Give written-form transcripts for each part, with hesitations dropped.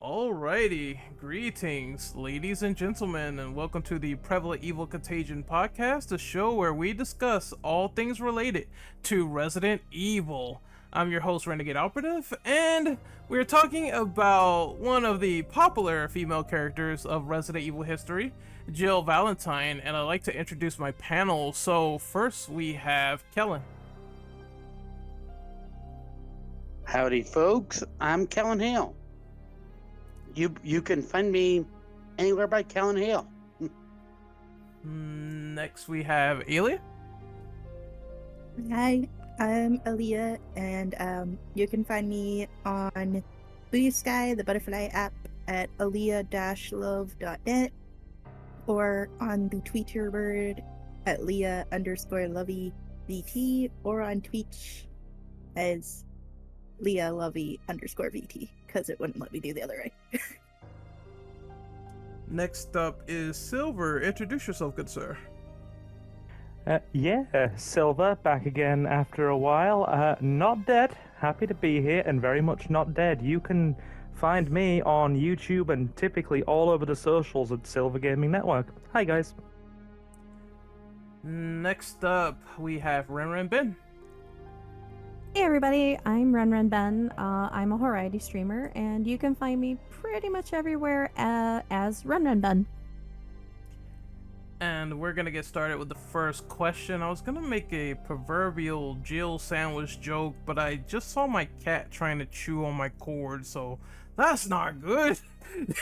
Alrighty, greetings, ladies and gentlemen, and welcome to the Prevalent Evil Contagion podcast, a show where we discuss all things related to Resident Evil. I'm your host, Renegade Operative, and we're talking about one of the popular female characters of Resident Evil history, Jill Valentine, and I'd like to introduce my panel. So, first we have Kellen. Howdy, folks. I'm Kellen Hale. You can find me anywhere by Kellen Hale. Next we have Elia. Hi, I'm Aaliyah, and you can find me on Blue Sky, the Butterfly app, at aaliyah-love.net, or on the Twitter word at Leah_Lovey_VT, or on Twitch as Leah_Lovey_VT, because it wouldn't let me do the other way. Next up is Silver. Introduce yourself, good sir. Silver, back again after a while. Not dead. Happy to be here and very much not dead. You can find me on YouTube and typically all over the socials at Silver Gaming Network. Hi, guys. Next up, we have Ren Ben. Hey everybody, I'm Ren Ben. I'm a variety streamer, and you can find me pretty much everywhere as Ren Ben. And we're gonna get started with the first question. I was gonna make a proverbial Jill sandwich joke, but I just saw my cat trying to chew on my cord, so that's not good.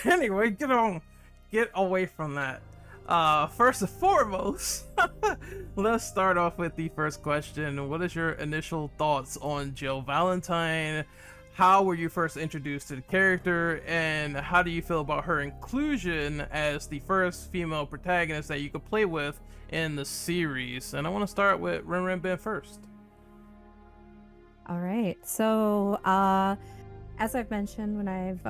Anyway, get away from that. First and foremost, let's start off with the first question. What is your initial thoughts on Jill Valentine? How were you first introduced to the character, and how do you feel about her inclusion as the first female protagonist that you could play with in the series? And I want to start with Ren Ben first. All right, so as I've mentioned when I've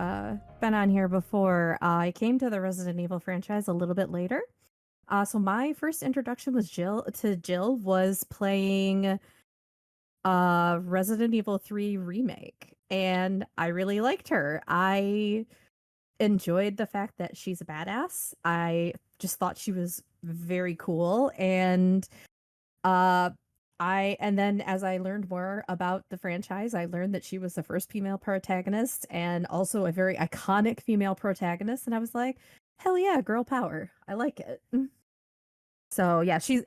been on here before, I came to the Resident Evil franchise a little bit later. So my first introduction was Jill was playing Resident Evil 3 remake, and I really liked her. I enjoyed the fact that she's a badass. I just thought she was very cool, and and then as I learned more about the franchise, I learned that she was the first female protagonist and also a very iconic female protagonist, and I was like, hell yeah, girl power. I like it. So yeah, she's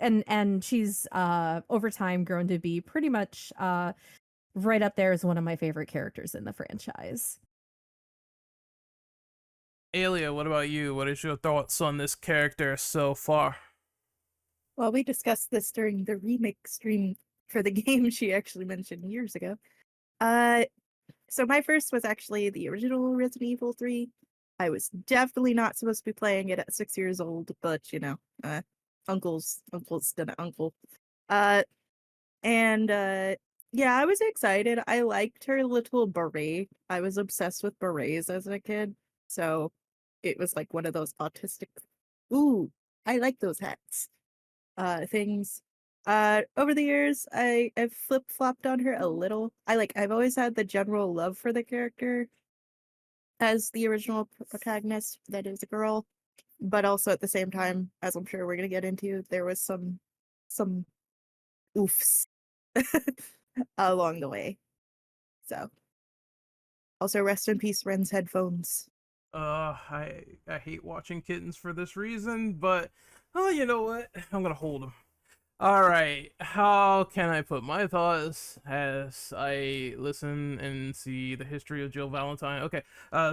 over time grown to be pretty much right up there as one of my favorite characters in the franchise. Alia, what about you? What is your thoughts on this character so far? Well, we discussed this during the remake stream for the game she actually mentioned years ago. So my first was actually the original Resident Evil 3. I was definitely not supposed to be playing it at 6 years old, but uncle's done it, uncle. Yeah, I was excited. I liked her little beret. I was obsessed with berets as a kid, so it was like one of those autistic, ooh, I like those hats things. Over the years, I've flip-flopped on her a little. I've always had the general love for the character as the original protagonist, that is a girl, but also at the same time, as I'm sure we're gonna get into, there was some oofs along the way. So also rest in peace, Ren's headphones. I hate watching kittens for this reason, but oh, you know what? I'm gonna hold them. All right, how can I put my thoughts as I listen and see the history of Jill Valentine? Okay,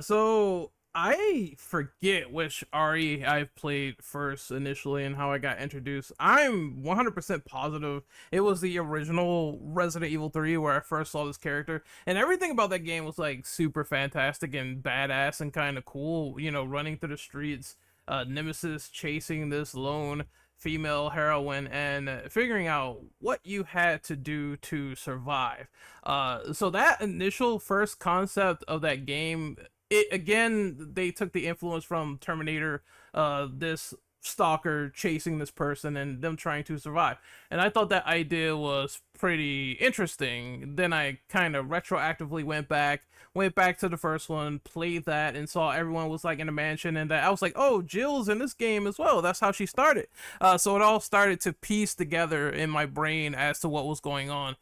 so I forget which RE I've played first initially and how I got introduced. I'm 100% positive it was the original Resident Evil 3 where I first saw this character, and everything about that game was like super fantastic and badass and kind of cool. You know, running through the streets, Nemesis chasing this lone female heroine and figuring out what you had to do to survive. So that initial first concept of that game, they took the influence from Terminator, this stalker chasing this person and them trying to survive, and I thought that idea was pretty interesting. Then I kind of retroactively went back, went back to the first one, played that, and saw everyone was like in a mansion, and that I was like, oh, Jill's in this game as well. That's how she started. So it all started to piece together in my brain as to what was going on.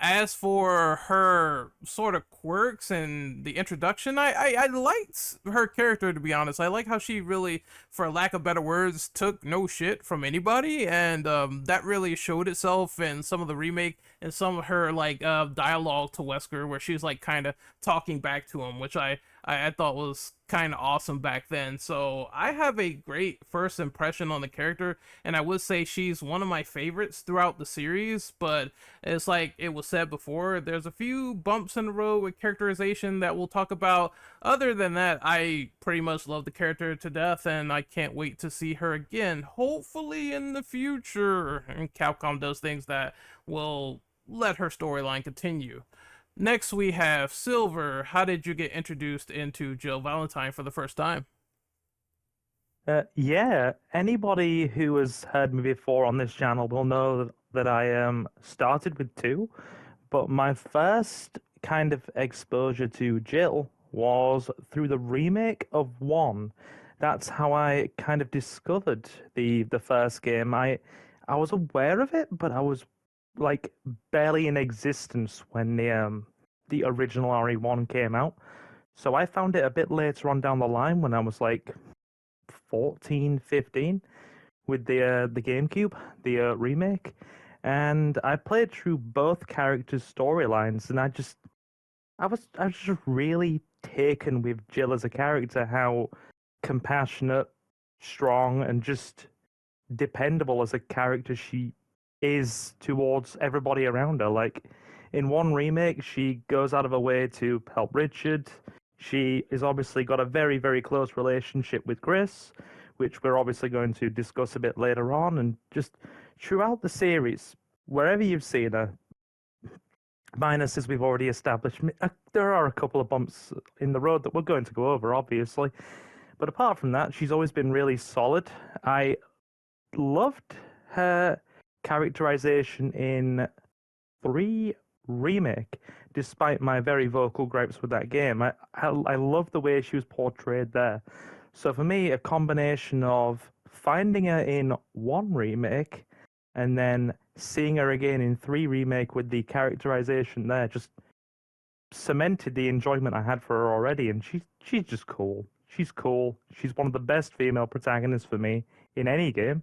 As for her sort of quirks and the introduction, I liked her character, to be honest. I like how she really, for lack of better words, took no shit from anybody, and that really showed itself in some of the remake and some of her like dialogue to Wesker, where she was like kind of talking back to him, which I thought was kind of awesome back then. So I have a great first impression on the character, and I would say she's one of my favorites throughout the series. But it's like it was said before, there's a few bumps in the road with characterization that we'll talk about. Other than that, I pretty much love the character to death, and I can't wait to see her again, hopefully in the future. And Capcom does things that will let her storyline continue. Next, we have Silver. How did you get introduced into Jill Valentine for the first time? Yeah, anybody who has heard me before on this channel will know that I started with two, but my first kind of exposure to Jill was through the remake of one. That's how I kind of discovered the first game. I was aware of it, but I was like barely in existence when the original RE1 came out. So I found it a bit later on down the line when I was like 14, 15 with the GameCube, the remake, and I played through both characters' storylines, and I was just really taken with Jill as a character, how compassionate, strong, and just dependable as a character she is towards everybody around her. Like in one remake, she goes out of her way to help Richard. She is obviously got a very, very close relationship with Chris, which we're obviously going to discuss a bit later on. And just throughout the series, wherever you've seen her, minus as we've already established, there are a couple of bumps in the road that we're going to go over, obviously. But apart from that, she's always been really solid. I loved her characterization in 3 remake, despite my very vocal gripes with that game. I love the way she was portrayed there. So for me, a combination of finding her in 1 remake and then seeing her again in 3 remake with the characterization there just cemented the enjoyment I had for her already. And she's just cool. She's cool. She's one of the best female protagonists for me in any game.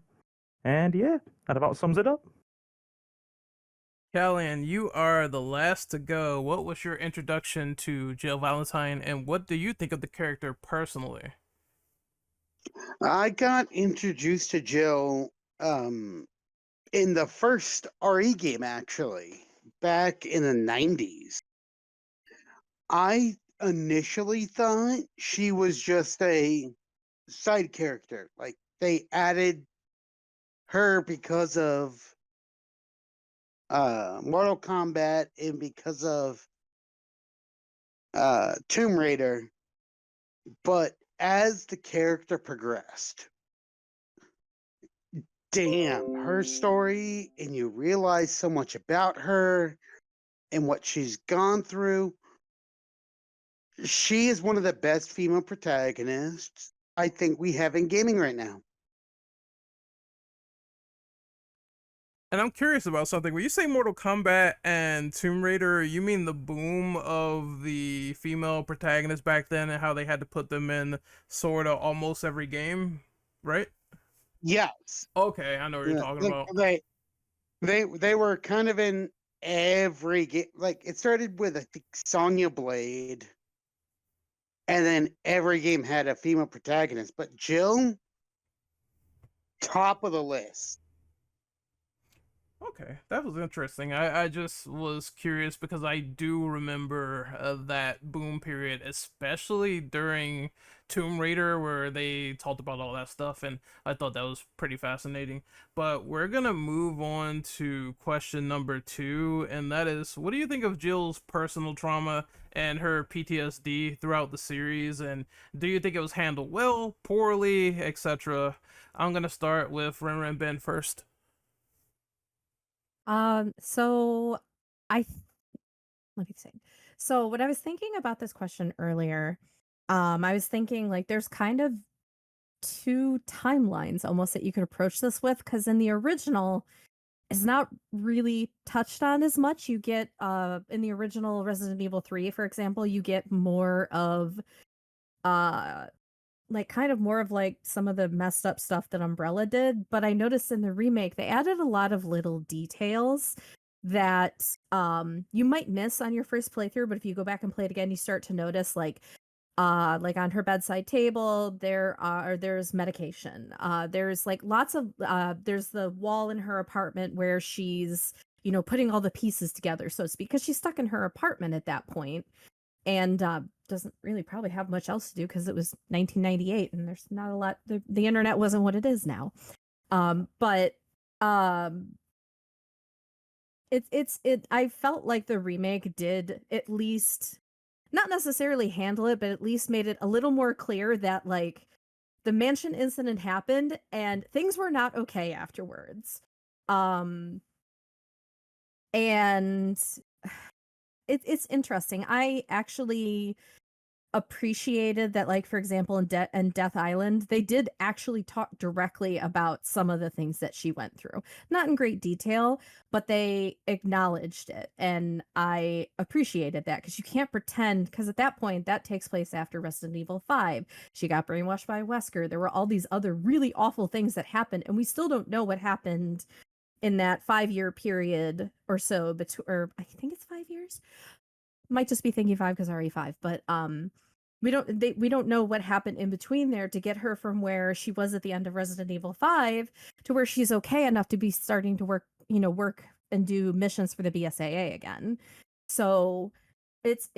And yeah, that about sums it up. Callian, you are the last to go. What was your introduction to Jill Valentine, and what do you think of the character personally? I got introduced to Jill in the first RE game, actually, back in the 90s. I initially thought she was just a side character. Like, they added her because of Mortal Kombat and because of Tomb Raider. But as the character progressed, damn, her story, and you realize so much about her and what she's gone through. She is one of the best female protagonists I think we have in gaming right now. And I'm curious about something. When you say Mortal Kombat and Tomb Raider, you mean the boom of the female protagonists back then and how they had to put them in sort of almost every game, right? Yes. Okay, I know what you're Yeah, talking like about. they were kind of in every game. Like it started with I think Sonya Blade, and then every game had a female protagonist. But Jill, top of the list. Okay, that was interesting. I just was curious because I do remember that boom period, especially during Tomb Raider, where they talked about all that stuff, and I thought that was pretty fascinating. But we're gonna move on to question number two, and that is, what do you think of Jill's personal trauma and her PTSD throughout the series, and do you think it was handled well, poorly, etc.? I'm gonna start with Ren Ren Ben first. So I th- let me think. So when I was thinking about this question earlier, I was thinking like there's kind of two timelines almost that you could approach this with, because in the original, it's not really touched on as much. You get in the original Resident Evil 3, for example, you get more of uh like kind of more of like some of the messed up stuff that Umbrella did, but I noticed in the remake they added a lot of little details that you might miss on your first playthrough, but if you go back and play it again, you start to notice like on her bedside table there's medication. There's like lots of there's the wall in her apartment where she's, you know, putting all the pieces together, so it's because she's stuck in her apartment at that point and doesn't really probably have much else to do because it was 1998 and there's not a lot, the internet wasn't what it is now. But it I felt like the remake did at least not necessarily handle it, but at least made it a little more clear that like the mansion incident happened and things were not okay afterwards. And it's interesting. I actually appreciated that, like, for example, in Death Island, they did actually talk directly about some of the things that she went through. Not in great detail, but they acknowledged it. And I appreciated that because you can't pretend, because at that point, that takes place after Resident Evil 5. She got brainwashed by Wesker. There were all these other really awful things that happened, and we still don't know what happened in that 5-year period or so, or I think it's 5 years, might just be thinking 5 because RE5, but we don't know what happened in between there to get her from where she was at the end of Resident Evil 5 to where she's okay enough to be starting to work and do missions for the BSAA again. So it's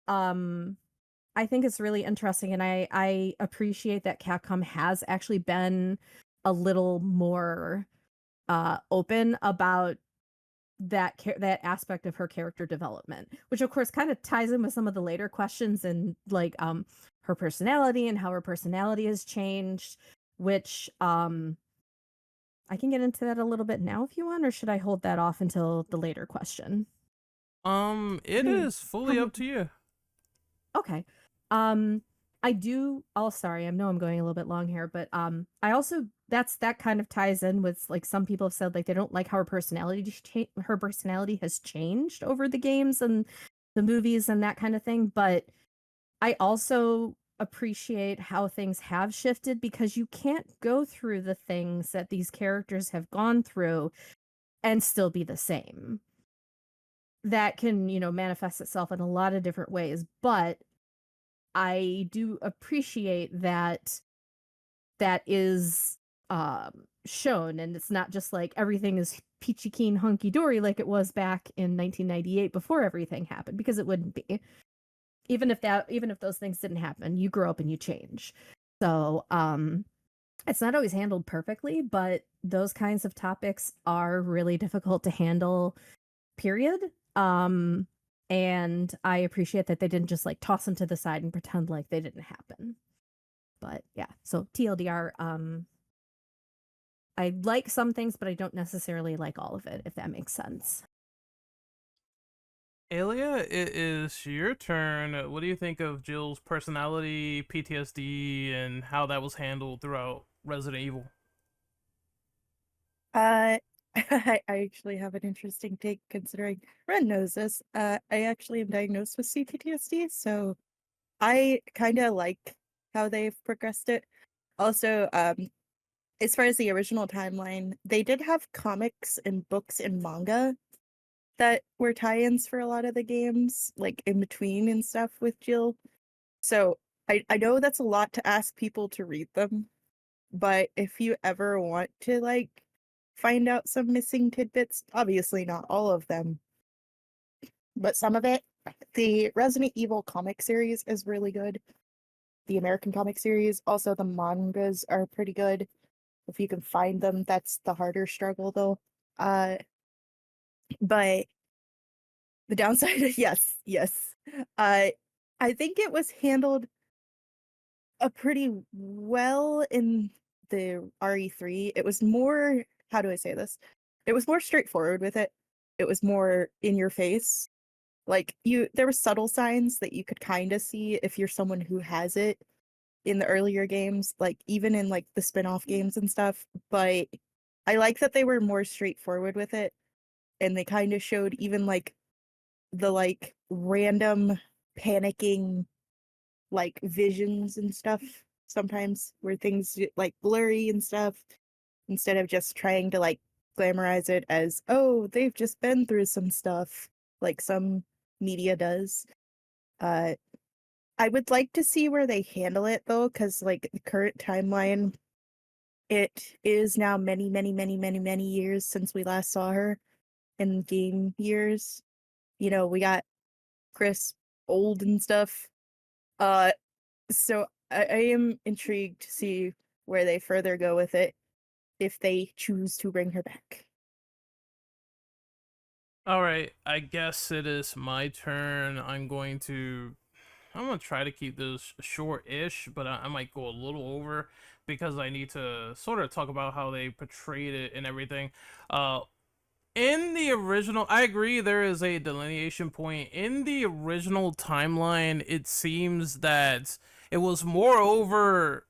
I think it's really interesting, and I appreciate that Capcom has actually been a little more open about that aspect of her character development, which of course kind of ties in with some of the later questions and like her personality and how her personality has changed, which I can get into that a little bit now if you want, or should I hold that off until the later question? It is fully up to you. Okay. I do. Oh, sorry. I know I'm going a little bit long here, but I also that kind of ties in with like some people have said like they don't like how her personality has changed over the games and the movies and that kind of thing. But I also appreciate how things have shifted because you can't go through the things that these characters have gone through and still be the same. That can, manifest itself in a lot of different ways, but I do appreciate that that is shown, and it's not just like everything is peachy keen hunky dory like it was back in 1998 before everything happened, because it wouldn't be. Even if those things didn't happen, you grow up and you change. So it's not always handled perfectly, but those kinds of topics are really difficult to handle, period. And I appreciate that they didn't just like toss them to the side and pretend like they didn't happen. But yeah, so TLDR, I like some things, but I don't necessarily like all of it, if that makes sense. Alia, it is your turn. What do you think of Jill's personality, PTSD, and how that was handled throughout Resident Evil? I actually have an interesting take considering Ren knows this. I actually am diagnosed with CPTSD, so I kind of like how they've progressed it. Also, as far as the original timeline, they did have comics and books and manga that were tie-ins for a lot of the games, like in between and stuff with Jill. So I know that's a lot to ask people to read them, but if you ever want to like find out some missing tidbits, obviously not all of them, but some of it, the Resident Evil comic series is really good. The American comic series, also the mangas are pretty good. If you can find them, that's the harder struggle though. But the downside, yes. I think it was handled pretty well in the RE3. It was more, how do I say this? It was more straightforward with it. It was more in your face. Like there were subtle signs that you could kind of see if you're someone who has it in the earlier games, like even in like the spin-off games and stuff, but I like that they were more straightforward with it, and they kind of showed even like the like random panicking like visions and stuff sometimes where things like blurry and stuff instead of just trying to like glamorize it as, oh, they've just been through some stuff like some media does. uh I would like to see where they handle it though, because like the current timeline, it is now many, many, many, many, many years since we last saw her in game years. You know, we got Chris old and stuff. Uh, so I am intrigued to see where they further go with it if they choose to bring her back. All right, I guess it is my turn. I'm gonna try to keep this short-ish, but I might go a little over because I need to sort of talk about how they portrayed it and everything. Uh, in the original, I agree there is a delineation point. In the original timeline, it seems that it was moreover,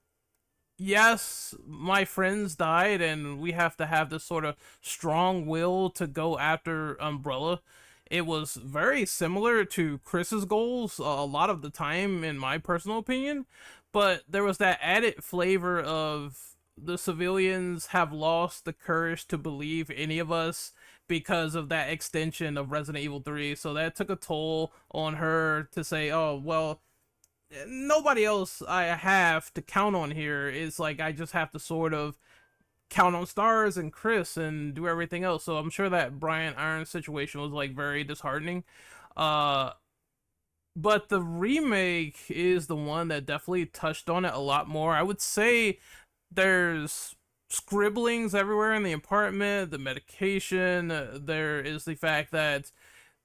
yes, my friends died, and we have to have this sort of strong will to go after Umbrella. It was very similar to Chris's goals a lot of the time, in my personal opinion, but there was that added flavor of the civilians have lost the courage to believe any of us because of that extension of Resident Evil 3. So that took a toll on her to say, oh, well, nobody else I have to count on here. Is like I just have to sort of count on stars and Chris and do everything else. So I'm sure that Brian Iron's situation was like very disheartening. Uh but the remake is the one that definitely touched on it a lot more. I would say there's scribblings everywhere in the apartment, the medication, there is the fact that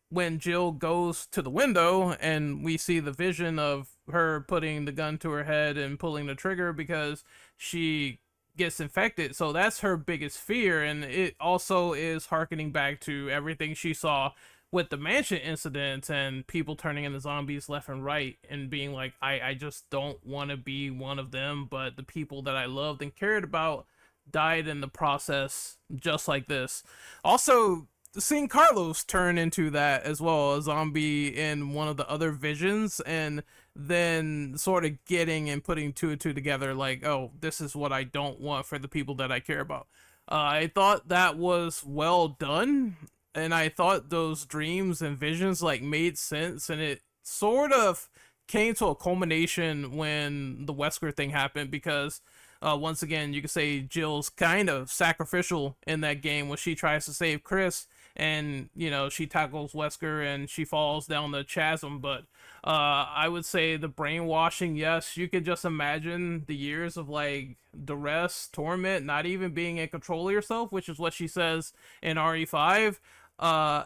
when Jill goes to the window and we see the vision of her putting the gun to her head and pulling the trigger because she gets infected. So that's her biggest fear. And it also is harkening back to everything she saw with the mansion incident and people turning into zombies left and right and being like, I just don't want to be one of them. But the people that I loved and cared about died in the process, just like this. Also, seeing Carlos turn into that as well, a zombie in one of the other visions, and then sort of getting and putting two and two together, like, oh, this is what I don't want for the people that I care about. I thought that was well done, and I thought those dreams and visions like made sense, and it sort of came to a culmination when the Wesker thing happened because once again, you could say Jill's kind of sacrificial in that game when she tries to save Chris, and she tackles Wesker and she falls down the chasm. But I would say the brainwashing, yes, you could just imagine the years of like duress, torment, not even being in control of yourself, which is what she says in RE5. uh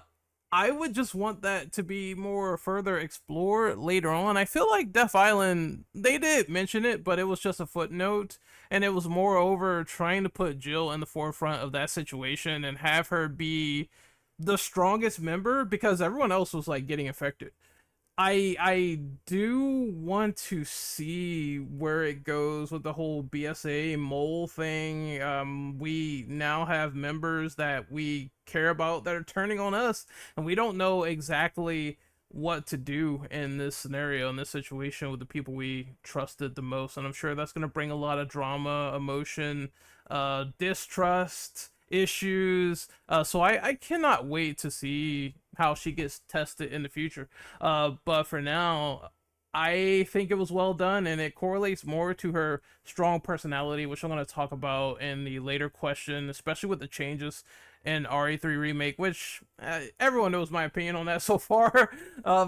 I would just want that to be more further explored later on. I feel like Death Island, they did mention it, but it was just a footnote. And it was moreover trying to put Jill in the forefront of that situation and have her be the strongest member because everyone else was like getting affected. I do want to see where it goes with the whole BSA mole thing. We now have members that we care about that are turning on us, and we don't know exactly what to do in this scenario, in this situation with the people we trusted the most. And I'm sure that's going to bring a lot of drama, emotion, distrust issues. So I cannot wait to see how she gets tested in the future. But for now, I think it was well done, and it correlates more to her strong personality, which I'm going to talk about in the later question, especially with the changes in RE3 remake, which everyone knows my opinion on that so far,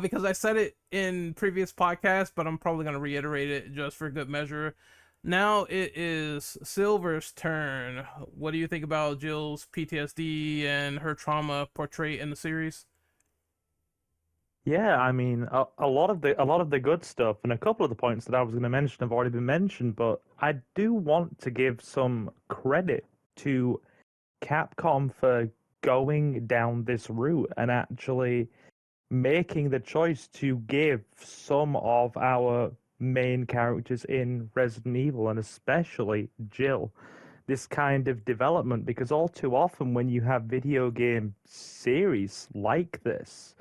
because I said it in previous podcasts, but I'm probably going to reiterate it just for good measure. Now it is Silver's turn. What do you think about Jill's PTSD and her trauma portrayed in the series? Yeah, I mean, a lot of the good stuff and a couple of the points that I was going to mention have already been mentioned, but I do want to give some credit to Capcom for going down this route and actually making the choice to give some of our main characters in Resident Evil, and especially Jill, this kind of development, because all too often when you have video game series like this,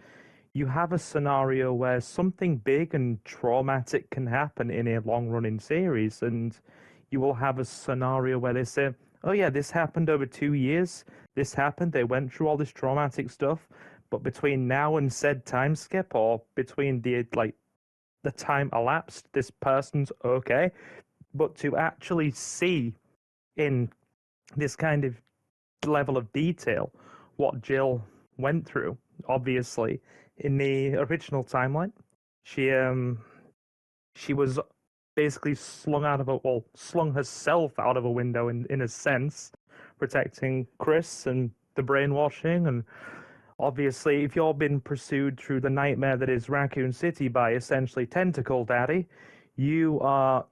you have a scenario where something big and traumatic can happen in a long running series, and you will have a scenario where they say, oh yeah, this happened over 2 years, this happened, they went through all this traumatic stuff, but between now and said time skip, or between the time elapsed, this person's okay. But to actually see in this kind of level of detail what Jill went through, obviously, in the original timeline, she was basically slung herself out of a window in a sense, protecting Chris and the brainwashing. And obviously, if you've been pursued through the nightmare that is Raccoon City by essentially Tentacle Daddy, you are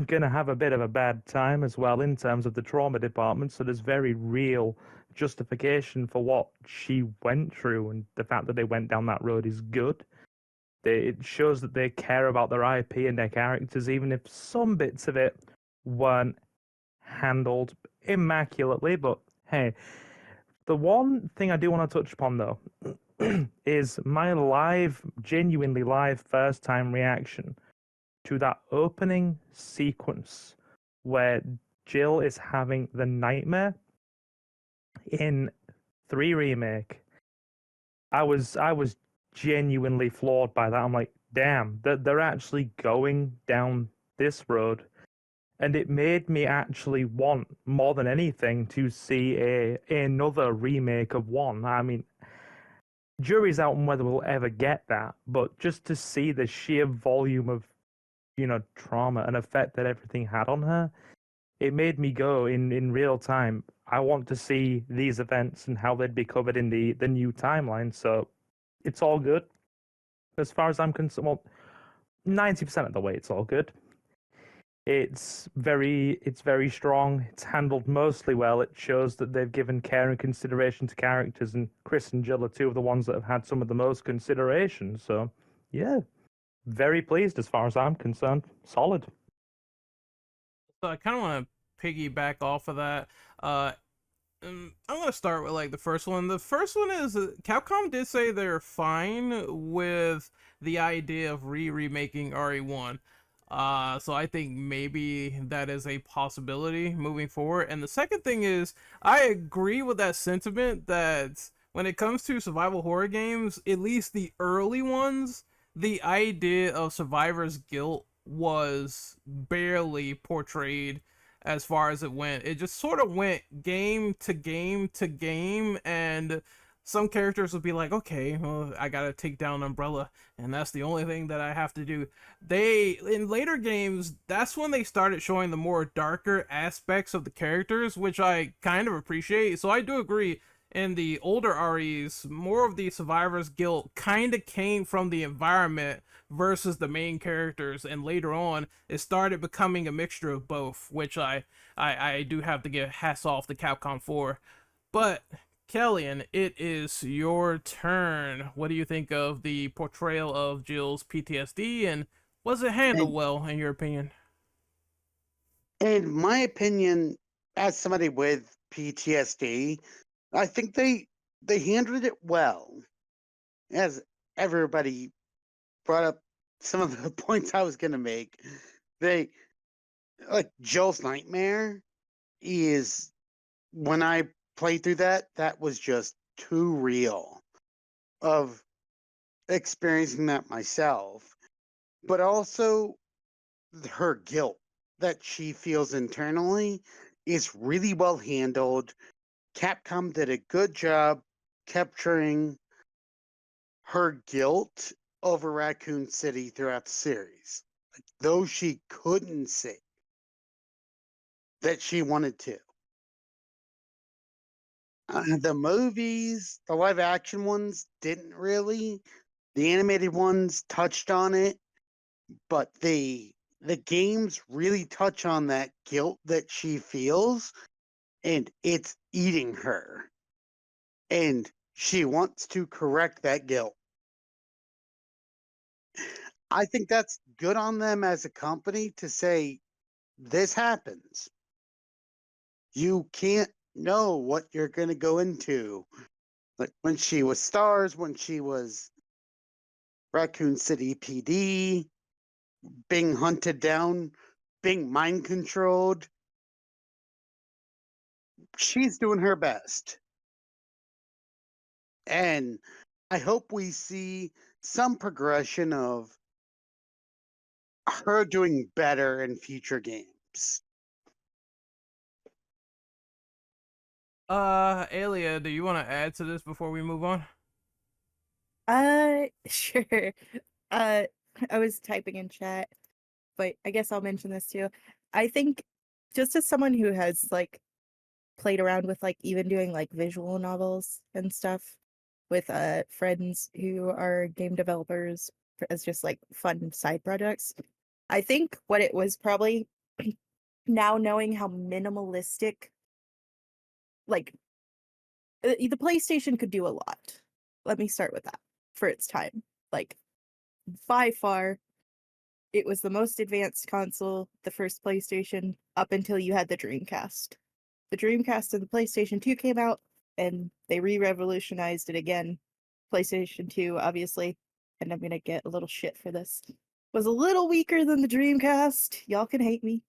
gonna have a bit of a bad time as well in terms of the trauma department. So there's very real justification for what she went through, and the fact that they went down that road is good. It shows that they care about their IP and their characters, even if some bits of it weren't handled immaculately. But hey, the one thing I do want to touch upon though is my genuinely live first time reaction to that opening sequence where Jill is having the nightmare in 3 remake. I was genuinely floored by that. I'm like, damn, they're actually going down this road. And it made me actually want more than anything to see another remake of 1. I mean, jury's out on whether we'll ever get that, but just to see the sheer volume of trauma and effect that everything had on her, it made me go in real time. I want to see these events and how they'd be covered in the new timeline. So it's all good as far as I'm concerned. Well, 90% of the way, it's all good. It's very strong. It's handled mostly well. It shows that they've given care and consideration to characters, and Chris and Jill are 2 of the ones that have had some of the most consideration. So, yeah, very pleased as far as I'm concerned. Solid. So I kind of want to piggyback off of that. I'm gonna start with like the first one. The first one is Capcom did say they're fine with the idea of remaking RE1. So I think maybe that is a possibility moving forward. And the second thing is, I agree with that sentiment that when it comes to survival horror games, at least the early ones, the idea of survivor's guilt was barely portrayed as far as it went. It just sort of went game to game to game, and some characters would be like, okay, well, I gotta take down Umbrella, and that's the only thing that I have to do. In later games, that's when they started showing the more darker aspects of the characters, which I kind of appreciate. So I do agree, in the older REs, more of the survivor's guilt kind of came from the environment versus the main characters, and later on it started becoming a mixture of both, which I do have to give hats off to Capcom for. But Kellyan, it is your turn. What do you think of the portrayal of Jill's PTSD, and was it handled And well in your opinion? in my opinion, as somebody with PTSD, I think they handled it well. As everybody brought up some of the points I was gonna make, they like Jill's nightmare is when I played through that was just too real of experiencing that myself, but also her guilt that she feels internally is really well handled. Capcom did a good job capturing her guilt over Raccoon City throughout the series. Like, though she couldn't say that she wanted to. The movies, the live action ones, didn't really. The animated ones touched on it, but the games really touch on that guilt that she feels, and it's eating her. And she wants to correct that guilt. I think that's good on them as a company to say this happens. You can't know what you're going to go into. Like when she was Stars, when she was Raccoon City PD, being hunted down, being mind controlled, she's doing her best. And I hope we see some progression of her doing better in future games. Alia, do you want to add to this before we move on? Sure. Uh, I was typing in chat, but I guess I'll mention this too. I think just as someone who has like played around with like even doing like visual novels and stuff with friends who are game developers as just like fun side projects. I think what it was probably now knowing how minimalistic like the PlayStation could do a lot. Let me start with that for its time. Like by far it was the most advanced console, the first PlayStation, up until you had the Dreamcast. The Dreamcast and the PlayStation 2 came out, and they re-revolutionized it again. PlayStation 2, obviously, and I'm gonna get a little shit for this, was a little weaker than the Dreamcast. Y'all can hate me.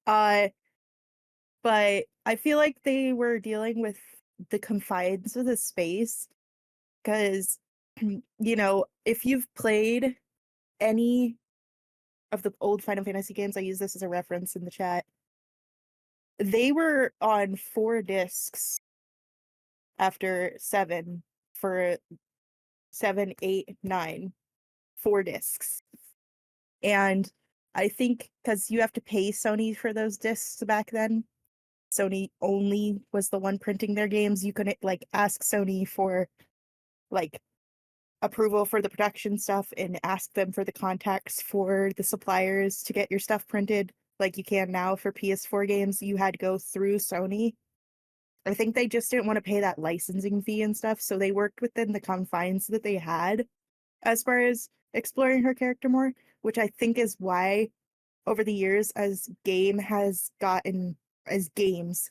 Uh, but I feel like they were dealing with the confines of the space, because, if you've played any of the old Final Fantasy games, I use this as a reference in the chat. They were on 4 discs after 7 for 7, 8, 9, 4 discs. And I think because you have to pay Sony for those discs back then, Sony only was the one printing their games. You couldn't like ask Sony for like approval for the production stuff and ask them for the contacts for the suppliers to get your stuff printed like you can now for PS4 games. You had to go through Sony. I think they just didn't want to pay that licensing fee and stuff, so they worked within the confines that they had as far as exploring her character more, which I think is why over the years as game has gotten as games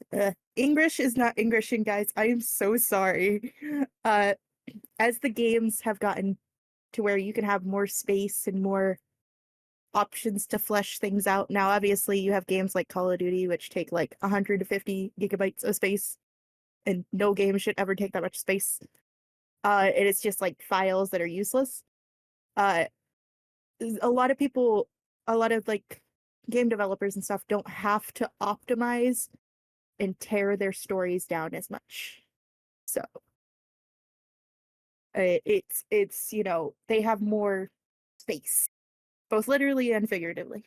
English is not Englishin, guys. I am so sorry. As the games have gotten to where you can have more space and more options to flesh things out. Now, obviously, you have games like Call of Duty, which take like 150 gigabytes of space, and no game should ever take that much space. And it's just like files that are useless. Uh, a lot of people, a lot of like game developers and stuff don't have to optimize and tear their stories down as much. So it's they have more space, both literally and figuratively.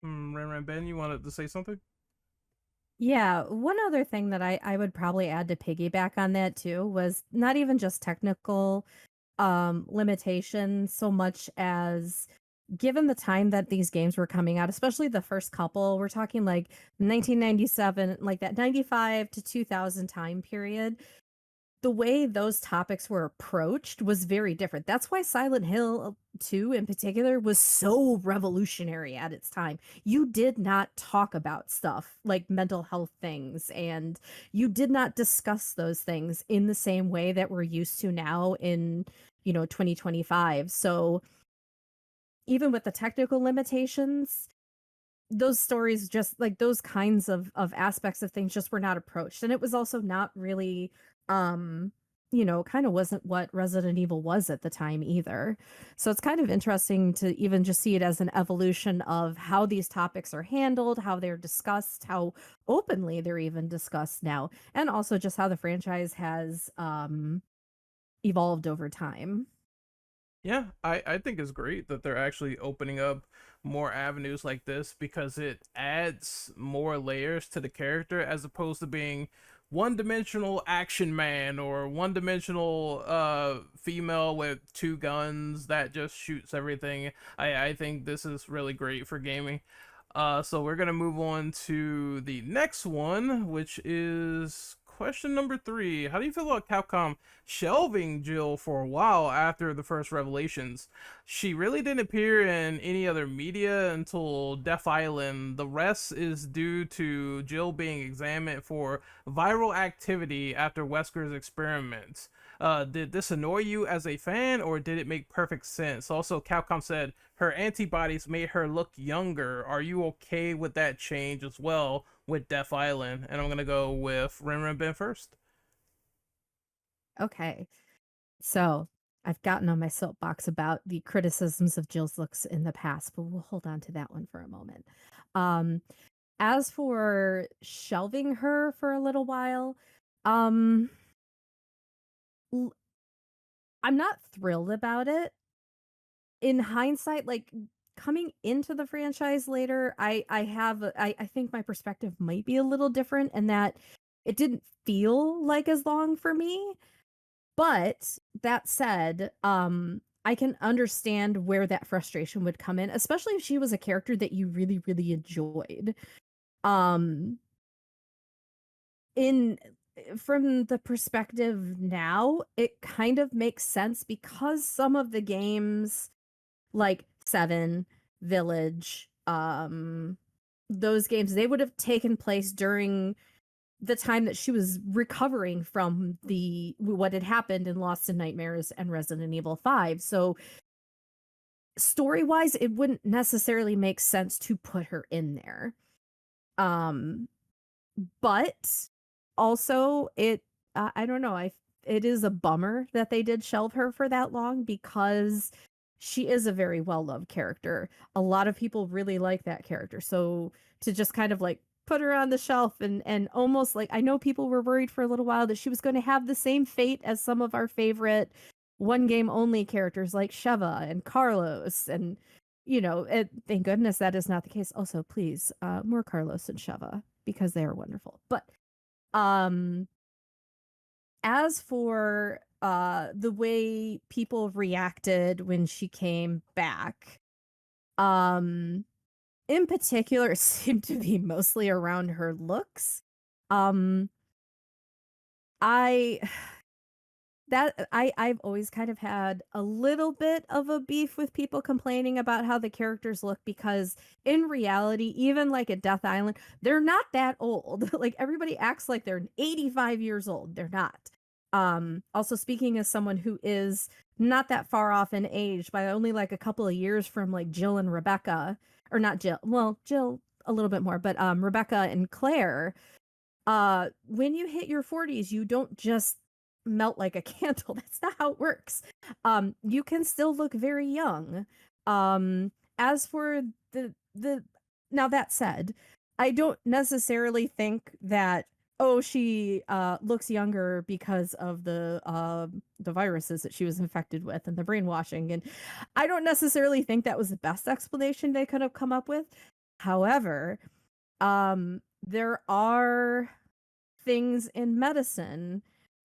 Ben, you wanted to say something? Yeah, one other thing that I would probably add to piggyback on that too was not even just technical limitations so much as given the time that these games were coming out, especially the first couple, we're talking like 1997, like that 95 to 2000 time period, the way those topics were approached was very different. That's why Silent Hill 2 in particular was so revolutionary at its time. You did not talk about stuff like mental health things, and you did not discuss those things in the same way that we're used to now in, 2025. So even with the technical limitations, those stories just like those kinds of aspects of things just were not approached, and it was also not really kind of wasn't what Resident Evil was at the time either. So it's kind of interesting to even just see it as an evolution of how these topics are handled, how they're discussed, how openly they're even discussed now, and also just how the franchise has evolved over time. Yeah, I think it's great that they're actually opening up more avenues like this because it adds more layers to the character as opposed to being one dimensional action man or one dimensional female with 2 guns that just shoots everything. I think this is really great for gaming. So we're gonna move on to the next one, which is question number 3. How do you feel about Capcom shelving Jill for a while after the first revelations? She really didn't appear in any other media until Death Island. The rest is due to Jill being examined for viral activity after Wesker's experiments. Did this annoy you as a fan, or did it make perfect sense? Also, Capcom said her antibodies made her look younger. Are you okay with that change as well with Death Island? And I'm gonna go with Ren Ben first. Okay. So I've gotten on my soapbox about the criticisms of Jill's looks in the past, but we'll hold on to that one for a moment. Um, as for shelving her for a little while, um, I'm not thrilled about it. In hindsight, like coming into the franchise later, I think my perspective might be a little different in that it didn't feel like as long for me. But that said, I can understand where that frustration would come in, especially if she was a character that you really, really enjoyed. Um, in From the perspective now, it kind of makes sense because some of the games like Seven, Village, those games, they would have taken place during the time that she was recovering from the what had happened in Lost in Nightmares and Resident Evil 5. So story-wise, it wouldn't necessarily make sense to put her in there. Um but also I don't know, it is a bummer that they did shelve her for that long because she is a very well-loved character. A lot of people really like that character. So to just kind of like put her on the shelf and almost like, I know people were worried for a little while that she was going to have the same fate as some of our favorite one game only characters like Sheva and Carlos, and thank goodness that is not the case. Also, please, more Carlos and Sheva because they are wonderful. But um as for the way people reacted when she came back, um in particular, it seemed to be mostly around her looks. um I I've always kind of had a little bit of a beef with people complaining about how the characters look because in reality, even like at Death Island, they're not that old. Like everybody acts like they're 85 years old. They're not. Also speaking as someone who is not that far off in age by only like a couple of years from like Jill and Rebecca, or not Jill, well, Jill a little bit more, but Rebecca and Claire, when you hit your 40s, you don't just melt like a candle. That's not how it works. You can still look very young. As for the now that said, I don't necessarily think that, oh, she looks younger because of the viruses that she was infected with and the brainwashing, and I don't necessarily think that was the best explanation they could have come up with. However, there are things in medicine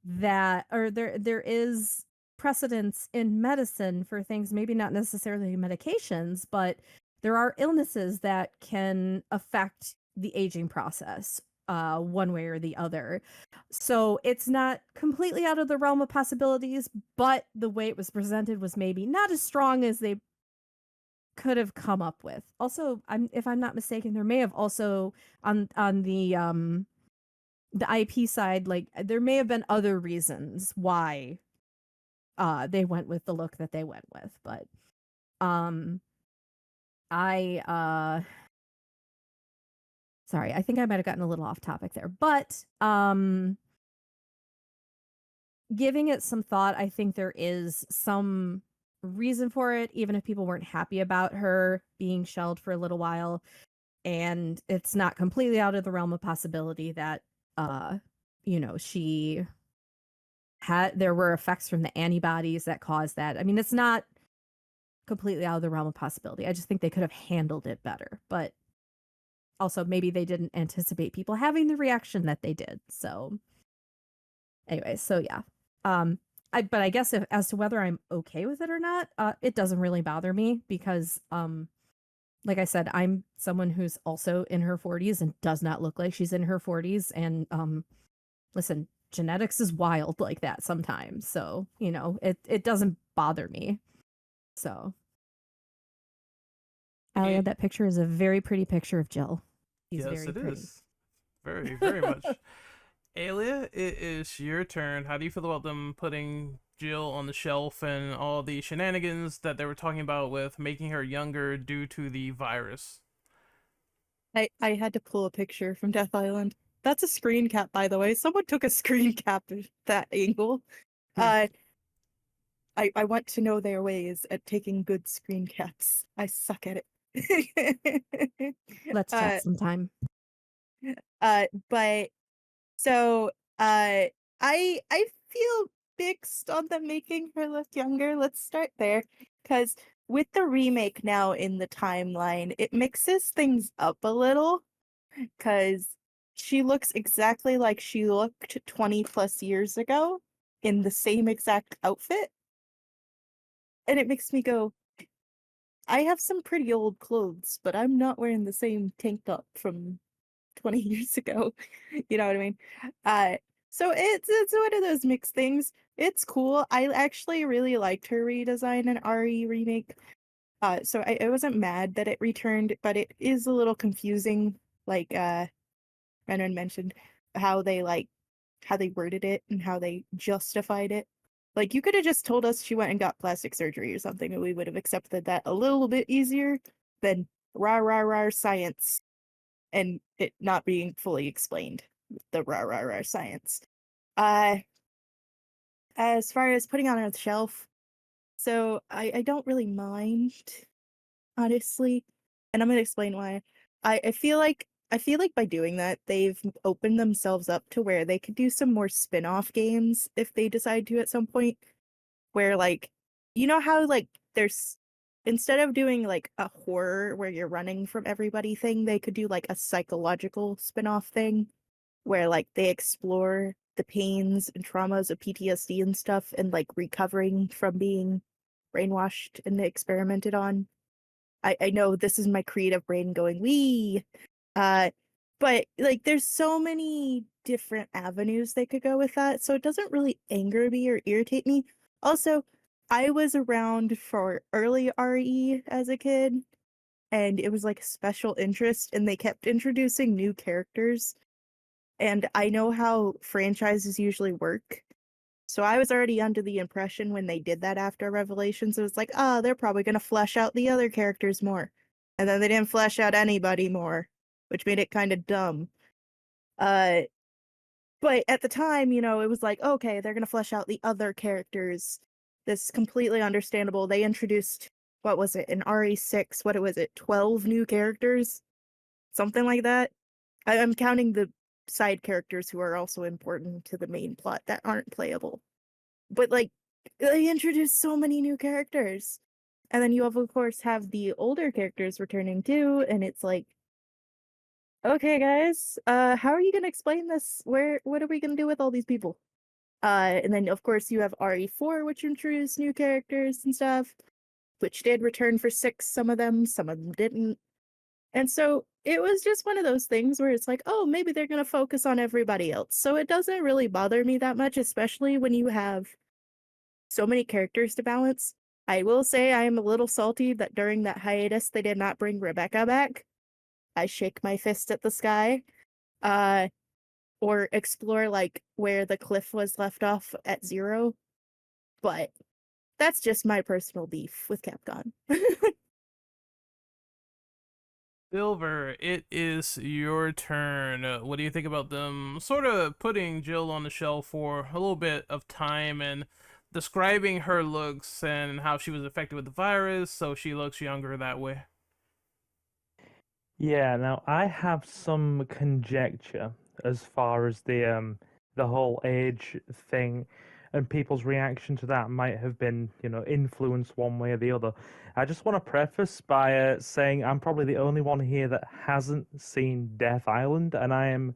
that, or there is precedence in medicine for things, maybe not necessarily medications, but there are illnesses that can affect the aging process one way or the other. So it's not completely out of the realm of possibilities, but the way it was presented was maybe not as strong as they could have come up with. Also, if I'm not mistaken, there may have also on the IP side, like there may have been other reasons why they went with the look that they went with, but um I sorry, I think I might have gotten a little off topic there. But giving it some thought, I think there is some reason for it, even if people weren't happy about her being shelved for a little while. And it's not completely out of the realm of possibility that she there were effects from the antibodies that caused that. I mean, it's not completely out of the realm of possibility. I just think they could have handled it better. But also maybe they didn't anticipate people having the reaction that they did. So anyway, so yeah. But I guess as to whether I'm okay with it or not, it doesn't really bother me because like I said, I'm someone who's also in her 40s and does not look like she's in her 40s, and listen, genetics is wild like that sometimes. So, it doesn't bother me. So, Alia, It, that picture is a very pretty picture of Jill. He's yes, very it pretty. is. Very, very much. Alia, it is your turn. How do you feel about them putting Jill on the shelf and all the shenanigans that they were talking about with making her younger due to the virus? I had to pull a picture from Death Island. That's a screen cap, by the way. Someone took a screen cap of that angle. Hmm. Uh, I want to know their ways at taking good screen caps. I suck at it. Let's uh, chat sometime. but so I feel mixed on them making her look younger. Let's start there, because with the remake now in the timeline, it mixes things up a little. Because she looks exactly like she looked 20 plus years ago in the same exact outfit. And it makes me go, I have some pretty old clothes, but I'm not wearing the same tank top from 20 years ago. You know what I mean? Uh, so it's one of those mixed things. It's cool. I actually really liked her redesign and RE remake. So I wasn't mad that it returned, but it is a little confusing. Like Renan mentioned how they worded it and how they justified it. Like you could have just told us she went and got plastic surgery or something, and we would have accepted that a little bit easier than rah rah rah science and it not being fully explained. The rah rah rah science. Uh, as far as putting on a shelf, so I don't really mind, honestly, and I'm gonna explain why. I feel like by doing that, they've opened themselves up to where they could do some more spin-off games if they decide to at some point. Where like, you know how like there's instead of doing like a horror where you're running from everybody thing, they could do like a psychological spin-off thing where like they explore the pains and traumas of PTSD and stuff and like recovering from being brainwashed and experimented on. I know this is my creative brain going, wee. Uh, but like there's so many different avenues they could go with that. So it doesn't really anger me or irritate me. Also, I was around for early RE as a kid, and it was like a special interest, and they kept introducing new characters. And I know how franchises usually work. So I was already under the impression when they did that after Revelations, it was like, oh, they're probably going to flesh out the other characters more. And then they didn't flesh out anybody more, which made it kind of dumb. Uh, but at the time, it was like, okay, they're going to flesh out the other characters. This is completely understandable. They introduced, what was it, in RE6, what was it, 12 new characters? Something like that. I'm counting the side characters who are also important to the main plot that aren't playable. But like they introduced so many new characters. And then you of course have the older characters returning too, and it's like, okay guys, how are you gonna explain this? What are we gonna do with all these people? And then of course you have RE4, which introduced new characters and stuff, which did return for six, some of them didn't. And so it was just one of those things where it's like, oh, maybe they're gonna focus on everybody else. So it doesn't really bother me that much, especially when you have so many characters to balance. I will say I am a little salty that during that hiatus they did not bring Rebecca back. I shake my fist at the sky. Uh, or explore like where the cliff was left off at zero. But that's just my personal beef with Capcom. Silver, it is your turn. What do you think about them sort of putting Jill on the shelf for a little bit of time and describing her looks and how she was affected with the virus, so she looks younger that way? Yeah, now I have some conjecture as far as the whole age thing and people's reaction to that might have been, influenced one way or the other. I just want to preface by saying I'm probably the only one here that hasn't seen Death Island, and I am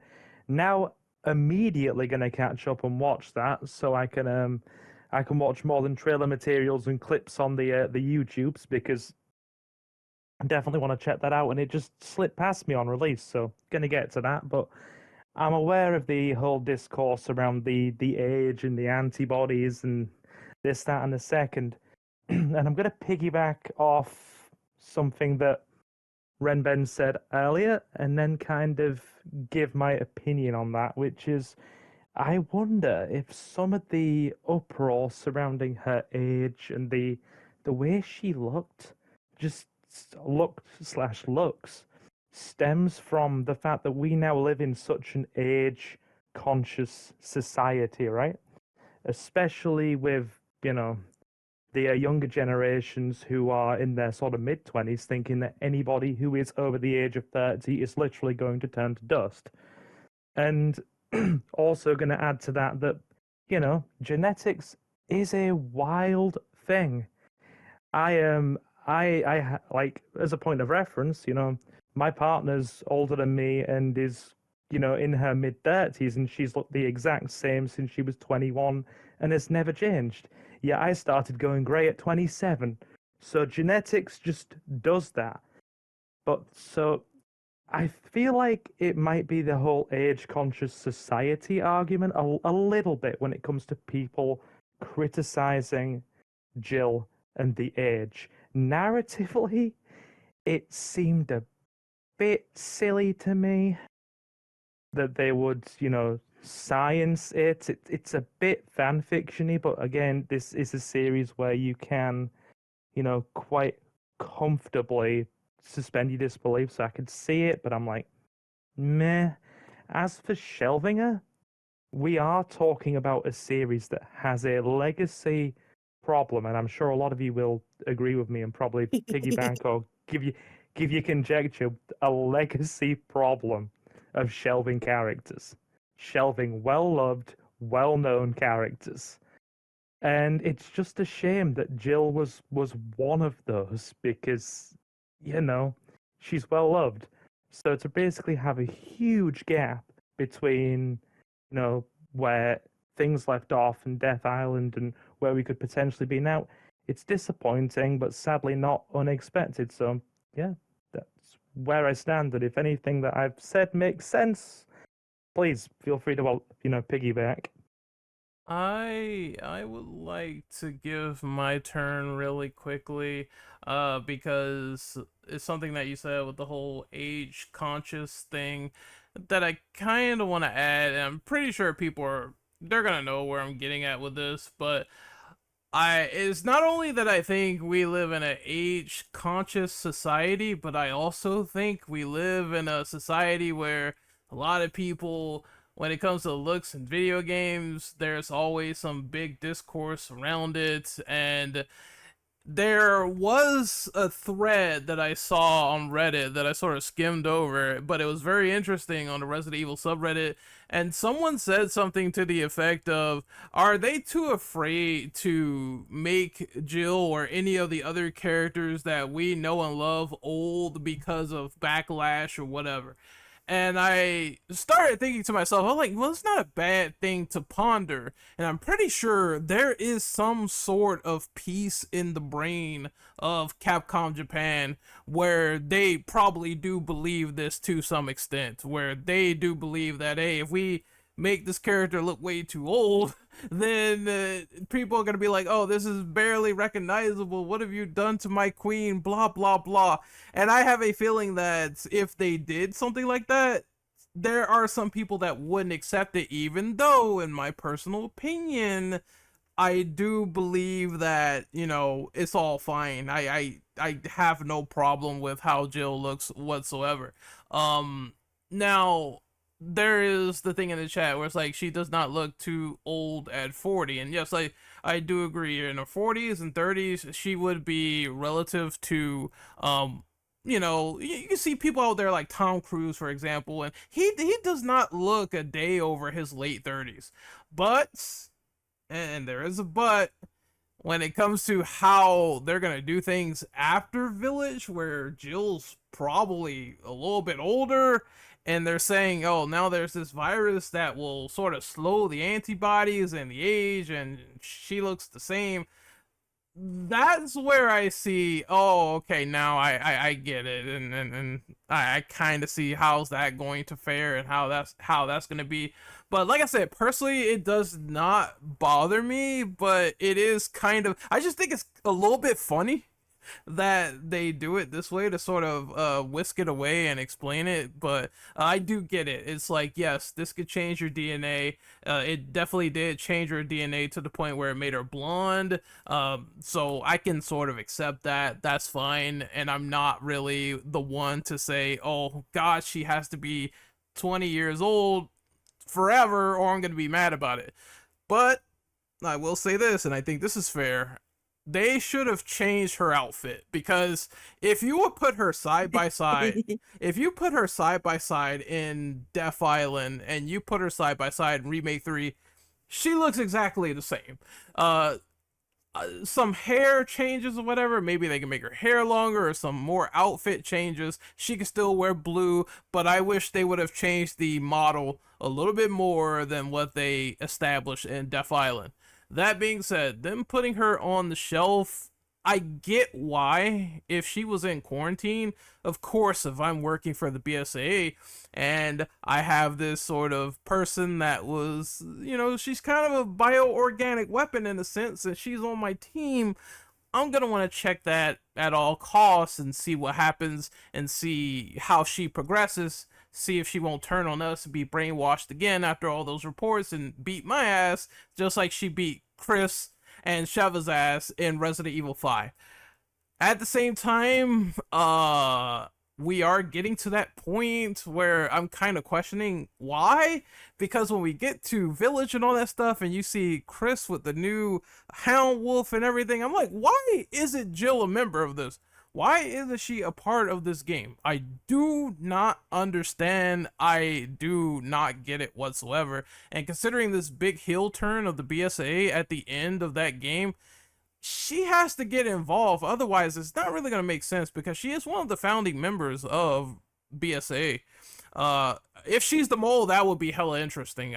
now immediately going to catch up and watch that so I can watch more than trailer materials and clips on the YouTubes because definitely want to check that out, and it just slipped past me on release, so gonna get to that. But I'm aware of the whole discourse around the age and the antibodies and this, that, and the second. And I'm going to piggyback off something that Renben said earlier and then kind of give my opinion on that, which is I wonder if some of the uproar surrounding her age and the way she looked, just looked slash looks, stems from the fact that we now live in such an age conscious society, right? Especially with, you know, the younger generations who are in their sort of mid 20s thinking that anybody who is over the age of 30 is literally going to turn to dust. And also going to add to that that, you know, genetics is a wild thing. I am, like, as a point of reference, you know, my partner's older than me and is, you know, in her mid 30s, and she's looked the exact same since she was 21 and has never changed. Yeah, I started going grey at 27. So genetics just does that. But so I feel like it might be the whole age conscious society argument a little bit when it comes to people criticizing Jill and the age. Narratively, it seemed a bit silly to me that they would, you know, science it. It's a bit fan fictiony, but again, this is a series where you can, you know, quite comfortably suspend your disbelief. So I could see it, but I'm like, meh. As for shelving her, we are talking about a series that has a legacy problem, and I'm sure a lot of you will agree with me and probably piggyback or give you conjecture, a legacy problem of shelving characters, shelving well-loved, well-known characters. And it's just a shame that Jill was one of those because, you know, she's well loved. So to basically have a huge gap between, you know, where things left off in Death Island and where we could potentially be now, it's disappointing, but sadly not unexpected. So yeah, that's where I stand. And if anything that I've said makes sense, please feel free to, well, you know, piggyback. I would like to give my turn really quickly, because it's something that you said with the whole age conscious thing that I kind of want to add, and I'm pretty sure people are they're gonna know where I'm getting at with this, but I it's not only that I think we live in an age conscious society, but I also think we live in a society where a lot of people, when it comes to looks in video games, there's always some big discourse around it. And there was a thread that I saw on Reddit that I sort of skimmed over, but it was very interesting on the Resident Evil subreddit. And someone said something to the effect of, are they too afraid to make Jill or any of the other characters that we know and love old because of backlash or whatever? And I started thinking to myself, I'm like, well, it's not a bad thing to ponder. And I'm pretty sure there is some sort of piece in the brain of Capcom Japan where they probably do believe this to some extent, where they do believe that, hey, if we make this character look way too old, then people are going to be like, oh, this is barely recognizable. What have you done to my queen? Blah, blah, blah. And I have a feeling that if they did something like that, there are some people that wouldn't accept it, even though, in my personal opinion, I do believe that, you know, it's all fine. I have no problem with how Jill looks whatsoever. Now there is the thing in the chat where it's like she does not look too old at 40, and yes, I do agree. In her 40s and 30s, she would be relative to you know, you can see people out there like Tom Cruise, for example, and he does not look a day over his late 30s. But, and there is a but, when it comes to how they're gonna do things after Village, where Jill's probably a little bit older, and they're saying, oh, now there's this virus that will sort of slow the antibodies and the age, and she looks the same. that's where I see. Oh, okay, now I get it, and I kind of see how's that going to fare and how that's going to be. But like I said, personally, it does not bother me, but it is kind of. I just think it's a little bit funny that they do it this way to sort of whisk it away and explain it. But I do get it. It's like, yes, this could change your DNA. It definitely did change her DNA to the point where it made her blonde. So I can sort of accept that. That's fine. And I'm not really the one to say, oh, God, she has to be 20 years old forever or I'm going to be mad about it. But I will say this, and I think this is fair. They should have changed her outfit because if you would put her side by side, if you put her side by side in Death Island and you put her side by side in Remake 3, she looks exactly the same. Uh, some hair changes or whatever. Maybe they can make her hair longer or some more outfit changes. She can still wear blue, but I wish they would have changed the model a little bit more than what they established in Death Island. That being said, them putting her on the shelf, I get why. If she was in quarantine, of course, if I'm working for the BSAA and I have this sort of person that was, she's kind of a bioorganic weapon in a sense, and she's on my team, I'm gonna want to check that at all costs and see what happens and see how she progresses. See if she won't turn on us and be brainwashed again after all those reports and beat my ass, just like she beat Chris and Sheva's ass in Resident Evil 5. At the same time, we are getting to that point where I'm kind of questioning why. Because when we get to Village and all that stuff, and you see Chris with the new Hound Wolf and everything, I'm like, why isn't Jill a member of this? Why isn't she a part of this game? I do not understand. I do not get it whatsoever. And considering this big heel turn of the BSA at the end of that game, she has to get involved. Otherwise, it's not really going to make sense because she is one of the founding members of BSA. If she's the mole, that would be hella interesting.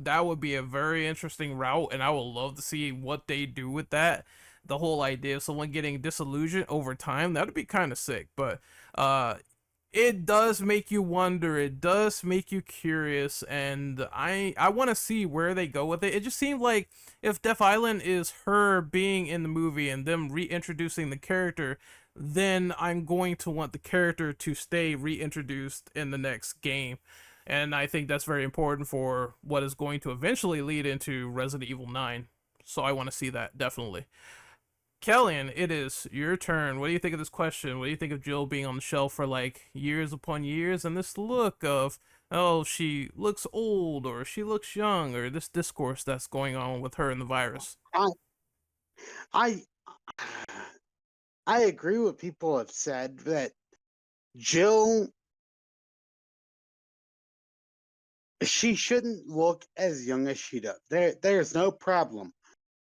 That would be a very interesting route, and I would love to see what they do with that. The whole idea of someone getting disillusioned over time, that would be kind of sick. But it does make you wonder. It does make you curious, and I want to see where they go with it. It just seemed like if Death Island is her being in the movie and them reintroducing the character, then I'm going to want the character to stay reintroduced in the next game. And I think that's very important for what is going to eventually lead into Resident Evil 9. So I want to see that, definitely. Kellyanne, it is your turn. What do you think of this question? What do you think of Jill being on the shelf for like years upon years and this look of, oh, she looks old or she looks young, or this discourse that's going on with her and the virus? I I I agree with people have said that Jill, she shouldn't look as young as she does. There's no problem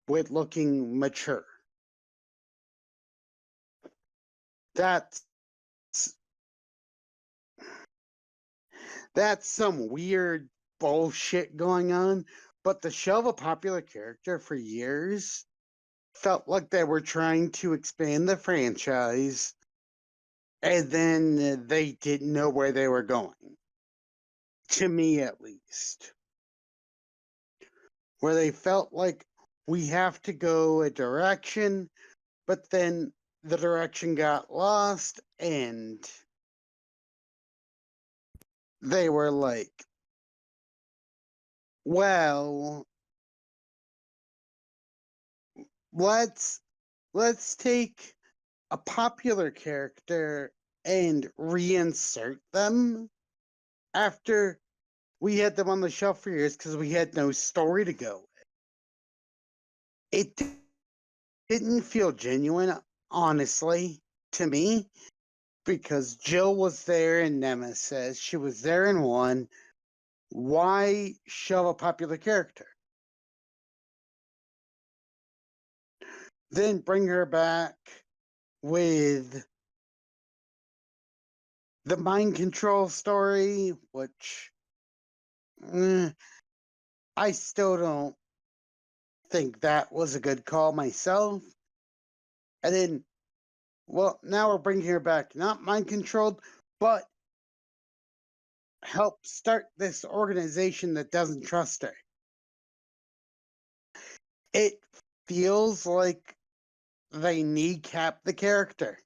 with looking mature. That's that's some weird bullshit going on. But the show of a popular character for years felt like they were trying to expand the franchise and then they didn't know where they were going. To me, at least. Where they felt like we have to go a direction, but then the direction got lost and they were like, well, let's let's take a popular character and reinsert them after we had them on the shelf for years because we had no story to go with. It didn't feel genuine, honestly, to me, because Jill was there in Nemesis. She was there in one. Why show a popular character? Then bring her back with the mind control story, which I still don't think that was a good call myself. And then, well, now we're bringing her back, not mind controlled, but help start this organization that doesn't trust her. It feels like they kneecap the character.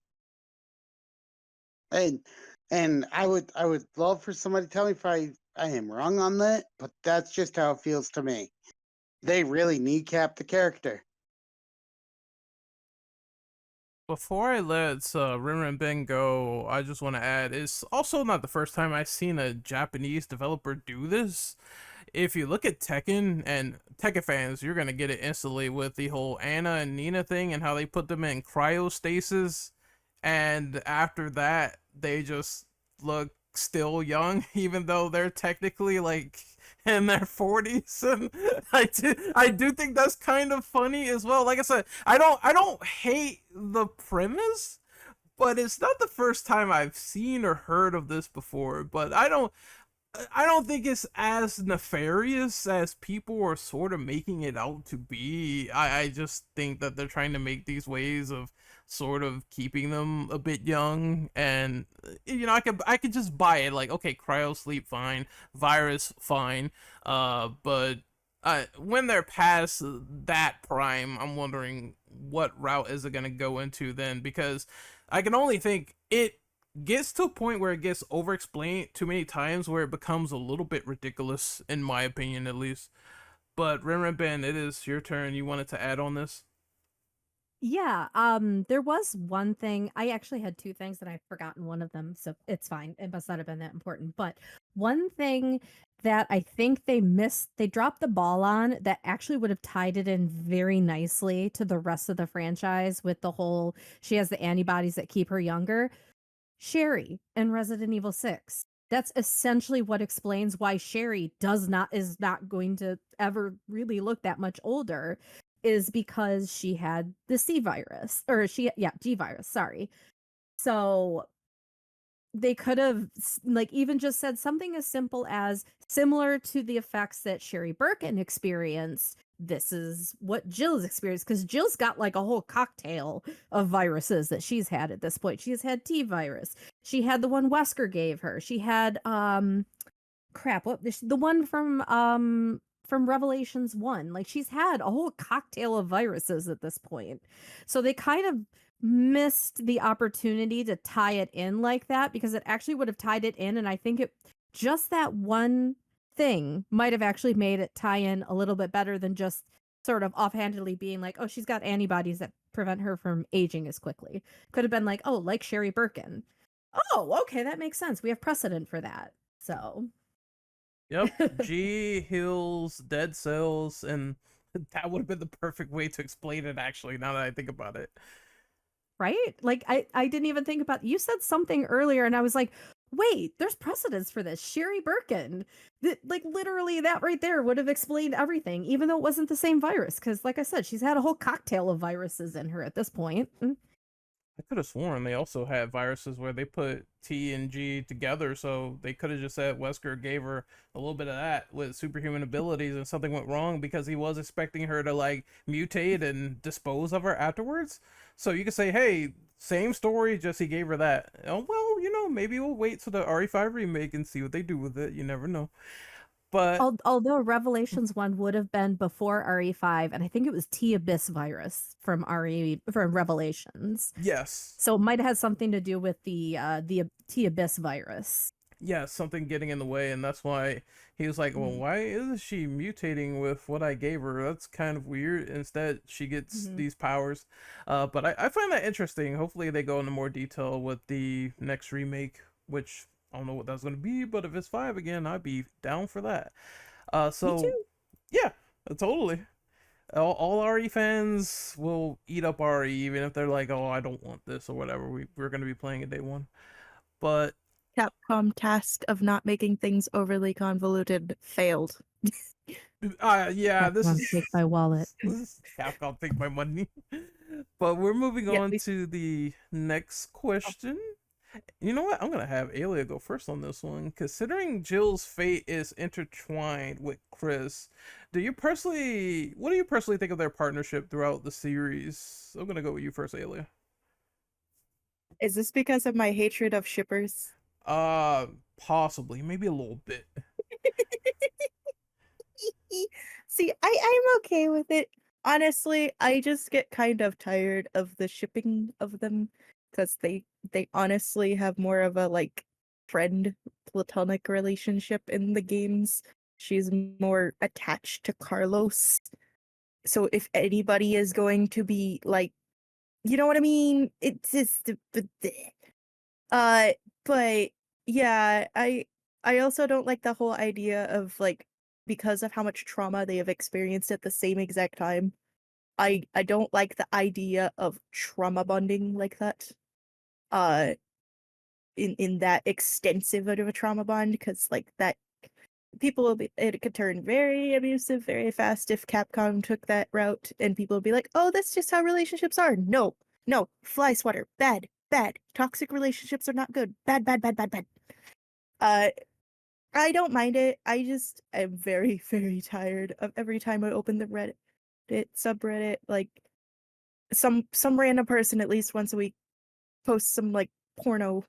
And I would love for somebody to tell me if I am wrong on that, but that's just how it feels to me. They really kneecap the character. Before I let Rinrin Ben go, I just want to add, it's also not the first time I've seen a Japanese developer do this. If you look at Tekken, and Tekken fans, you're gonna get it instantly with the whole Anna and Nina thing and how they put them in cryostasis, and after that they just look still young, even though they're technically like in their 40s. And I do think that's kind of funny as well. Like I said, I don't hate the premise, but it's not the first time I've seen or heard of this before. But I don't think it's as nefarious as people are sort of making it out to be. I just think that they're trying to make these ways of sort of keeping them a bit young, and I could just buy it. Like, okay, cryo sleep, fine, virus, fine, but when they're past that prime, I'm wondering what route is it gonna go into then, because I can only think it gets to a point where it gets over explained too many times, where it becomes a little bit ridiculous, in my opinion at least. But Ren Ben, it is your turn. You wanted to add on this? Yeah, there was one thing. I actually had two things and I've forgotten one of them, so it's fine. It must not have been that important. But one thing that I think they missed, they dropped the ball on that actually would have tied it in very nicely to the rest of the franchise with the whole she has the antibodies that keep her younger. Sherry in Resident Evil 6. That's essentially what explains why Sherry is not going to ever really look that much older, is because she had the C virus, or G virus, sorry. So they could have like even just said something as simple as similar to the effects that Sherry Birkin experienced. This is what Jill's experienced, because Jill's got like a whole cocktail of viruses that she's had at this point. She has had T virus. She had the one Wesker gave her. She had crap, what the one from Revelations 1. Like, she's had a whole cocktail of viruses at this point. So they kind of missed the opportunity to tie it in like that, because it actually would have tied it in, and I think it just that one thing might have actually made it tie in a little bit better than just sort of offhandedly being like, oh, she's got antibodies that prevent her from aging as quickly. Could have been like, oh, like Sherry Birkin. Oh, okay, that makes sense. We have precedent for that. So Yep, G heals dead cells, and that would have been the perfect way to explain it, actually, now that I think about it. right? Like I didn't even think about, you said something earlier and I was like, wait, there's precedence for this. Sherry Birkin. That, like, literally that right there would have explained everything, even though it wasn't the same virus, because like I said, she's had a whole cocktail of viruses in her at this point. I could have sworn they also had viruses where they put T and G together, so they could have just said Wesker gave her a little bit of that with superhuman abilities, and something went wrong because he was expecting her to like mutate and dispose of her afterwards. So you could say, hey, same story, just he gave her that. Oh well, maybe we'll wait till the RE5 remake and see what they do with it. You never know. But Although Revelations 1 would have been before RE5, and I think it was T Abyss virus from Revelations. yes, So it might have had something to do with the T Abyss virus. yeah, something getting in the way, and that's why he was like, well, why isn't she mutating with what I gave her? That's kind of weird. Instead, she gets these powers. But I find that interesting. Hopefully they go into more detail with the next remake, which I don't know what that's going to be, but if it's 5 again, I'd be down for that. Me So too. yeah, totally. All RE fans will eat up RE, even if they're like, oh, I don't want this or whatever. We're going to be playing it day one. But Capcom task of not making things overly convoluted failed. yeah, this Capcom, is take my wallet. this is Capcom, take my money. But we're moving Yeah, on to the next question. You know what? I'm gonna have Alia go first on this one. Considering Jill's fate is intertwined with Chris, what do you personally think of their partnership throughout the series? I'm gonna go with you first, Alia. Is this because of my hatred of shippers? Uh, Possibly, maybe a little bit. See, I'm okay with it. Honestly, I just get kind of tired of the shipping of them because they honestly have more of a like friend platonic relationship in the games. She's more attached to Carlos. So if anybody is going to be like, you know what I mean? It's just uh but yeah, I also don't like the whole idea of like because of how much trauma they have experienced at the same exact time. I don't like the idea of trauma bonding like that. Uh in that extensive of a trauma bond because like that people will be it could turn very abusive very fast if Capcom took that route and people would be like, "Oh, that's just how relationships are." No. No, fly swatter. Bad. Bad. Toxic relationships are not good. Bad, bad, bad, bad, bad. Uh I don't mind it. I just am very, very tired of every time I open the Reddit subreddit, like some random person at least once a week posts some like porno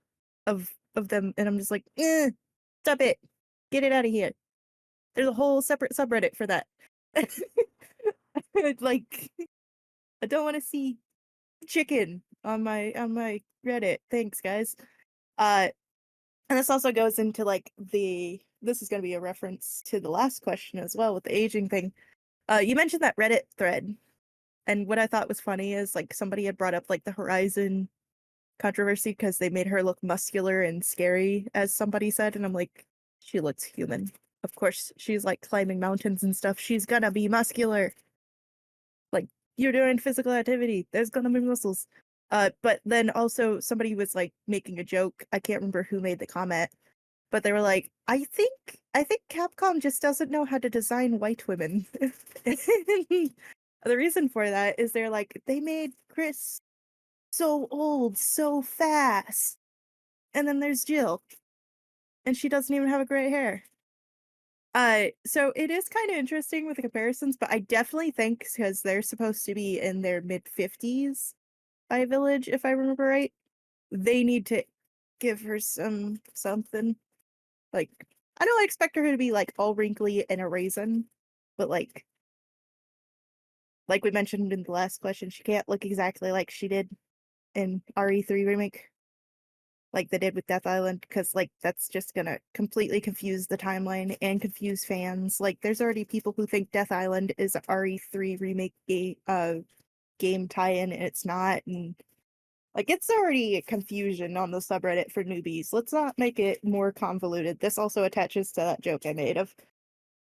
of them, and I'm just like, stop it, get it out of here. There's a whole separate subreddit for that. Like, I don't want to see chicken on my Reddit. Thanks, guys. Uh, and this also goes into like this is going to be a reference to the last question as well with the aging thing. You mentioned that Reddit thread, and what I thought was funny is like somebody had brought up like the Horizon controversy because they made her look muscular and scary, as somebody said, and I'm like, she looks human. Of course, she's like climbing mountains and stuff. She's gonna be muscular. Like, you're doing physical activity. There's gonna be muscles. But then also somebody was like making a joke. I can't remember who made the comment, but they were like, I think Capcom just doesn't know how to design white women. The reason for that is they're like, they made Chris so old so fast. And then there's Jill, and she doesn't even have a gray hair. So it is kind of interesting with the comparisons, but I definitely think because they're supposed to be in their mid-50s by Village, if I remember right, they need to give her something. Like, I don't expect her to be like all wrinkly and a raisin, but like we mentioned in the last question, she can't look exactly like she did in RE3 remake, like they did with Death Island, because like that's just gonna completely confuse the timeline and confuse fans. Like, there's already people who think Death Island is a RE3 remake game tie-in, and it's not, and like it's already a confusion on the subreddit for newbies. Let's not make it more convoluted. This also attaches to that joke I made of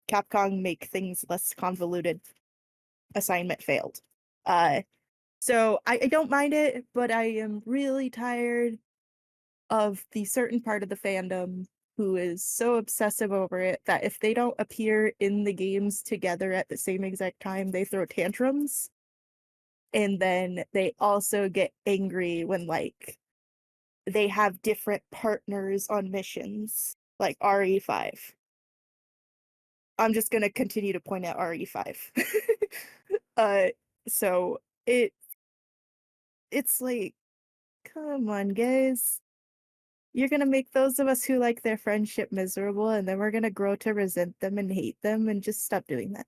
Capcom make things less convoluted. Assignment failed. Uh, so I don't mind it, but I am really tired of the certain part of the fandom who is so obsessive over it that if they don't appear in the games together at the same exact time, they throw tantrums. And then they also get angry when like they have different partners on missions, like RE5. I'm just gonna continue to point out RE5. uh so it's like, come on, guys. You're gonna make those of us who like their friendship miserable, and then we're gonna grow to resent them and hate them, and just stop doing that.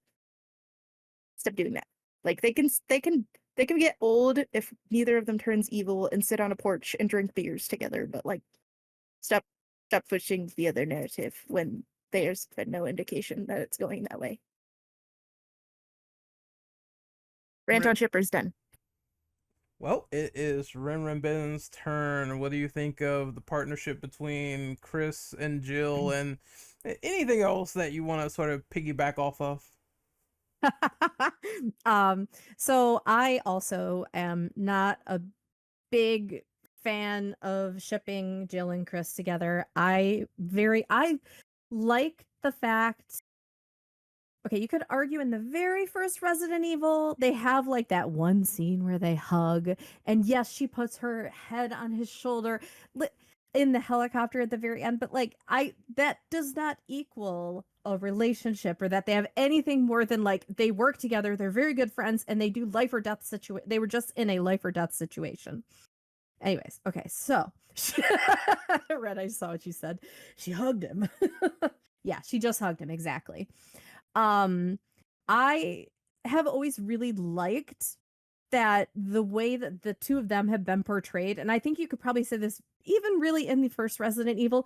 Stop doing that. Like, they can get old if neither of them turns evil and sit on a porch and drink beers together, but like, stop stop pushing the other narrative when there's been no indication that it's going that way. Rant on shippers done. Well, it is Ren Ben's turn. What do you think of the partnership between Chris and Jill, and anything else that you want to sort of piggyback off of? um, so I also am not a big fan of shipping Jill and Chris together. I like the fact, okay, you could argue in the very first Resident Evil, they have like that one scene where they hug, and yes, she puts her head on his shoulder. in the helicopter at the very end, but like that does not equal a relationship, or that they have anything more than like they work together, they're very good friends, and they do life or death situation. They were just in a life or death situation. Anyways, okay, so Red, I saw what you said. She hugged him. Yeah, she just hugged him, exactly. I have always really liked that the way that the two of them have been portrayed, and I think you could probably say this even really in the first Resident Evil,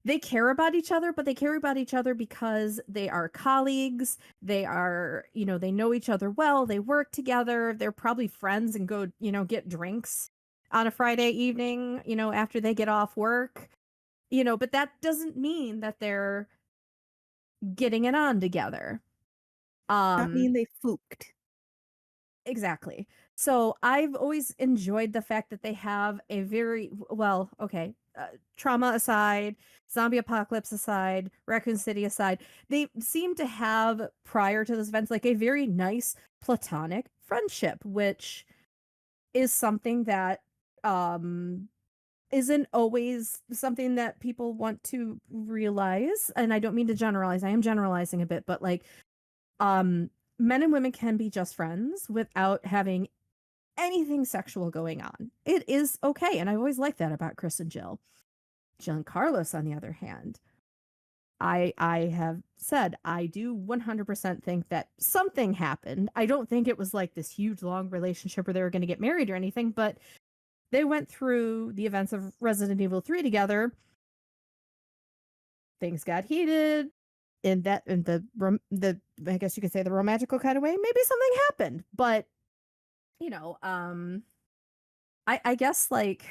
they care about each other, but they care about each other because they are colleagues. They are, they know each other well. They work together. They're probably friends and go, get drinks on a Friday evening, after they get off work, but that doesn't mean that they're getting it on together. I mean, they fooked. Exactly. So I've always enjoyed the fact that they have a very well, okay, trauma aside, zombie apocalypse aside, Raccoon City aside, they seem to have prior to those events like a very nice platonic friendship, which is something that isn't always something that people want to realize. And I don't mean to generalize. I am generalizing a bit, but like men and women can be just friends without having anything sexual going on. It is okay. And I've always liked that about Chris and Jill. Jill and Carlos, on the other hand, I have said I do 100% think that something happened. I don't think it was like this huge long relationship where they were going to get married or anything, but they went through the events of Resident Evil 3 together. Things got heated in the I guess you could say the romantical kind of way. Maybe something happened, but I guess like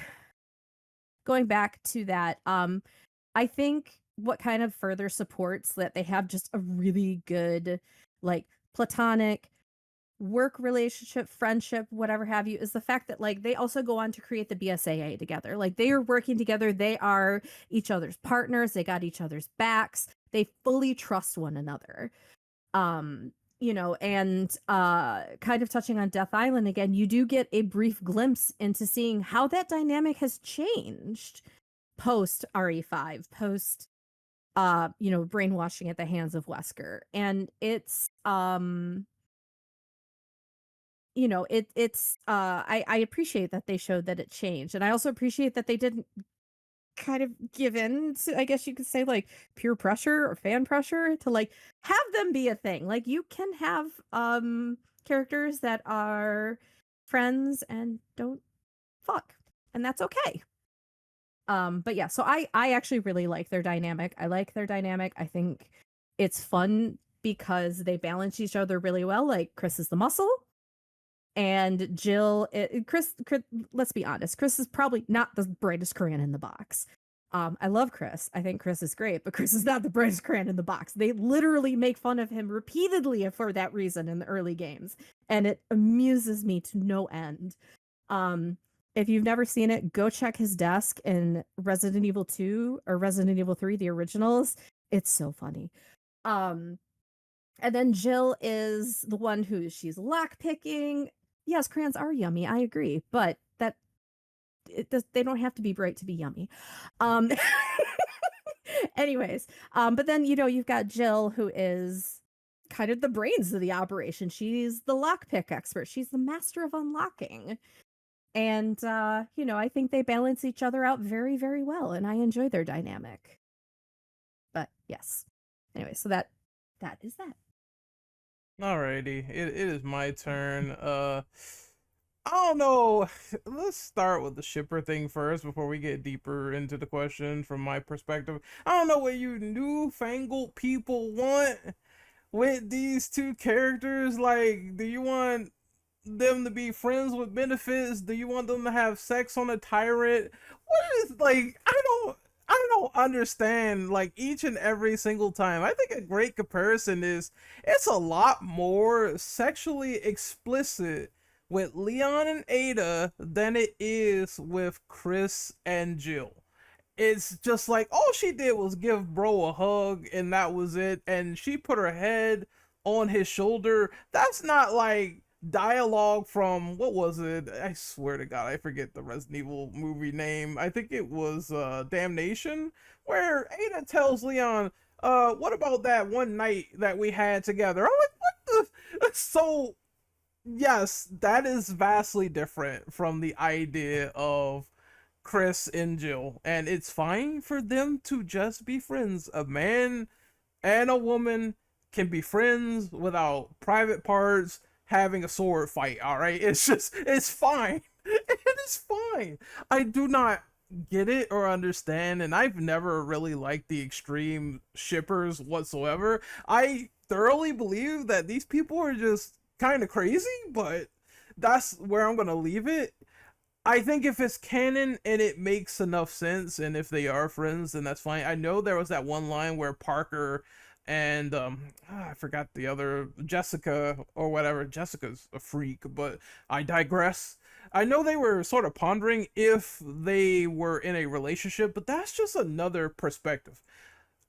going back to that, I think what kind of further supports that they have just a really good like platonic work relationship, friendship, whatever have you, is the fact that like they also go on to create the BSAA together. Like they are working together, they are each other's partners, they got each other's backs, they fully trust one another. And kind of touching on Death Island again, you do get a brief glimpse into seeing how that dynamic has changed post RE5, post brainwashing at the hands of Wesker. And it's I appreciate that they showed that it changed. And I also appreciate that they didn't kind of give in to, I guess you could say, like peer pressure or fan pressure to like have them be a thing. Like you can have characters that are friends and don't fuck, and that's okay. But yeah, so I actually really like their dynamic. I like their dynamic. I think it's fun because they balance each other really well. Like Chris is the muscle, and Jill, Chris, let's be honest, Chris is probably not the brightest crayon in the box. I love Chris. I think Chris is great, but Chris is not the brightest crayon in the box. They literally make fun of him repeatedly for that reason in the early games, and it amuses me to no end. If you've never seen it, go check his desk in Resident Evil 2 or Resident Evil 3, the originals. It's so funny. And then Jill is the one who she's lockpicking. Yes, crayons are yummy. I agree, but they don't have to be bright to be yummy. Anyways, but then you've got Jill, who is kind of the brains of the operation. She's the lockpick expert. She's the master of unlocking. And I think they balance each other out very, very well, and I enjoy their dynamic. But yes. Anyway, so that is that. Alrighty, it is my turn. I don't know. Let's start with the shipper thing first before we get deeper into the question from my perspective. I don't know what you newfangled people want with these two characters. Like, do you want them to be friends with benefits? Do you want them to have sex on a tyrant? What is like I don't understand like each and every single time. I think a great comparison is it's a lot more sexually explicit with Leon and Ada than it is with Chris and Jill. It's just like all she did was give bro a hug and that was it, and she put her head on his shoulder. That's not like dialogue from, what was it? I swear to God, I forget the Resident Evil movie name. I think it was Damnation, where Ada tells Leon, what about that one night that we had together? I'm like, what the? So yes, that is vastly different from the idea of Chris and Jill, and it's fine for them to just be friends. A man and a woman can be friends without private parts having a sword fight. All right, it's fine. It is fine. I do not get it or understand, and I've never really liked the extreme shippers whatsoever. I thoroughly believe that these people are just kind of crazy, but that's where I'm gonna leave it. I think if it's canon and it makes enough sense, and if they are friends, then that's fine. I know there was that one line where Parker and I forgot the other, Jessica or whatever. Jessica's a freak, but I digress. I know they were sort of pondering if they were in a relationship, but that's just another perspective.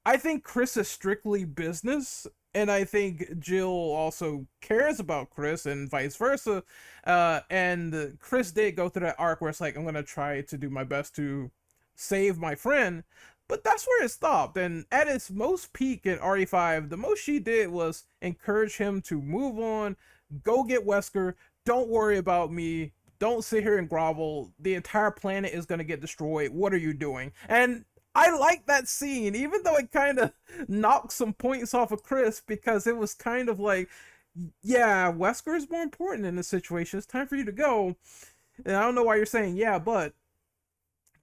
I think Chris is strictly business, and I think Jill also cares about Chris, and vice versa. And Chris did go through that arc where it's like, I'm gonna try to do my best to save my friend, but that's where it stopped. And at its most peak in RE5, the most she did was encourage him to move on, go get Wesker. Don't worry about me. Don't sit here and grovel. The entire planet is gonna get destroyed. What are you doing? And I like that scene, even though it kind of knocked some points off of Chris, because it was kind of like, yeah, Wesker is more important in this situation. It's time for you to go. And I don't know why you're saying yeah, but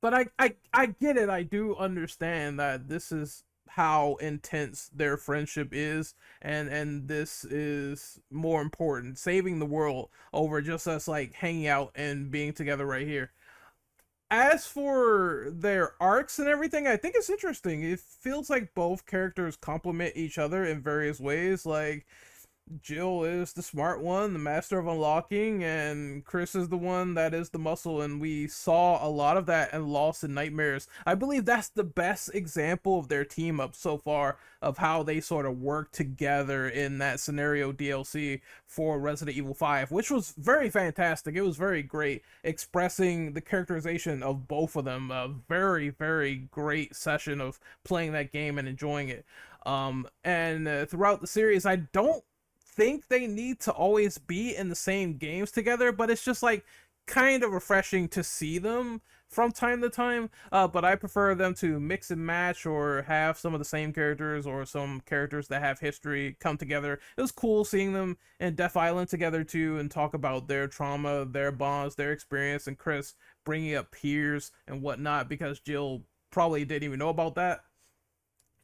I get it. I do understand that this is how intense their friendship is, and this is more important, saving the world over just us like hanging out and being together right here. As for their arcs and everything, I think it's interesting. It feels like both characters complement each other in various ways. Like, Jill is the smart one, the master of unlocking, and Chris is the one that is the muscle. And we saw a lot of that in Lost in Nightmares. I believe that's the best example of their team up so far, of how they sort of work together in that scenario DLC for Resident Evil 5, which was very fantastic. It was very great, expressing the characterization of both of them. A very, very great session of playing that game and enjoying it. And throughout the series, I don't think they need to always be in the same games together, but it's just like kind of refreshing to see them from time to time. But I prefer them to mix and match, or have some of the same characters or some characters that have history come together. It was cool seeing them in Death Island together too, and talk about their trauma, their bonds, their experience, and Chris bringing up peers and whatnot, because Jill probably didn't even know about that.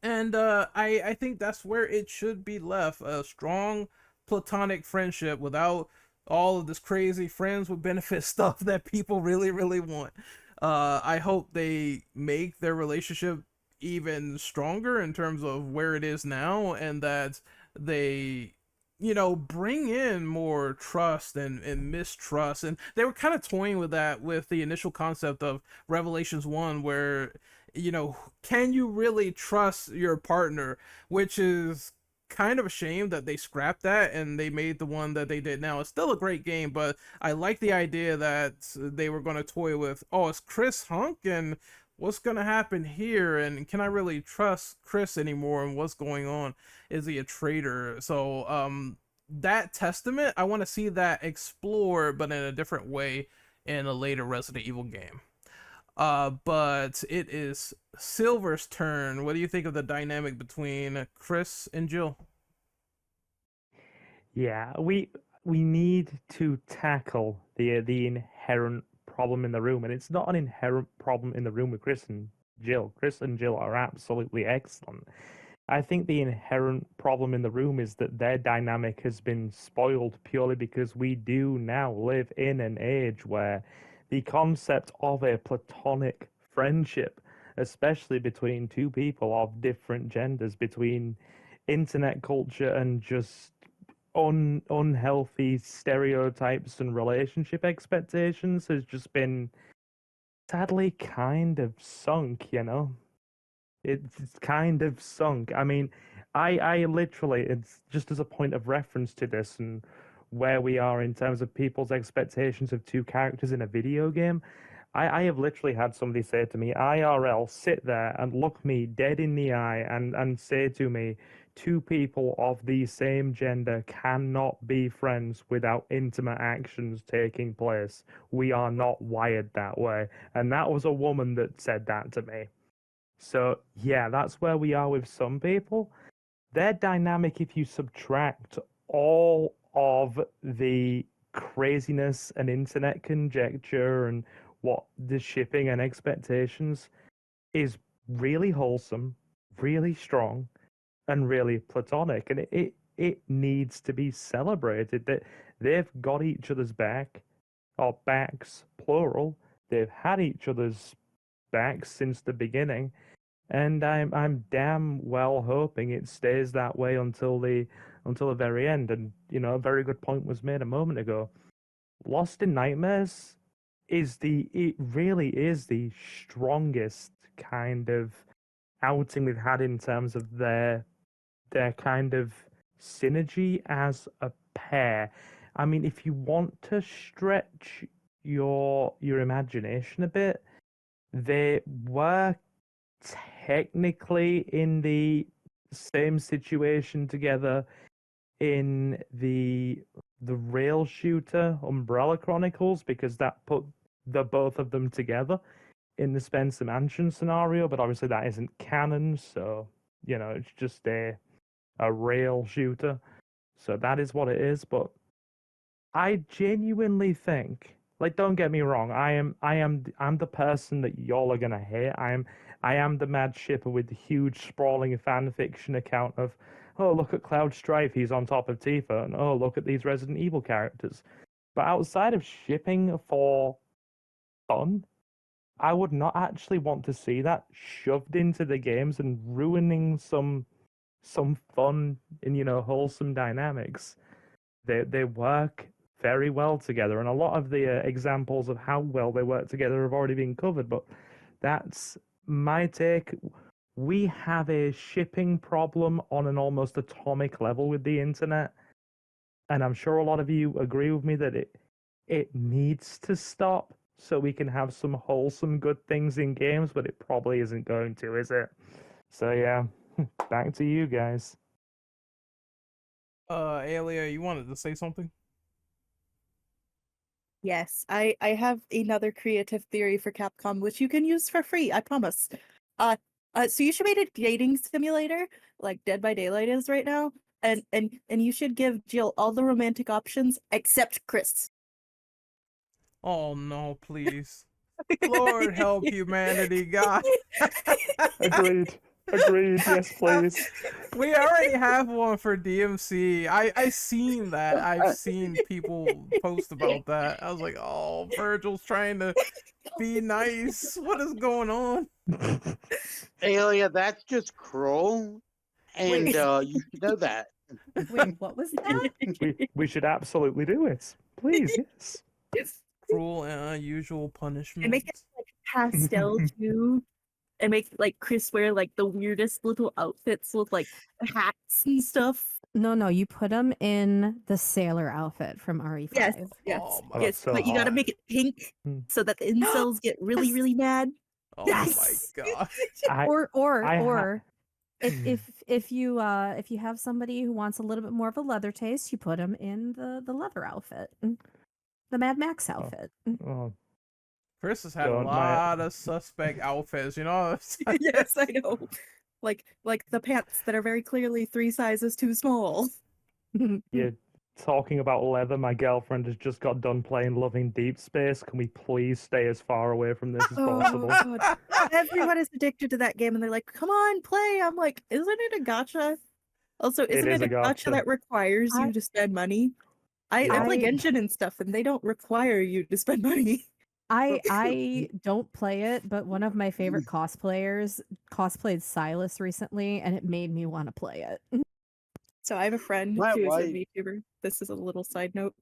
And I think that's where it should be left, a strong platonic friendship without all of this crazy friends with benefit stuff that people really, really want. I hope they make their relationship even stronger in terms of where it is now, and that they, bring in more trust and mistrust. And they were kind of toying with that with the initial concept of Revelations 1, where, can you really trust your partner? Which is kind of a shame that they scrapped that and they made the one that they did now. It's still a great game, but I like the idea that they were going to toy with, oh, it's Chris Hunk, and what's going to happen here, and can I really trust Chris anymore, and what's going on? Is he a traitor? So that testament, I want to see that explored, but in a different way, in a later Resident Evil game. But it is Silver's turn. What do you think of the dynamic between Chris and Jill? Yeah, we need to tackle the inherent problem in the room, and it's not an inherent problem in the room with Chris and Jill. Chris and Jill are absolutely excellent. I think the inherent problem in the room is that their dynamic has been spoiled purely because we do now live in an age where the concept of a platonic friendship, especially between two people of different genders, between internet culture and just unhealthy stereotypes and relationship expectations, has just been sadly kind of sunk, you know? It's kind of sunk. I mean, I literally, it's just as a point of reference to this, and where we are in terms of people's expectations of two characters in a video game. I have literally had somebody say to me, IRL, sit there and look me dead in the eye and say to me, two people of the same gender cannot be friends without intimate actions taking place. We are not wired that way. And that was a woman that said that to me. So, yeah, that's where we are with some people. Their dynamic, if you subtract all of the craziness and internet conjecture and what the shipping and expectations, is really wholesome, really strong, and really platonic. And it needs to be celebrated that they've got each other's back, or backs, plural. They've had each other's backs since the beginning, and I'm damn well hoping it stays that way until the very end. And a very good point was made a moment ago. Lost in Nightmares it really is the strongest kind of outing we've had in terms of their kind of synergy as a pair. I mean, if you want to stretch your imagination a bit, they were technically in the same situation together in the rail shooter Umbrella Chronicles, because that put the both of them together in the Spencer Mansion scenario, but obviously that isn't canon, so it's just a rail shooter. So that is what it is. But I genuinely think, like, don't get me wrong, I'm the person that y'all are gonna hate. I am the mad shipper with the huge sprawling fan fiction account of, oh, look at Cloud Strife, he's on top of Tifa, and oh, look at these Resident Evil characters. But outside of shipping for fun, I would not actually want to see that shoved into the games and ruining some fun and wholesome dynamics. They work very well together, and a lot of the examples of how well they work together have already been covered. But that's my take. We have a shipping problem on an almost atomic level with the internet, and I'm sure a lot of you agree with me that it needs to stop so we can have some wholesome good things in games, but it probably isn't going to, is it? So yeah, back to you guys. Alia, you wanted to say something? Yes, I have another creative theory for Capcom, which you can use for free, I promise. So you should make a dating simulator, like Dead by Daylight is right now, and you should give Jill all the romantic options except Chris. Oh no, please. Lord help humanity, God. Agreed. Yes, please. We already have one for DMC. I seen that. I've seen people post about that. I was like, oh, Virgil's trying to be nice. What is going on? Alia, that's just cruel, and you should know that. Wait, what was that? We should absolutely do it. Please, yes. Cruel and unusual And punishment. make it like pastel too. And make like Chris wear like the weirdest little outfits with like hats and stuff. No, you put him in the sailor outfit from RE5. Yes, Oh my yes. so But you gotta hot. make it pink so that the incels get really, really mad. Oh Yes! my god. Or if you have somebody who wants a little bit more of a leather taste, you put him in the leather outfit, the Mad Max outfit. Oh, Chris has had a Don't lot of suspect outfits, you know? Yes, I know. Like the pants that are very clearly 3 sizes too small. you're talking about leather. My girlfriend has just got done playing Loving Deep Space. Can we please stay as far away from this as possible? Oh god. Everyone is addicted to that game and they're like, come on, play. I'm like, isn't it a gacha? Also, isn't is it a a gacha gacha. that requires you to spend money? I play Genshin and stuff, and they don't require you to spend money. I don't play it, but one of my favorite cosplayers cosplayed Silas recently, and it made me want to play it. So I have a friend My who's a wife- VTuber. This is a little side note.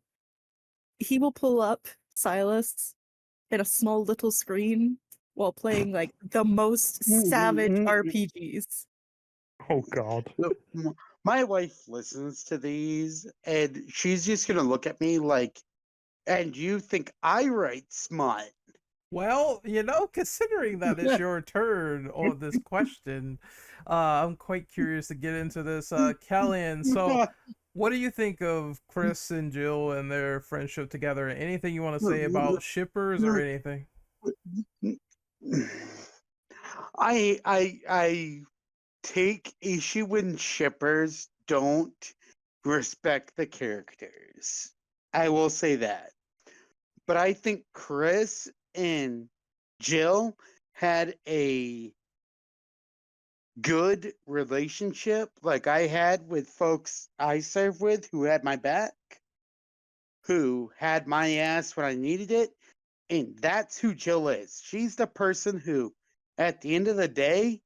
He will pull up Silas in a small little screen while playing like the most savage RPGs. Oh God. My wife listens to these, and she's just gonna look at me like, "And you think I write smut?" Well, considering that it's your turn on this question, I'm quite curious to get into this. Kellyanne, so what do you think of Chris and Jill and their friendship together? Anything you want to say about shippers or anything? I take issue when shippers don't respect the characters. I will say that. But I think Chris and Jill had a good relationship like I had with folks I served with who had my back, who had my ass when I needed it. And that's who Jill is. She's the person who, at the end of the day,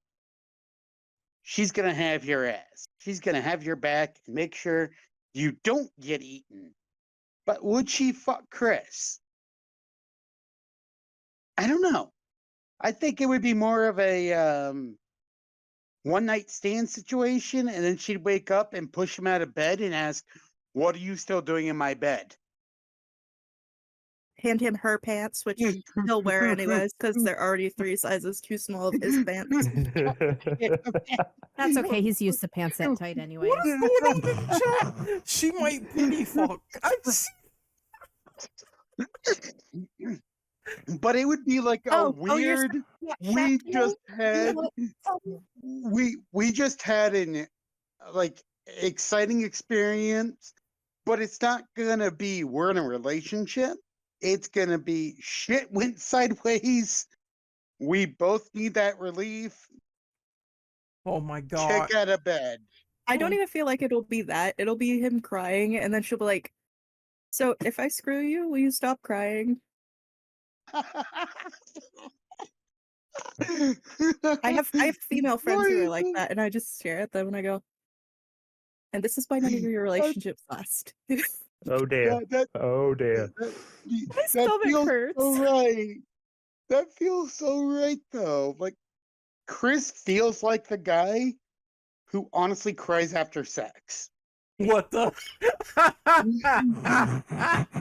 she's going to have your ass. She's going to have your back and make sure you don't get eaten. But would she fuck Chris? I don't know. I think it would be more of a one night stand situation, and then she'd wake up and push him out of bed and ask, "What are you still doing in my bed?" Hand him her pants, which he'll wear anyways, because they're already 3 sizes too small of his pants. That's okay. He's used to pants that tight anyways. What is going on in chat? She might pity fuck. But it would be like a weird. We just had we just had an like exciting experience, but it's not gonna be we're in a relationship. It's gonna be shit went sideways. We both need that relief. Oh my god. Kick out of bed. I don't even feel like it'll be that. It'll be him crying, and then she'll be like, "So if I screw you, will you stop crying?" I have female friends who are like that, and I just stare at them and I go, "And this is why none of your relationships last." Oh dear. Oh dear. My stomach hurts. So right. That feels so right though. Like Chris feels like the guy who honestly cries after sex. What the?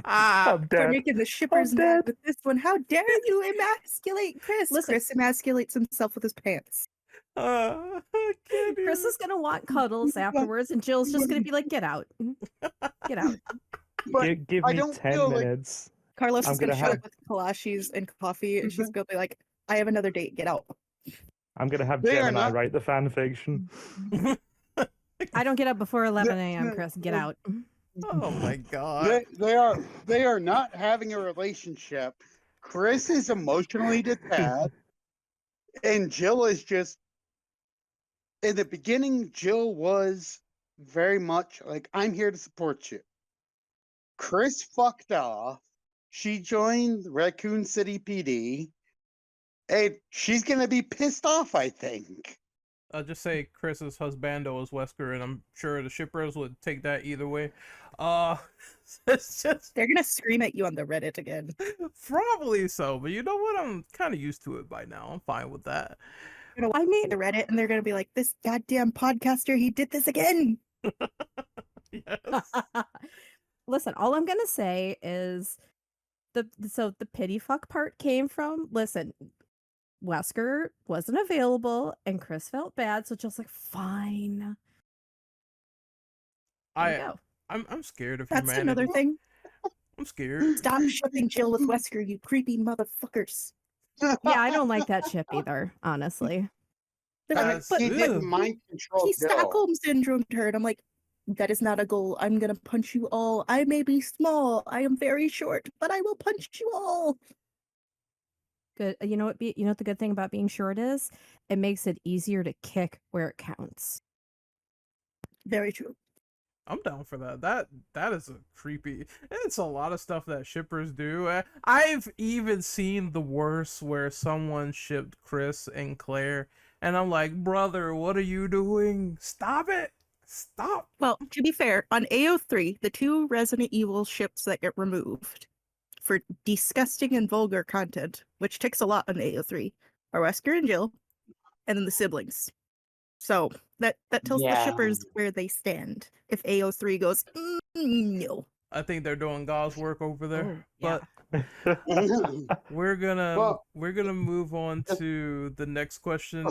I'm They're dead. making the shippers mad with this one. How dare you emasculate Chris? Listen. Chris emasculates himself with his pants. Chris is gonna want cuddles afterwards, and Jill's just gonna be like, "Get out, get out." But Give I me don't 10 feel like- minutes. Carlos I'm is gonna gonna show have- up with kolaches and coffee, and she's gonna be like, "I have another date. Get out." I'm gonna have They are Gemini not- write the fan fiction. I don't get up before 11 a.m. Chris, get out. Oh my god. They are not having a relationship. Chris is emotionally detached, and Jill is just. In the beginning, Jill was very much like, "I'm here to support you." Chris fucked off. She joined Raccoon City PD, and she's gonna be pissed off, I think. I'll just say Chris's husbando is Wesker, and I'm sure the shippers would take that either way. It's just They're gonna scream at you on the Reddit again. probably so, but you know what? I'm kind of used to it by now. I'm fine with that. I mean, the Reddit, and they're gonna be like, "This goddamn podcaster, he did this again." Yes. Listen, all I'm gonna say is the pity fuck part came from, listen, Wesker wasn't available and Chris felt bad, so Jill's like, fine. There you go. I'm scared of That's humanity. another thing. I'm scared. Stop shipping Jill with Wesker, you creepy motherfuckers. Yeah, I don't like that ship either, honestly. They're like, That's- but He Ew. didn't mind control. he Jill. Stockholm syndrome her, and I'm like, that is not a goal. I'm gonna punch you all. I may be small. I am very short, but I will punch you all. Good. You know what? You know what the good thing about being short is? It makes it easier to kick where it counts. Very true. I'm down for that. That is a creepy. It's a lot of stuff that shippers do. I've even seen the worst where someone shipped Chris and Claire, and I'm like, brother, what are you doing? Stop it! Stop. Well, to be fair, on AO3, the 2 Resident Evil ships that get removed for disgusting and vulgar content, which ticks a lot on AO3, are Wesker and Jill, and then the siblings. So that tells the Yeah. shippers where they stand. If AO3 goes, no. I think they're doing God's work over there. Oh, yeah. But we're gonna Well, move on to the next question,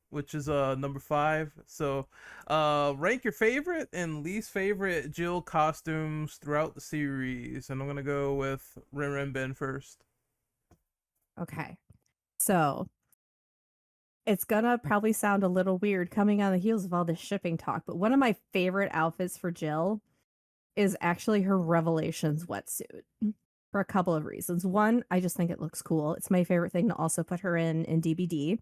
which is number 5. So rank your favorite and least favorite Jill costumes throughout the series. And I'm gonna go with Ben first. Okay. So it's gonna probably sound a little weird coming on the heels of all this shipping talk, but one of my favorite outfits for Jill is actually her Revelations wetsuit for a couple of reasons. One, I just think it looks cool. It's my favorite thing to also put her in DBD.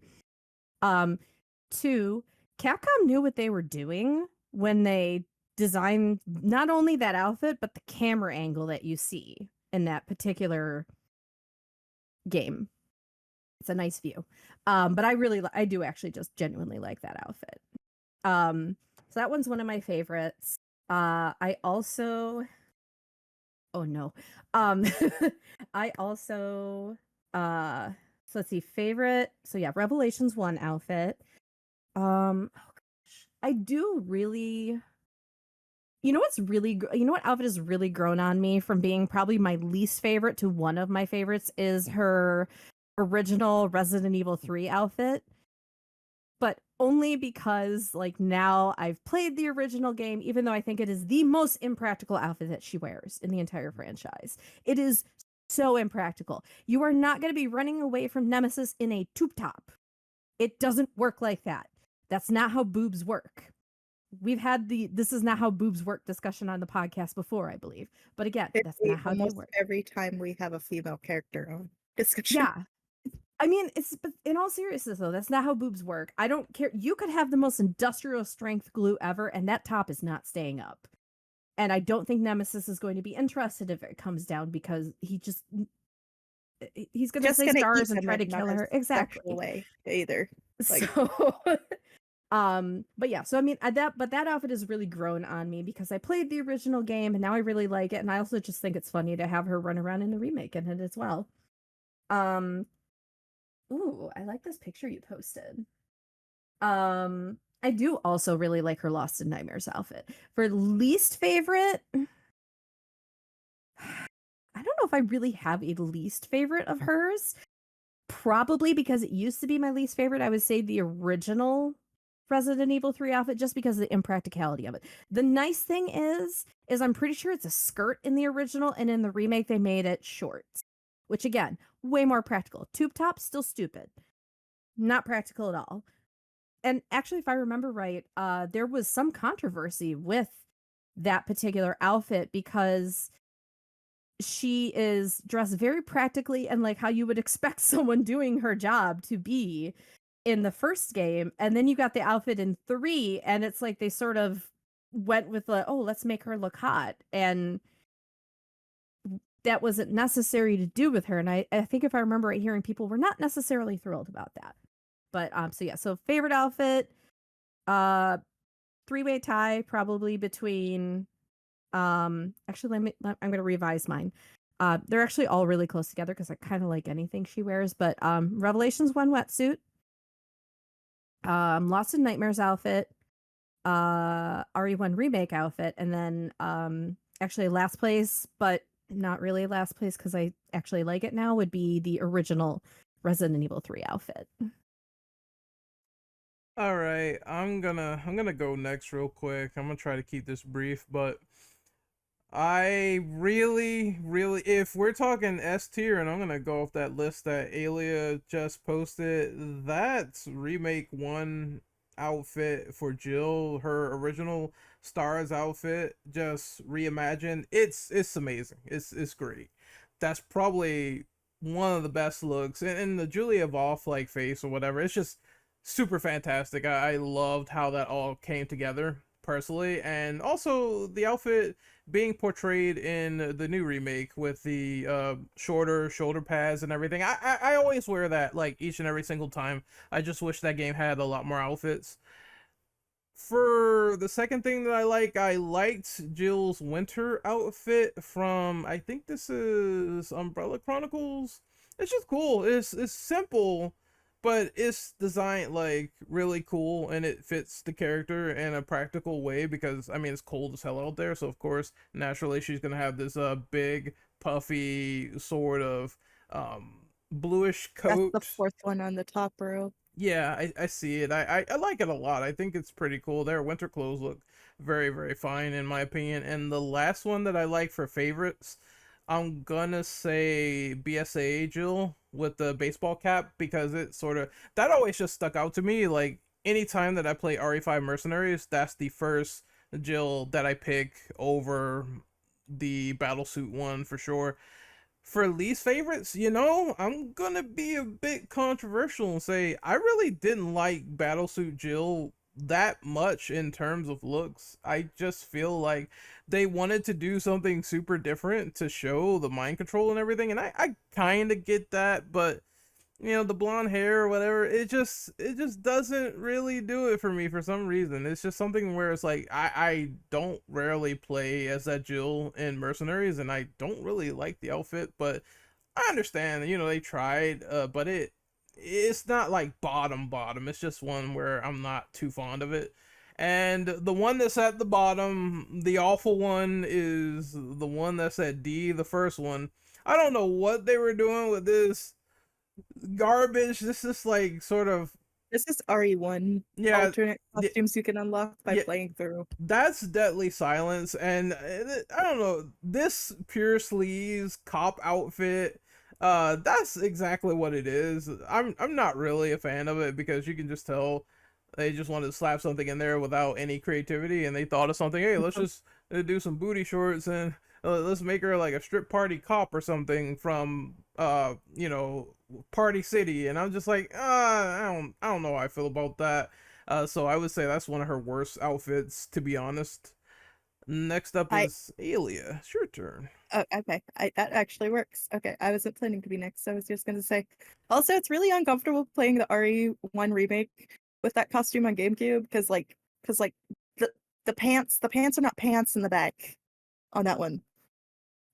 Two, Capcom knew what they were doing when they designed not only that outfit, but the camera angle that you see in that particular game. It's a nice view. But I do actually just genuinely like that outfit. So that one's one of my favorites. I also, oh no. I also, so let's see, favorite. So yeah, Revelations 1 outfit. Oh gosh, I do really, you know what outfit has really grown on me from being probably my least favorite to one of my favorites is her original Resident Evil 3 outfit. But only because like now I've played the original game, even though I think it is the most impractical outfit that she wears in the entire franchise. It is so impractical. You are not going to be running away from Nemesis in a tube top. It doesn't work like that. That's not how boobs work. We've had the "this is not how boobs work" discussion on the podcast before, I believe. But again, that's not how they work. Every time we have a female character on discussion. Yeah. I mean, but in all seriousness though, that's not how boobs work. I don't care. You could have the most industrial strength glue ever, and that top is not staying up. And I don't think Nemesis is going to be interested if it comes down because he's going to say stars and try to kill her. Exactly. Way either. Like, so, but yeah. So I mean, that outfit has really grown on me because I played the original game and now I really like it, and I also just think it's funny to have her run around in the remake in it as well. Ooh, I like this picture you posted. I do also really like her Lost in Nightmares outfit. For least favorite, I don't know if I really have a least favorite of hers. Probably because it used to be my least favorite. I would say the original Resident Evil 3 outfit just because of the impracticality of it. The nice thing is I'm pretty sure it's a skirt in the original, and in the remake they made it shorts. Which again, way more practical. Tube top, still stupid. Not practical at all. And actually, if I remember right, there was some controversy with that particular outfit because she is dressed very practically and like how you would expect someone doing her job to be in the first game. And then you got the outfit in 3, and it's like they sort of went with let's make her look hot. And that wasn't necessary to do with her. And I think if I remember right, hearing people were not necessarily thrilled about that. But so favorite outfit, 3-way tie probably between actually I'm going to revise mine. They're actually all really close together because I kind of like anything she wears, but Revelations 1 wetsuit, Lost in Nightmares outfit, RE1 remake outfit, and then actually last place, but not really last place because I actually like it now, would be the original Resident Evil 3 outfit. All right, I'm gonna go next real quick. I'm gonna try to keep this brief, but I really, if we're talking S tier, and I'm gonna go off that list that Alia just posted, that's remake 1 outfit for Jill, her original Stars outfit, just reimagined. It's amazing. It's great. That's probably one of the best looks, and the Julia Voff like face or whatever. It's just super fantastic. I loved how that all came together personally, and also the outfit being portrayed in the new remake with the shorter shoulder pads and everything. I always wear that like each and every single time. I just wish that game had a lot more outfits. For the second thing that I liked Jill's winter outfit from, I think this is Umbrella Chronicles. It's just cool. It's simple, but it's designed like really cool and it fits the character in a practical way because I mean it's cold as hell out there, so of course naturally she's gonna have this big puffy sort of bluish That's the coat. fourth one on the top row. Yeah, I see it. I like it a lot. I think it's pretty cool. Their winter clothes look very, very fine in my opinion. And the last one that I like for favorites, I'm gonna say BSA Jill with the baseball cap because it sort of that always just stuck out to me. Like anytime that I play RE5 Mercenaries, that's the first Jill that I pick over the battlesuit one for sure. For least favorites, I'm gonna be a bit controversial and say I really didn't like Battlesuit Jill that much in terms of looks. I just feel like they wanted to do something super different to show the mind control and everything, and I kind of get that, but the blonde hair or whatever, it just doesn't really do it for me for some reason. It's just something where it's like I don't rarely play as that Jill in Mercenaries, and I don't really like the outfit, but I understand, they tried, but it's not like bottom. It's just one where I'm not too fond of it. And the one that's at the bottom, the awful one, is the one that's at D, the first one. I don't know what they were doing with this garbage. This is like sort of, This is RE1 yeah, alternate yeah, costumes you can unlock by yeah, playing through. that's Deadly Silence, and I don't know, this pure sleeves cop outfit, that's exactly what it is. I'm not really a fan of it because you can just tell they just wanted to slap something in there without any creativity, and they thought of something. Hey, let's just do some booty shorts and let's make her like a strip party cop or something from Party City. And I'm just like, I don't know how I feel about that. So I would say that's one of her worst outfits, to be honest. Next up I is Alia. It's your turn. Oh, okay. That actually works. Okay, I wasn't planning to be next. I was just gonna say. Also, it's really uncomfortable playing the RE1 remake with that costume on GameCube because the pants are not pants in the back on that one.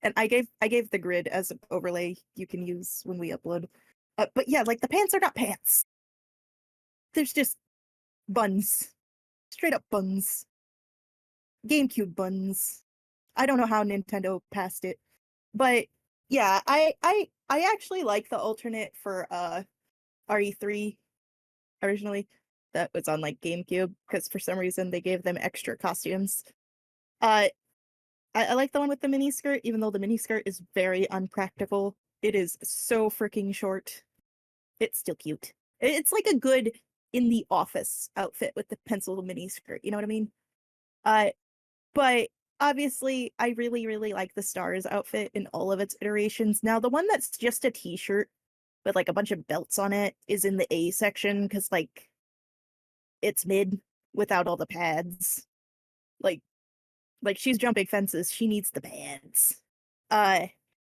And I gave the grid as an overlay you can use when we upload. But yeah, like the pants are not pants. There's just buns, straight up buns, GameCube buns. I don't know how Nintendo passed it. But yeah, I actually like the alternate for RE3 originally that was on like GameCube because for some reason they gave them extra costumes. Uh I like the one with the mini skirt, even though the mini skirt is very unpractical. It is so freaking short. It's still cute. It's like a good in the office outfit with the pencil mini skirt, you know what I mean? Uh But obviously, I really, really like the Stars outfit in all of its iterations. Now, the one that's just a t-shirt with like a bunch of belts on it is in the A section because like it's mid without all the pads. Like like she's jumping fences, she needs the pads. Uh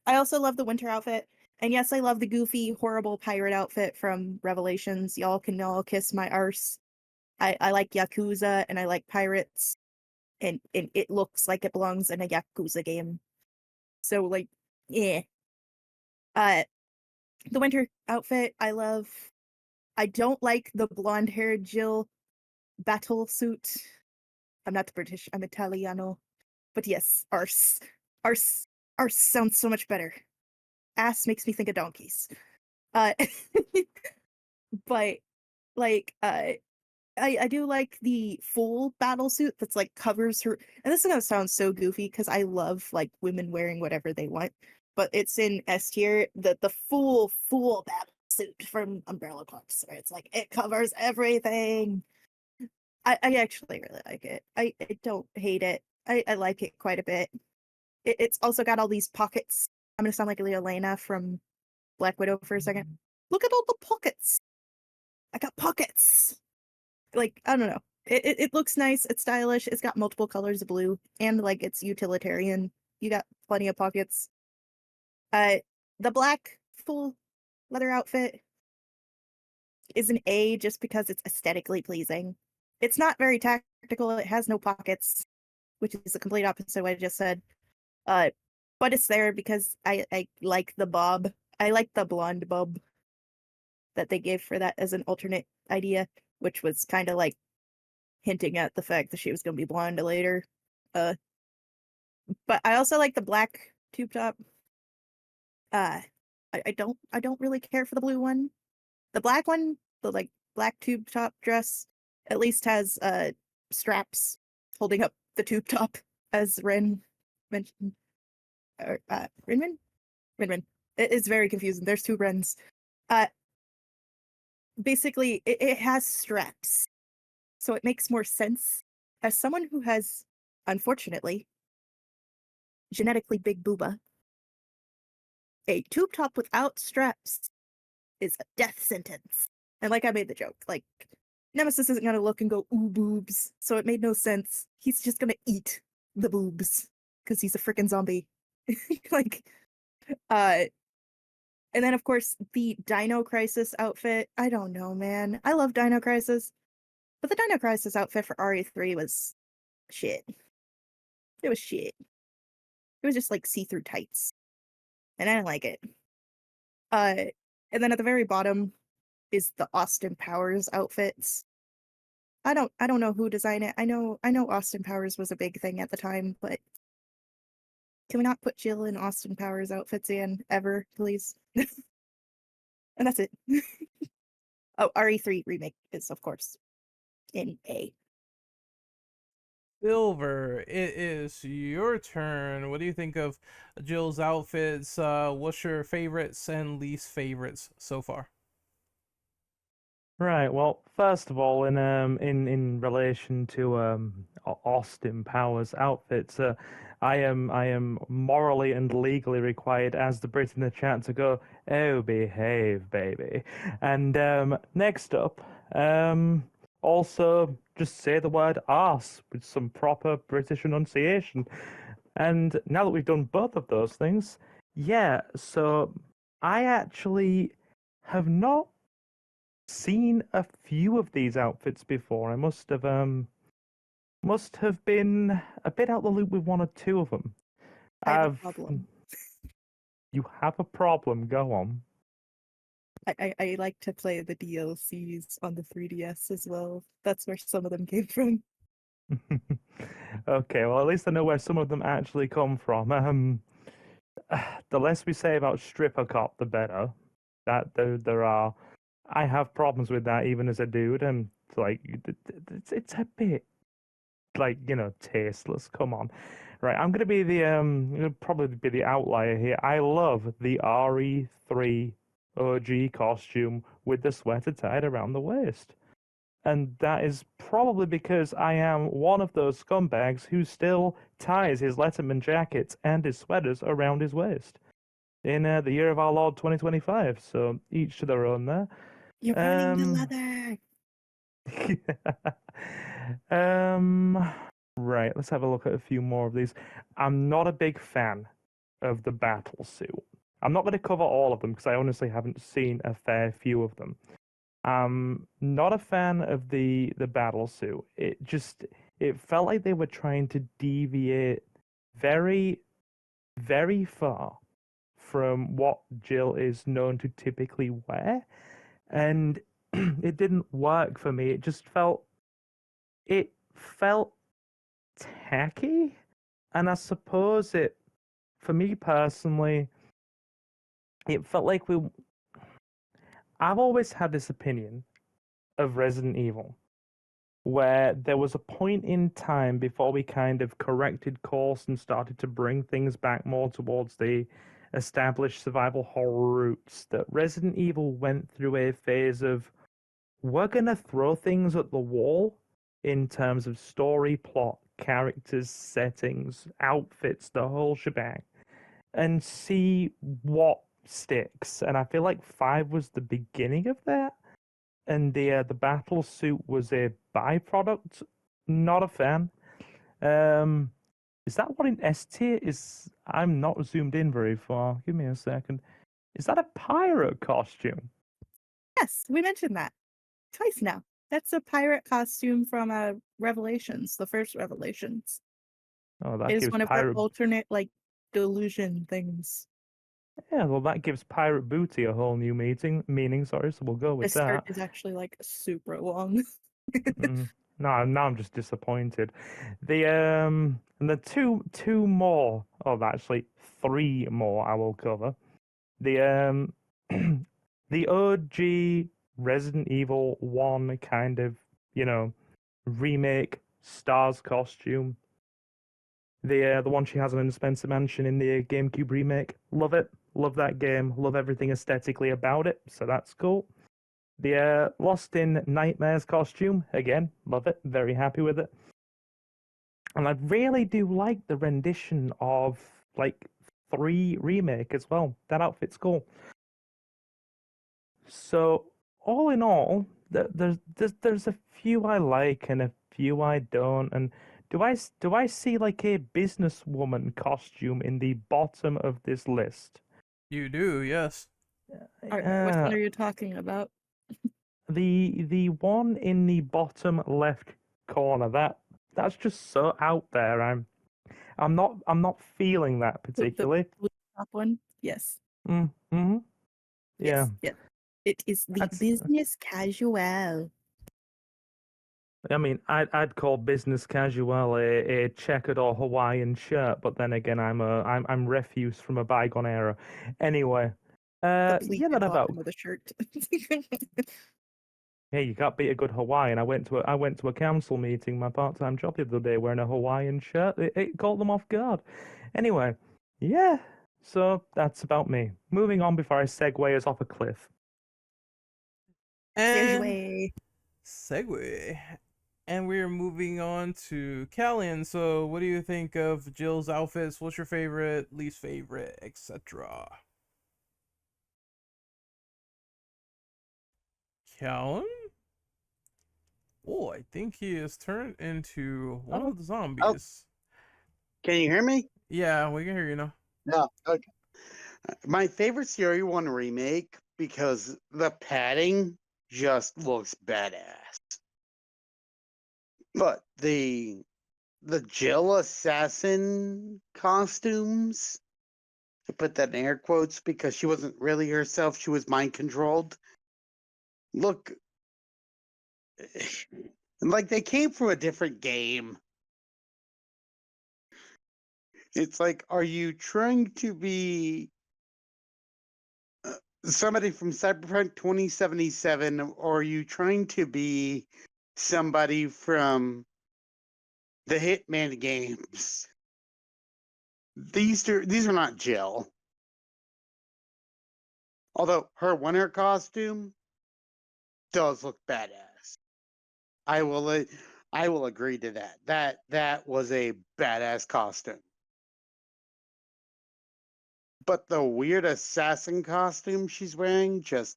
I also love the winter outfit. And yes, I love the goofy, horrible pirate outfit from Revelations. Y'all can all kiss my arse. I like Yakuza and I like pirates. And it looks like it belongs in a Yakuza game. So like, yeah. Uh the winter outfit I love. I don't like the blonde haired Jill battle suit. I'm not British, I'm Italiano. But yes, arse. Arse arse sounds so much better. Ass makes me think of donkeys. Uh but like I do like the full battle suit that's like covers her, and this is gonna sound so goofy because I love like women wearing whatever they want, but it's in S tier, the full battle suit from Umbrella Corps, where it's like it covers everything. I actually really like it. I don't hate it. I like it quite a bit. It's also got all these pockets. I'm gonna sound like Elena from Black Widow for a second. Look at all the pockets. I got pockets. Like, I don't know. It looks nice, it's stylish, it's got multiple colors of blue, and like it's utilitarian. You got plenty of pockets. Uh the black full leather outfit is an A just because it's aesthetically pleasing. It's not very tactical, it has no pockets, which is the complete opposite of what I just said. Uh but it's there because I like the bob. I like the blonde bob. that they gave for that as an alternate idea, which was kind of like hinting at the fact that she was going to be blonde later. Uh, but I also like the black tube top. Uh, I don't really care for the blue one. The black one, the like black tube top dress, at least has straps holding up the tube top, as Ren mentioned. Or Rinman? Rinman. It is very confusing. There's two Rens. Uh, basically, it has straps, so it makes more sense. As someone who has, unfortunately, genetically big booba, a tube top without straps is a death sentence. And like I made the joke, like Nemesis isn't gonna look and go, ooh, boobs. So it made no sense. He's just gonna eat the boobs because he's a freaking zombie. like, uh, and then of course the Dino Crisis outfit. I don't know, man. I love Dino Crisis, but the Dino Crisis outfit for RE3 was shit. It was shit. It was just like see-through tights, and I didn't like it. Uh, and then at the very bottom is the Austin Powers outfits. I don't know who designed it. I know Austin Powers was a big thing at the time, but can we not put Jill in Austin Powers outfits again ever, please? And that's it. Oh, RE3 remake is of course in A. Silver, it is your turn. What do you think of Jill's outfits? What's your favorites and least favorites so far? Right. Well, first of all, in relation to Austin Powers outfits, I am morally and legally required as the Brit in the chat to go, oh, behave, baby. And next up, also just say the word arse with some proper British enunciation. And now that we've done both of those things, yeah. So I actually have not seen a few of these outfits before. I must have been a bit out the loop with one or two of them. I have a I've problem. You have a problem, go on. I like to play the DLCs on the 3DS as well. That's where some of them came from. Okay, well at least I know where some of them actually come from. The less we say about stripper cop, the better. That there are, I have problems with that even as a dude, and like it's a bit like tasteless. Come on, right? I'm gonna be the gonna probably be the outlier here. I love the RE3 OG costume with the sweater tied around the waist, and that is probably because I am one of those scumbags who still ties his Letterman jackets and his sweaters around his waist in the year of our Lord 2025. So each to their own there. You're burning the Um, leather. um, right, let's have a look at a few more of these. I'm not a big fan of the battle suit. I'm not going to cover all of them because I honestly haven't seen a fair few of them. I'm not a fan of the battle suit. It felt like they were trying to deviate very, very far from what Jill is known to typically wear, and it didn't work for me. It felt tacky, and I suppose for me personally, it felt like I've always had this opinion of Resident Evil where there was a point in time before we kind of corrected course and started to bring things back more towards the established survival horror roots, that Resident Evil went through a phase of we're gonna throw things at the wall in terms of story, plot, characters, settings, outfits, the whole shebang, and see what sticks. And I feel like 5 was the beginning of that, and the battle suit was a byproduct. Not a fan. Um, is that what in S tier is? I'm not zoomed in very far. Give me a second. Is that a pirate costume? Yes, we mentioned that twice now. That's a pirate costume from Revelations, the first Revelations. Oh, It that is gives one of her pirate. alternate like delusion things. Yeah, well, that gives pirate booty a whole new meaning. Sorry, so we'll go with This skirt that. is actually like super long. Mm. No, now I'm just disappointed. And the two more, oh, actually three more I will cover. The the OG Resident Evil 1 kind of, you know, remake Stars costume. The one she has in Spencer Mansion in the GameCube remake. Love it. Love that game. Love everything aesthetically about it. So that's cool. The Lost in Nightmares costume, again, love it. Very happy with it. And I really do like the rendition of like 3 remake as well. That outfit's cool. So all in all, there's a few I like and a few I don't. And do I see like a businesswoman costume in the bottom of this list? You do, yes. Alright, which Uh, one are you talking about? the one in the bottom left corner, that's just so out there. I'm not feeling that The particularly. blue top one? Yes. Mm-hmm. Yeah. Yes. Yes. It is the That's business casual. I mean, I'd call business casual a checkered or Hawaiian shirt, but then again, I'm refuse from a bygone era. Anyway, The yeah, pleated that about. bottom of the shirt. Hey, you can't beat a good Hawaiian. I went to a council meeting, my part-time job the other day, wearing a Hawaiian shirt. It caught them off guard. Anyway, yeah. So that's about me. Moving on before I segue us off a cliff. And Casual. segue. And we're moving on to Callian. So, what do you think of Jill's outfits? What's your favorite, least favorite, etc.? Callan? Oh, I think he has turned into one Oh, of the oh, zombies. can you hear me? Yeah, we can hear you now. No. Okay. My favorite Series 1 remake because the padding just looks badass. But the Jill assassin costumes, I put that in air quotes because she wasn't really herself, she was mind controlled. Look like they came from a different game. It's like, are you trying to be somebody from Cyberpunk 2077, or are you trying to be somebody from the Hitman games? These are not Jill. Although her winter costume does look badass. I will I will agree to that. That was a badass costume. But the weird assassin costume she's wearing just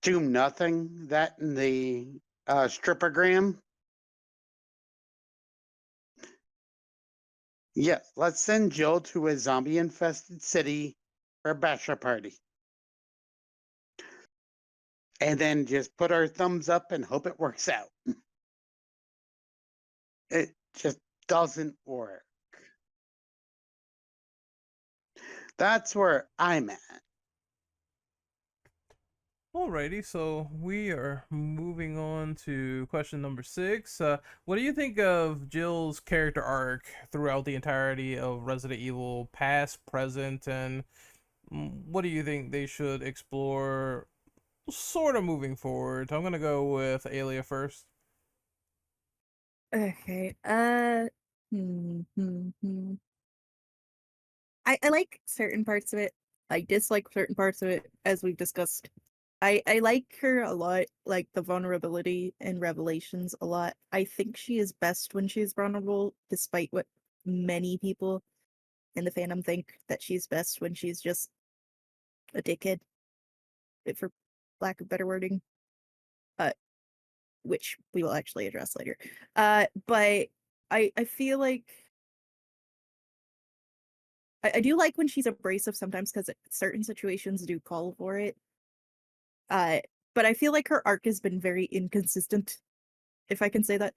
do nothing. That and the strippergram. Yes, let's send Jill to a zombie infested city for a bachelor party. And then just put our thumbs up and hope it works out. It just doesn't work. That's where I'm at. Alrighty, so we are moving on to question number 6. What do you think of Jill's character arc throughout the entirety of Resident Evil, past, present, and what do you think they should explore sort of moving forward? I'm gonna go with Alia first. Okay. Hmm, hmm, hmm. I like certain parts of it. I dislike certain parts of it, as we've discussed. I like her a lot, like the vulnerability and revelations a lot. I think she is best when she's vulnerable, despite what many people in the fandom think that she's best when she's just a dickhead, for lack of better wording. Uh, which we will actually address later. But I feel like I do like when she's abrasive sometimes because certain situations do call for it. Uh, but I feel like her arc has been very inconsistent, if I can say that,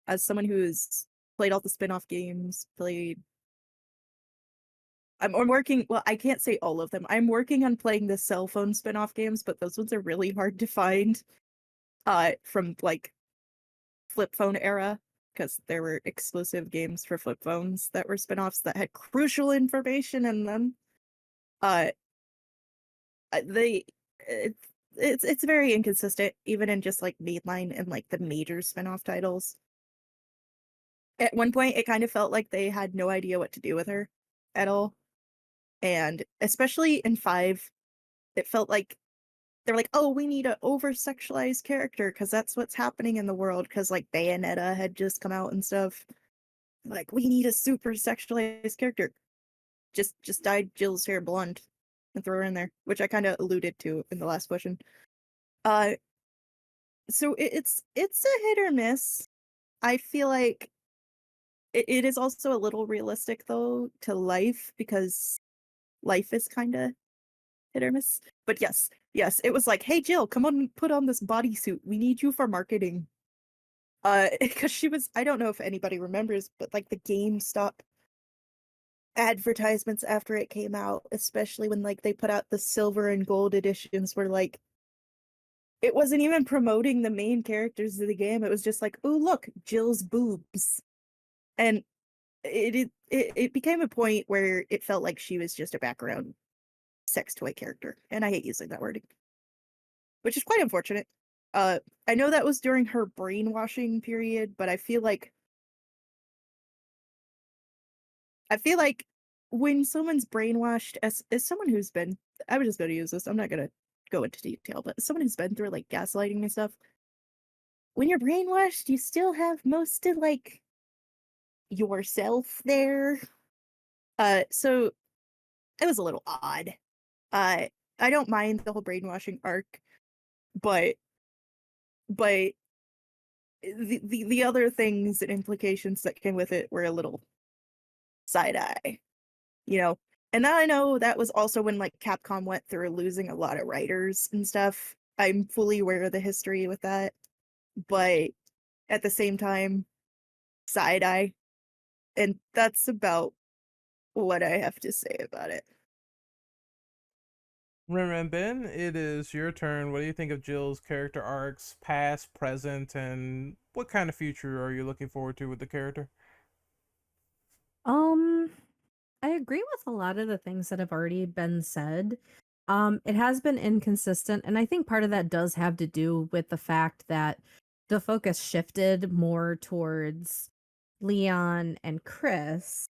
as someone who's played all the spin-off games, played I'm working. Well, I can't say all of them. I'm working on playing the cell phone spin-off games, but those ones are really hard to find. From like flip phone era, because there were exclusive games for flip phones that were spin-offs that had crucial information in them. Uh, they it's very inconsistent, even in just like mainline and like the major spin-off titles. At one point, it kind of felt like they had no idea what to do with her at all. And especially in 5, it felt like they're like, oh, we need an over-sexualized character because that's what's happening in the world. Because like Bayonetta had just come out and stuff. Like, we need a super sexualized character. Just dyed Jill's hair blonde and throw her in there, which I kind of alluded to in the last question. Uh, so it's a hit or miss. I feel like it is also a little realistic though to life, because life is kind of hit or miss. But yes, it was like, hey Jill, come on, put on this bodysuit. We need you for marketing. Because she was, I don't know if anybody remembers, but like the GameStop advertisements after it came out, especially when like they put out the silver and gold editions, were like, it wasn't even promoting the main characters of the game. It was just like, oh look, Jill's boobs. And it became a point where it felt like she was just a background sex toy character. And I hate using that wording, which is quite unfortunate. I know that was during her brainwashing period, but I feel like when someone's brainwashed, as someone who's been, I was just going to use this, I'm not going to go into detail, but as someone who's been through like gaslighting and stuff, when you're brainwashed, you still have most of like yourself there. So it was a little odd. I don't mind the whole brainwashing arc, but but the other things and implications that came with it were a little side eye, you know. And now I know that was also when like Capcom went through losing a lot of writers and stuff. I'm fully aware of the history with that, but at the same time, side eye. And that's about what I have to say about it. Remember, Ben, it is your turn. What do you think of Jill's character arcs, past, present, and what kind of future are you looking forward to with the character? Um, I agree with a lot of the things that have already been said. It has been inconsistent, and I think part of that does have to do with the fact that the focus shifted more towards Leon and Chris.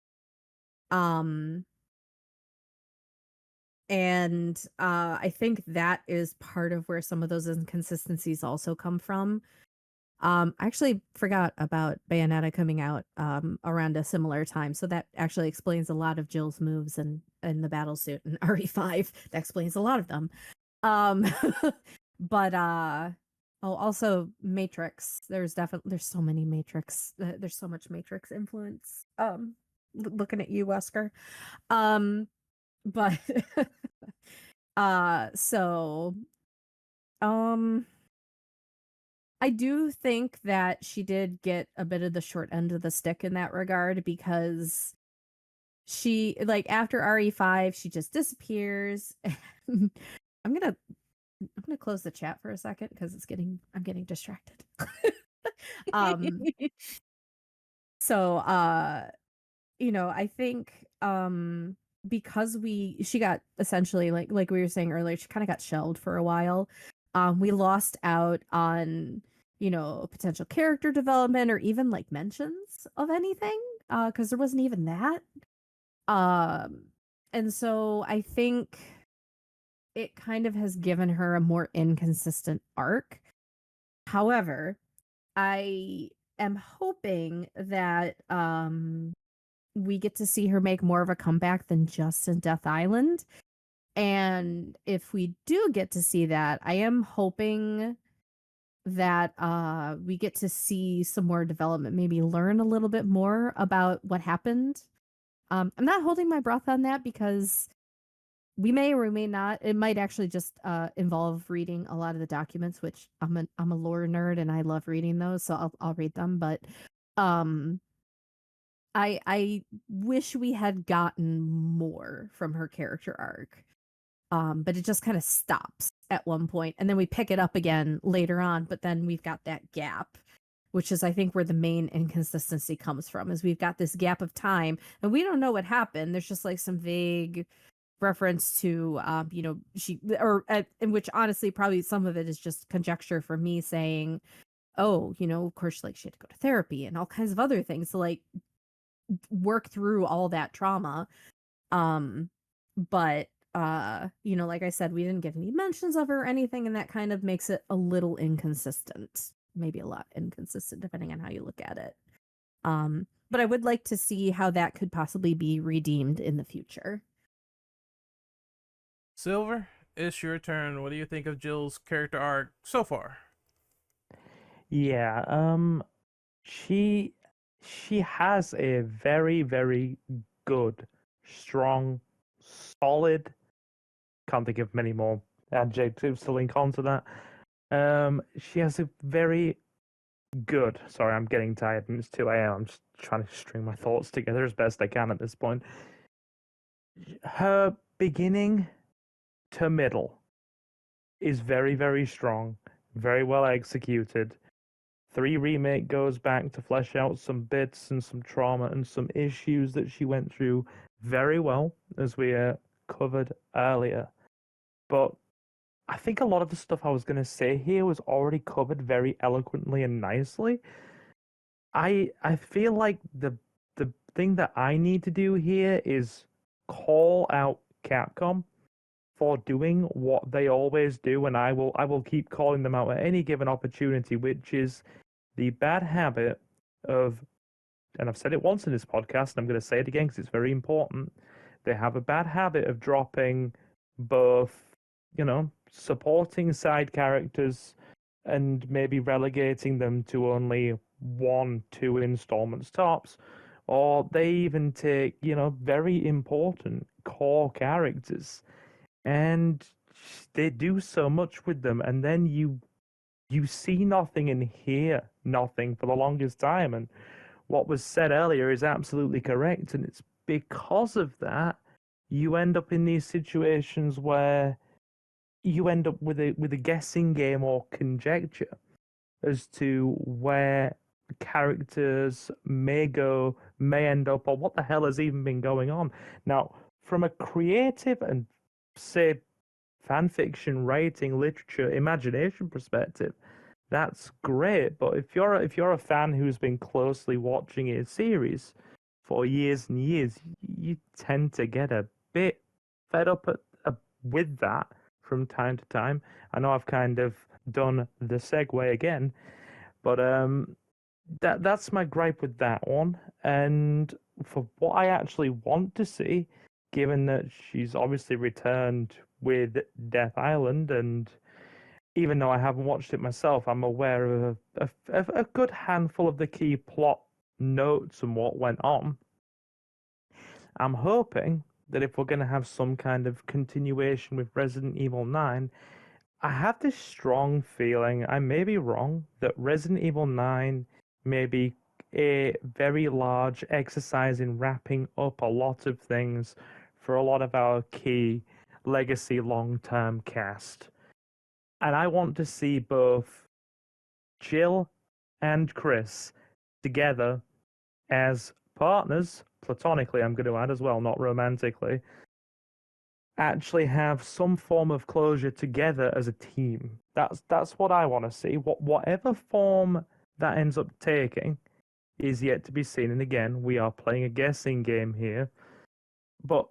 Um, and I think that is part of where some of those inconsistencies also come from. I actually forgot about Bayonetta coming out around a similar time, so that actually explains a lot of Jill's moves and the battle suit in RE5. That explains a lot of them. Um, but oh, also Matrix. There's so many Matrix. There's so much Matrix influence. Looking at you, Wesker. Um, but so um. I do think that she did get a bit of the short end of the stick in that regard, because she, like, after RE5, she just disappears. I'm gonna I'm gonna close the chat for a second because I'm getting distracted. um so I think because she got essentially, like we were saying earlier, she kind of got shelved for a while. We lost out on potential character development or even like mentions of anything, because there wasn't even that. um and so I think it kind of has given her a more inconsistent arc. However, I am hoping that we get to see her make more of a comeback than just in Death Island. And if we do get to see that, I am hoping that we get to see some more development, maybe learn a little bit more about what happened. I'm not holding my breath on that, because we may or we may not. It might actually just involve reading a lot of the documents, which I'm a lore nerd and I love reading those, so I'll read them. But um I wish we had gotten more from her character arc. But it just kind of stops at one point, and then we pick it up again later on, but then we've got that gap, which is I think where the main inconsistency comes from, is we've got this gap of time and we don't know what happened. There's just like some vague reference to she or in which honestly probably some of it is just conjecture for me saying, oh, of course, like she had to go to therapy and all kinds of other things to like work through all that trauma. um but like I said, we didn't get any mentions of her or anything, and that kind of makes it a little inconsistent, maybe a lot inconsistent depending on how you look at it. But I would like to see how that could possibly be redeemed in the future. Silver, it's your turn. What do you think of Jill's character arc so far? Yeah, she she has a very, very good, strong, solid. Can't think of many more adjectives to link onto that. She has a very good. Sorry, I'm getting tired and it's 2 a.m. I'm just trying to string my thoughts together as best I can at this point. Her beginning to middle is very, very strong, very well executed. 3 remake goes back to flesh out some bits and some trauma and some issues that she went through very well, as we covered earlier. But I think a lot of the stuff I was going to say here was already covered very eloquently and nicely. I feel like the thing that I need to do here is call out Capcom for doing what they always do, and I will keep calling them out at any given opportunity, which is the bad habit of, and I've said it once in this podcast, and I'm going to say it again because it's very important. They have a bad habit of dropping both, supporting side characters and maybe relegating them to only 1, 2 installments tops, or they even take, very important core characters and they do so much with them, and then you see nothing and hear nothing for the longest time. And what was said earlier is absolutely correct, and it's because of that you end up in these situations where you end up with a guessing game or conjecture as to where characters may go, may end up, or what the hell has even been going on. Now, from a creative and, say, fan fiction, writing, literature, imagination perspective, that's great. But if you're a fan who's been closely watching a series for years and years, you tend to get a bit fed up with that from time to time. I know I've kind of done the segue again, but that's my gripe with that one. And for what I actually want to see, given that she's obviously returned with Death Island, and even though I haven't watched it myself, I'm aware of a good handful of the key plot notes and what went on. I'm hoping that if we're going to have some kind of continuation with Resident Evil 9, I have this strong feeling, I may be wrong, that Resident Evil 9 may be a very large exercise in wrapping up a lot of things for a lot of our key legacy long term cast. And I want to see both Jill and Chris together as partners, platonically, I'm going to add as well, not romantically, actually have some form of closure together as a team. That's what I want to see. Whatever form that ends up taking is yet to be seen. And again, we are playing a guessing game here. But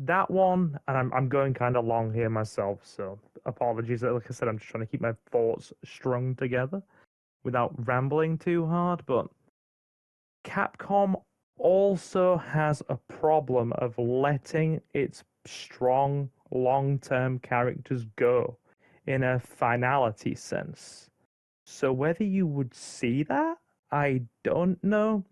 that one, and I'm going kind of long here myself, so apologies. Like I said, I'm just trying to keep my thoughts strung together without rambling too hard. But Capcom also has a problem of letting its strong long-term characters go in a finality sense. So whether you would see that, I don't know,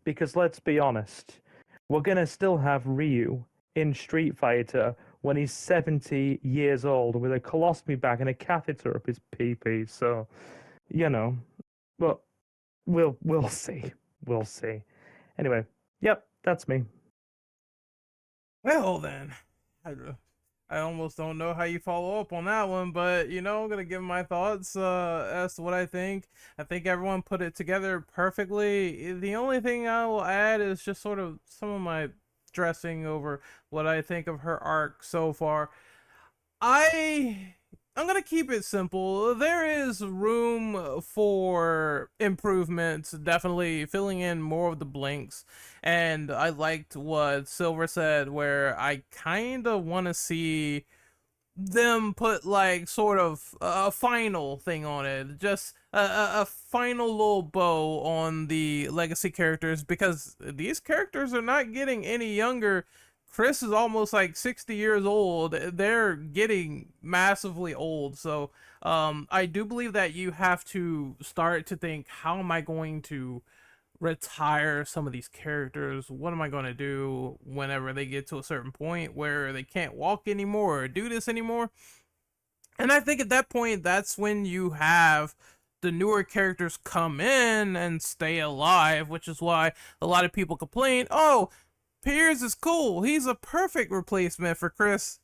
because let's be honest, we're gonna still have Ryu in Street Fighter when he's 70 years old with a colostomy bag and a catheter up his pee. So, you know, but we'll see. We'll see. Anyway, Yep, that's me. Well then, I, I almost don't know how you follow up on that one, but I'm gonna give my thoughts as to what I think. I think everyone put it together perfectly. The only thing I will add is just sort of some of my dressing over what I think of her arc so far. I I'm gonna keep it simple. There is room for improvements, definitely filling in more of the blanks. And I liked what Silver said, where I kind of want to see them put like sort of a final thing on it, just a final little bow on the legacy characters, because these characters are not getting any younger. Chris is almost like 60 years old. They're getting massively old. So I do believe that you have to start to think, how am I going to retire some of these characters? What am I going to do whenever they get to a certain point where they can't walk anymore or do this anymore? And I think at that point, that's when you have the newer characters come in and stay alive, which is why a lot of people complain, oh, Piers is cool. He's a perfect replacement for Chris.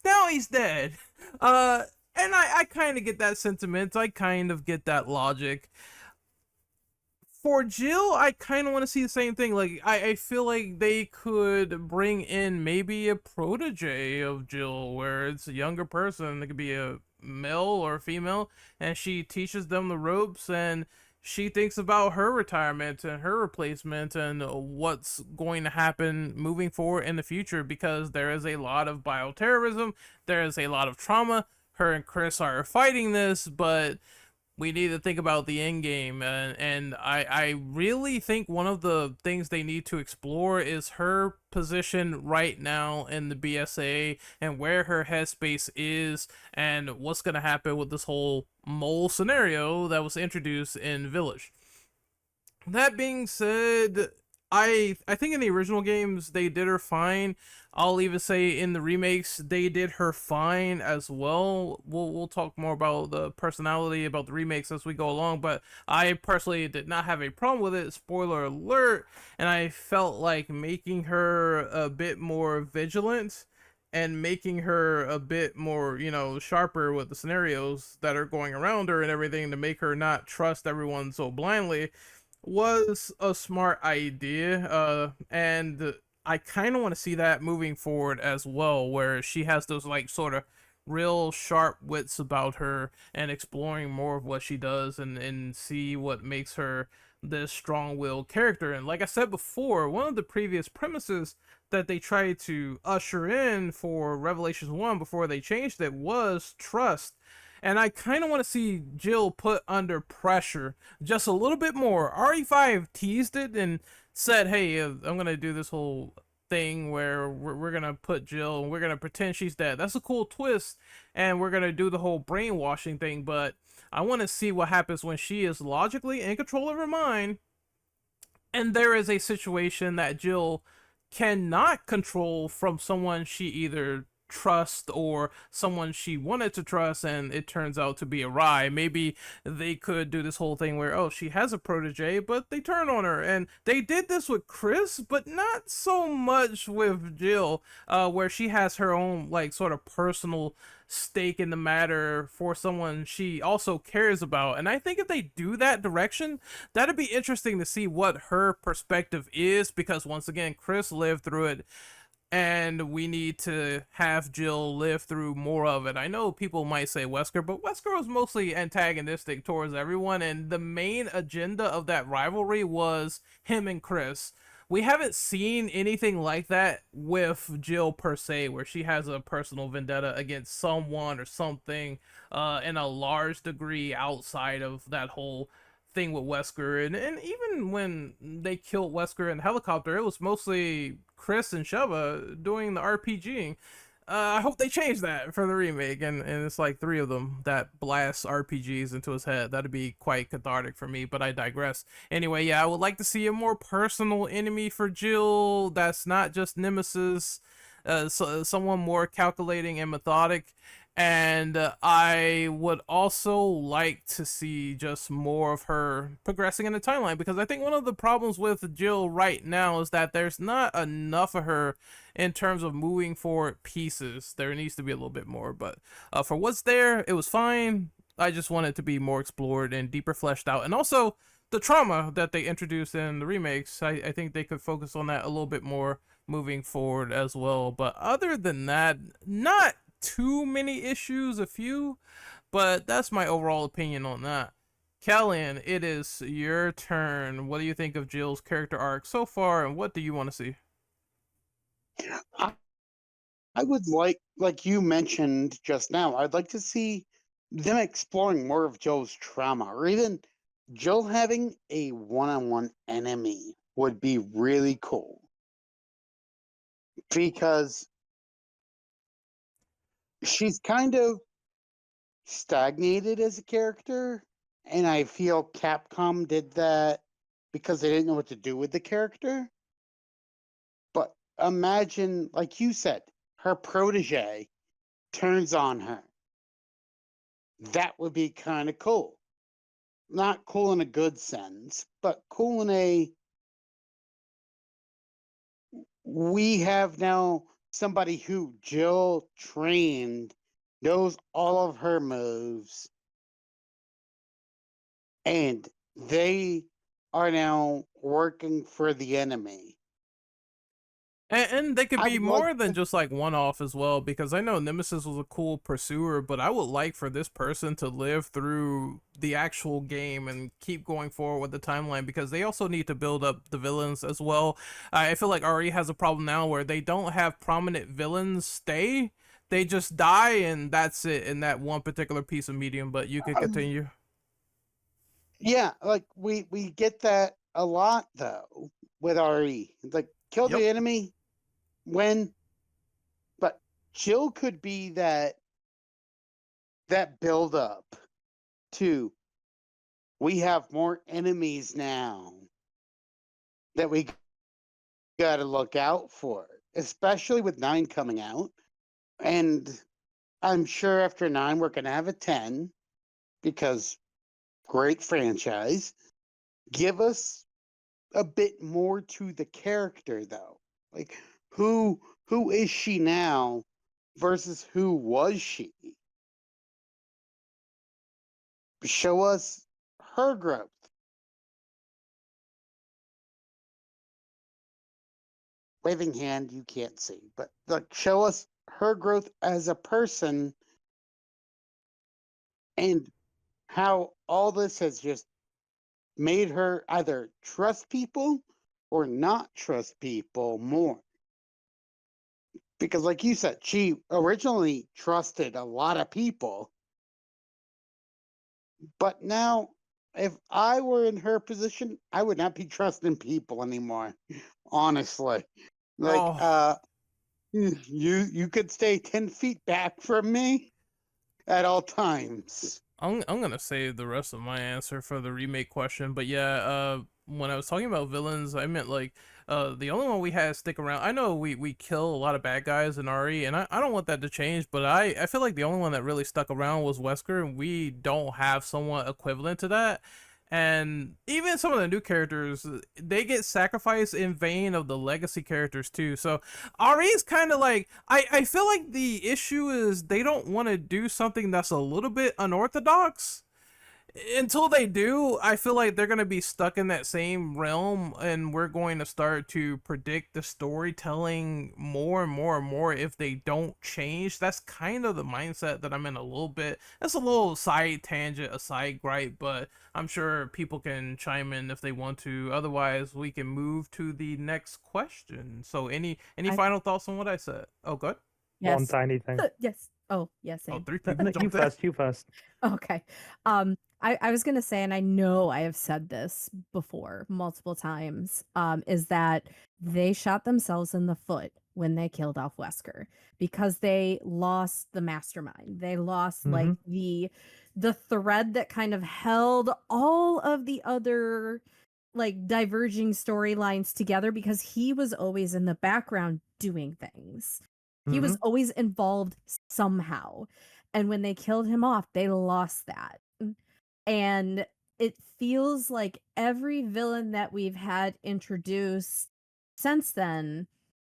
Now he's dead. Uh, and I kind of get that sentiment. I kind of get that logic. For Jill, I kind of want to see the same thing. Like, I feel like they could bring in maybe a protege of Jill, where it's a younger person. It could be a male or a female, and she teaches them the ropes, and she thinks about her retirement and her replacement and what's going to happen moving forward in the future, because there is a lot of bioterrorism, there is a lot of trauma. Her and Chris are fighting this, but we need to think about the end game, and I really think one of the things they need to explore is her position right now in the BSA, and where her headspace is, and what's going to happen with this whole mole scenario that was introduced in Village. That being said, I think in the original games they did her fine. I'll even say in the remakes they did her fine as well. We'll talk more about the personality about the remakes as we go along, but I personally did not have a problem with it. Spoiler alert. And I felt like making her a bit more vigilant and making her a bit more, sharper with the scenarios that are going around her and everything, to make her not trust everyone so blindly, was a smart idea. And I kind of want to see that moving forward as well, where she has those like sort of real sharp wits about her, and exploring more of what she does, and see what makes her this strong-willed character. And like I said before, one of the previous premises that they tried to usher in for Revelations 1 before they changed it was trust. And I kind of want to see Jill put under pressure just a little bit more. RE5 teased it and said, hey, I'm going to do this whole thing where we're going to put Jill and we're going to pretend she's dead. That's a cool twist. And we're going to do the whole brainwashing thing. But I want to see what happens when she is logically in control of her mind, and there is a situation that Jill cannot control from someone she either trust or someone she wanted to trust, and it turns out to be a lie. Maybe they could do this whole thing where, oh, she has a protege but they turn on her, and they did this with Chris but not so much with Jill, where she has her own like sort of personal stake in the matter for someone she also cares about. And I think if they do that direction, that'd be interesting to see what her perspective is, because once again, Chris lived through it, and we need to have Jill live through more of it. I know people might say Wesker, but Wesker was mostly antagonistic towards everyone, and the main agenda of that rivalry was him and Chris. We haven't seen anything like that with Jill per se, where she has a personal vendetta against someone or something, in a large degree outside of that whole thing with Wesker. And even when they killed Wesker in the helicopter, it was mostly Chris and Sheva doing the RPGing. I hope they change that for the remake, and it's like three of them that blast RPGs into his head. That'd be quite cathartic for me, but I digress. Anyway, yeah, I would like to see a more personal enemy for Jill that's not just Nemesis, someone more calculating and methodic. And I would also like to see just more of her progressing in the timeline, because I think one of the problems with Jill right now is that there's not enough of her in terms of moving forward pieces. There needs to be a little bit more, but for what's there, it was fine. I just want it to be more explored and deeper fleshed out. And also, the trauma that they introduced in the remakes, I think they could focus on that a little bit more moving forward as well. But other than that, not too many issues, a few, but that's my overall opinion on that. Kellyanne, it is your turn. What do you think of Jill's character arc so far, and what do you want to see? I, I would like you mentioned just now, I'd like to see them exploring more of Joe's trauma, or even Joe having a one-on-one enemy would be really cool. Because she's kind of stagnated as a character, and I feel Capcom did that because they didn't know what to do with the character. But imagine, like you said, her protege turns on her. That would be kind of cool. Not cool in a good sense, but cool in a we have now somebody who Jill trained, knows all of her moves, and they are now working for the enemy. And they could I be would like more than to, just like one off as well, because I know Nemesis was a cool pursuer, but I would like for this person to live through the actual game and keep going forward with the timeline, because they also need to build up the villains as well. I feel like RE has a problem now where they don't have prominent villains stay. They just die and that's it in that one particular piece of medium, but you could um, continue. yeah, like we get that a lot though with RE. It's like kill Yep. the enemy, win, but Jill could be that build up to we have more enemies now that we got to look out for, especially with 9 coming out. And I'm sure after 9 we're going to have a 10 because great franchise. Give us a bit more to the character though. Like who is she now versus who was she? Show us her growth. Waving hand you can't see, but like show us her growth as a person and how all this has just made her either trust people or not trust people more. Because, like you said, she originally trusted a lot of people, but now, if I were in her position, I would not be trusting people anymore. Honestly, like, Oh, you could stay 10 feet back from me at all times. I'm gonna save the rest of my answer for the remake question, but yeah, when I was talking about villains, I meant like the only one we had stick around. I know we kill a lot of bad guys in RE, and I don't want that to change, but I feel like the only one that really stuck around was Wesker, and we don't have someone equivalent to that. And even some of the new characters, they get sacrificed in vain of the legacy characters too. So RE's kind of like I feel like the issue is they don't want to do something that's a little bit unorthodox. Until they do, I feel like they're going to be stuck in that same realm, and we're going to start to predict the storytelling more and more and more if they don't change. That's kind of the mindset that I'm in a little bit. That's a little side tangent, a side gripe, but I'm sure people can chime in if they want to. Otherwise, we can move to the next question. So, any I final thoughts on what I said? Oh, good. One yes. tiny thing. Yes. Oh, yes, Oh, same. three No, people no, you jumped in. first. You first. Okay. I was gonna say, and I know I have said this before multiple times, is that they shot themselves in the foot when they killed off Wesker because they lost the mastermind. They lost Mm-hmm. like the thread that kind of held all of the other like diverging storylines together because he was always in the background doing things. He Mm-hmm. was always involved somehow. And when they killed him off, they lost that. And it feels like every villain that we've had introduced since then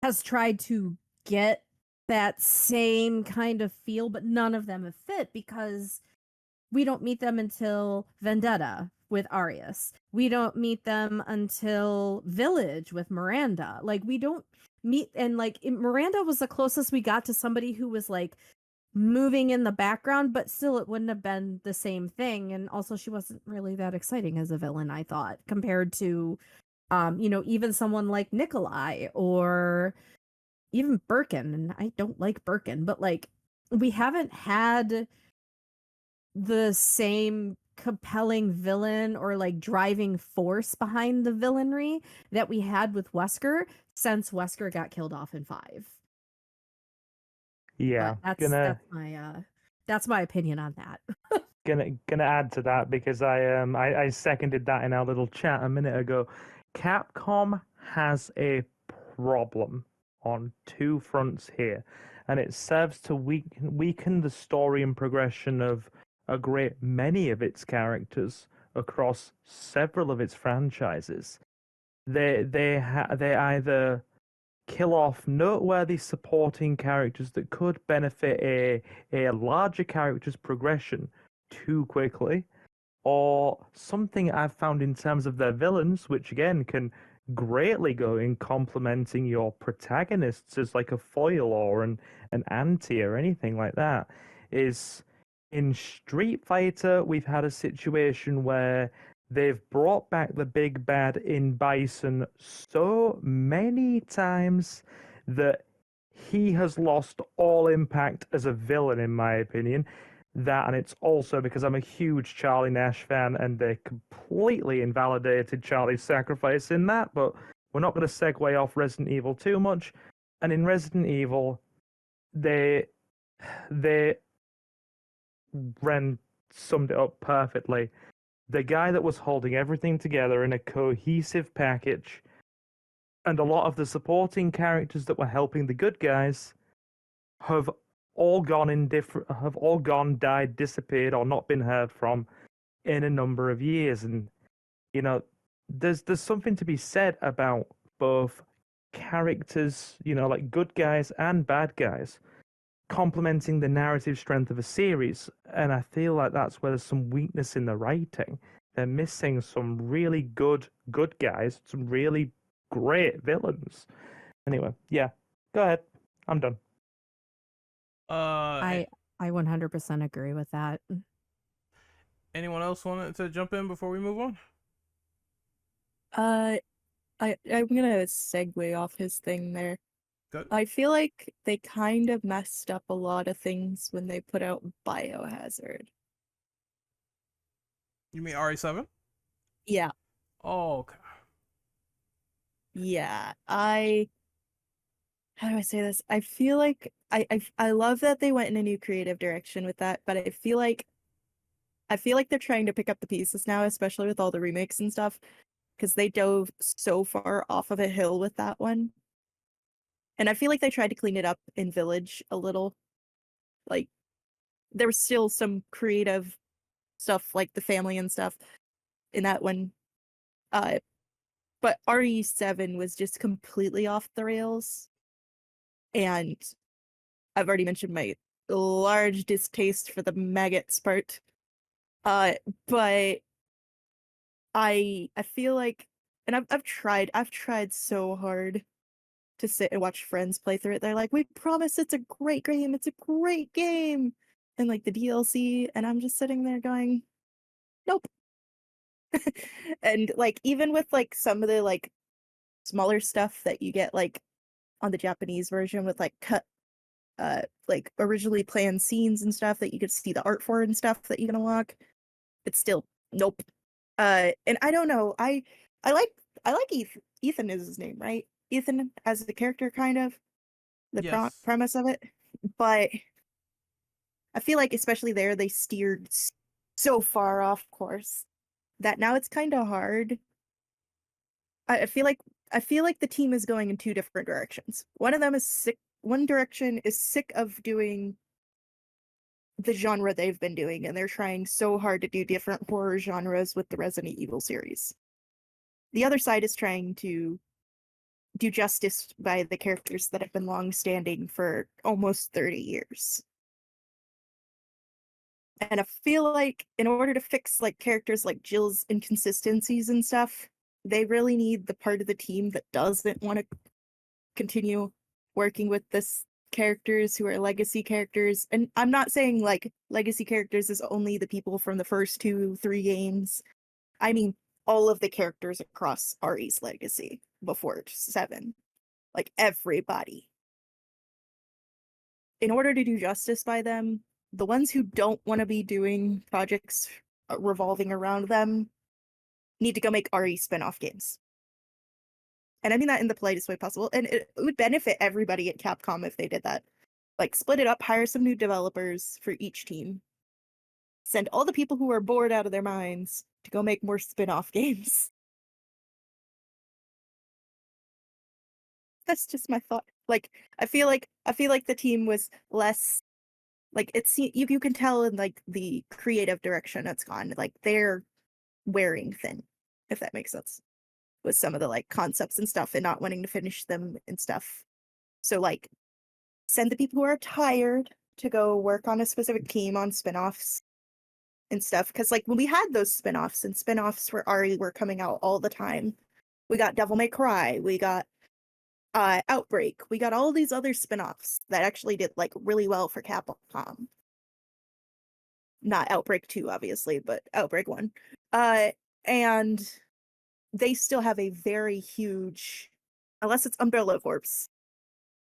has tried to get that same kind of feel, but none of them have fit because we don't meet them until Vendetta with Arius. We don't meet them until Village with Miranda. Like, we don't meet, and like Miranda was the closest we got to somebody who was like moving in the background, but still it wouldn't have been the same thing. And also she wasn't really that exciting as a villain, I thought, compared to even someone like Nikolai or even Birkin. And I don't like Birkin, but like we haven't had the same compelling villain or like driving force behind the villainry that we had with Wesker since Wesker got killed off in 5. Yeah, But that's my opinion on that. gonna add to that because I seconded that in our little chat a minute ago. Capcom has a problem on 2 fronts here, and it serves to weaken the story and progression of a great many of its characters across several of its franchises. They either kill off noteworthy supporting characters that could benefit a larger character's progression too quickly, or something I've found in terms of their villains, which again can greatly go in complementing your protagonists as like a foil or an anti or anything like that, is in Street Fighter, we've had a situation where they've brought back the big bad in Bison so many times that he has lost all impact as a villain, in my opinion. That, and it's also because I'm a huge Charlie Nash fan, and they completely invalidated Charlie's sacrifice in that. But we're not going to segue off Resident Evil too much. And in Resident Evil, they Ren summed it up perfectly. The guy that was holding everything together in a cohesive package, and a lot of the supporting characters that were helping the good guys have have all gone, died, disappeared, or not been heard from in a number of years. And you know, there's something to be said about both characters, like good guys and bad guys, complementing the narrative strength of a series. And I feel like that's where there's some weakness in the writing. They're missing some really good guys, some really great villains. Anyway, yeah, go ahead. I'm done. Uh, I 100% agree with that. anyone else wanted to jump in before we move on? I'm gonna segue off his thing there. Good. I feel like they kind of messed up a lot of things when they put out Biohazard. You mean RE7? Yeah, Oh, okay. yeah. How do I say this? I feel like I love that they went in a new creative direction with that, but I feel like they're trying to pick up the pieces now, especially with all the remakes and stuff, because they dove so far off of a hill with that one. And I feel like they tried to clean it up in Village a little. Like, there was still some creative stuff, like the family and stuff, in that one. Uh, but RE7 was just completely off the rails. And I've already mentioned my large distaste for the maggots part. Uh, but I feel like, and I've tried so hard to sit and watch friends play through it. They're like, we promise it's a great game, it's a great game, and like the DLC, and I'm just sitting there going, nope. And like even with like some of the like smaller stuff that you get like on the Japanese version with like cut like originally planned scenes and stuff that you could see the art for and stuff that you can unlock, it's still nope. And I don't know. I like Ethan. Ethan is his name, right? Ethan as the character, kind of the Yes. premise of it. But I feel like especially there they steered so far off course that now it's kind of hard. I feel like the team is going in two different directions. One of them is sick. One direction is sick of doing the genre they've been doing, and they're trying so hard to do different horror genres with the Resident Evil series. The other side is trying to do justice by the characters that have been long-standing for almost 30 years. And I feel like in order to fix like characters like Jill's inconsistencies and stuff, they really need the part of the team that doesn't want to continue working with this characters who are legacy characters. And I'm not saying like legacy characters is only the people from the first 2-3 games. I mean all of the characters across RE's legacy before 7. Like everybody. In order to do justice by them, the ones who don't want to be doing projects revolving around them need to go make RE spin-off games. And I mean that in the politest way possible. And it would benefit everybody at Capcom if they did that. Like, split it up, hire some new developers for each team. Send all the people who are bored out of their minds to go make more spin-off games. That's just my thought. Like, I feel like the team was less like it's you can tell in like the creative direction it's gone. Like they're wearing thin, if that makes sense, with some of the like concepts and stuff and not wanting to finish them and stuff. So like send the people who are tired to go work on a specific team on spin-offs and stuff. Because like when we had those spin-offs and spin-offs for RE were coming out all the time. We got Devil May Cry, we got Outbreak, we got all these other spin-offs that actually did like really well for Capcom. Not Outbreak 2, obviously, but Outbreak 1. And they still have a very huge, unless it's Umbrella Corps,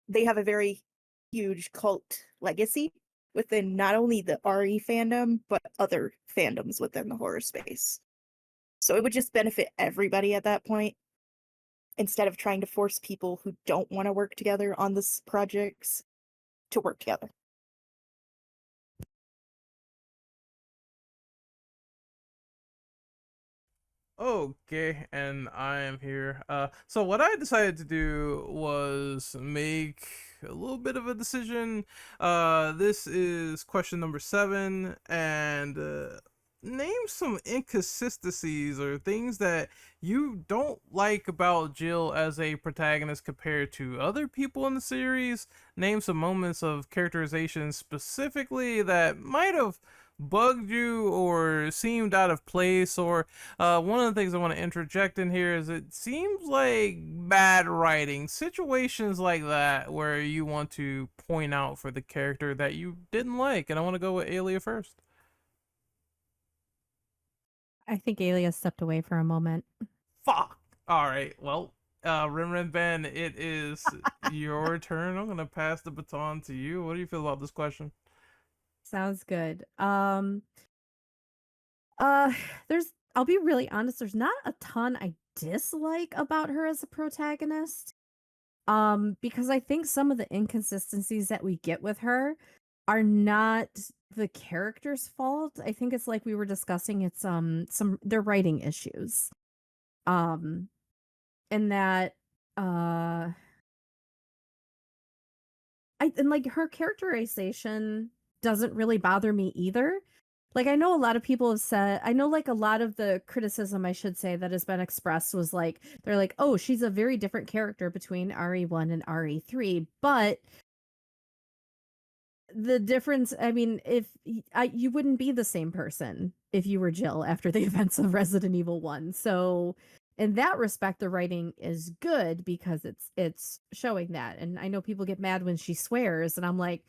they have a very huge cult legacy within not only the RE fandom, but other fandoms within the horror space. So it would just benefit everybody at that point, instead of trying to force people who don't want to work together on this projects to work together. Okay, and I am here. So what I decided to do was make a little bit of a decision. This is question number 7, and name some inconsistencies or things that you don't like about Jill as a protagonist compared to other people in the series. Name some moments of characterization specifically that might have bugged you or seemed out of place, or one of the things I want to interject in here is it seems like bad writing, situations like that where you want to point out for the character that you didn't like. And I want to go with Alia first. I think Alia stepped away for a moment. Fuck. All right. Well, Ren Ben, it is your turn. I'm gonna pass the baton to you. What do you feel about this question? Sounds good. Uh there's I'll be really honest, there's not a ton I dislike about her as a protagonist. Because I think some of the inconsistencies that we get with her are not the character's fault. I think it's like we were discussing, it's some their writing issues. Um and that uh and like her characterization doesn't really bother me either. Like I know a lot of people have said, I know like a lot of the criticism I should say that has been expressed was like they're like, "Oh, she's a very different character between RE1 and RE3." But the difference, I mean, if you wouldn't be the same person if you were Jill after the events of Resident Evil 1. So in that respect, the writing is good because it's showing that. And I know people get mad when she swears, and I'm like,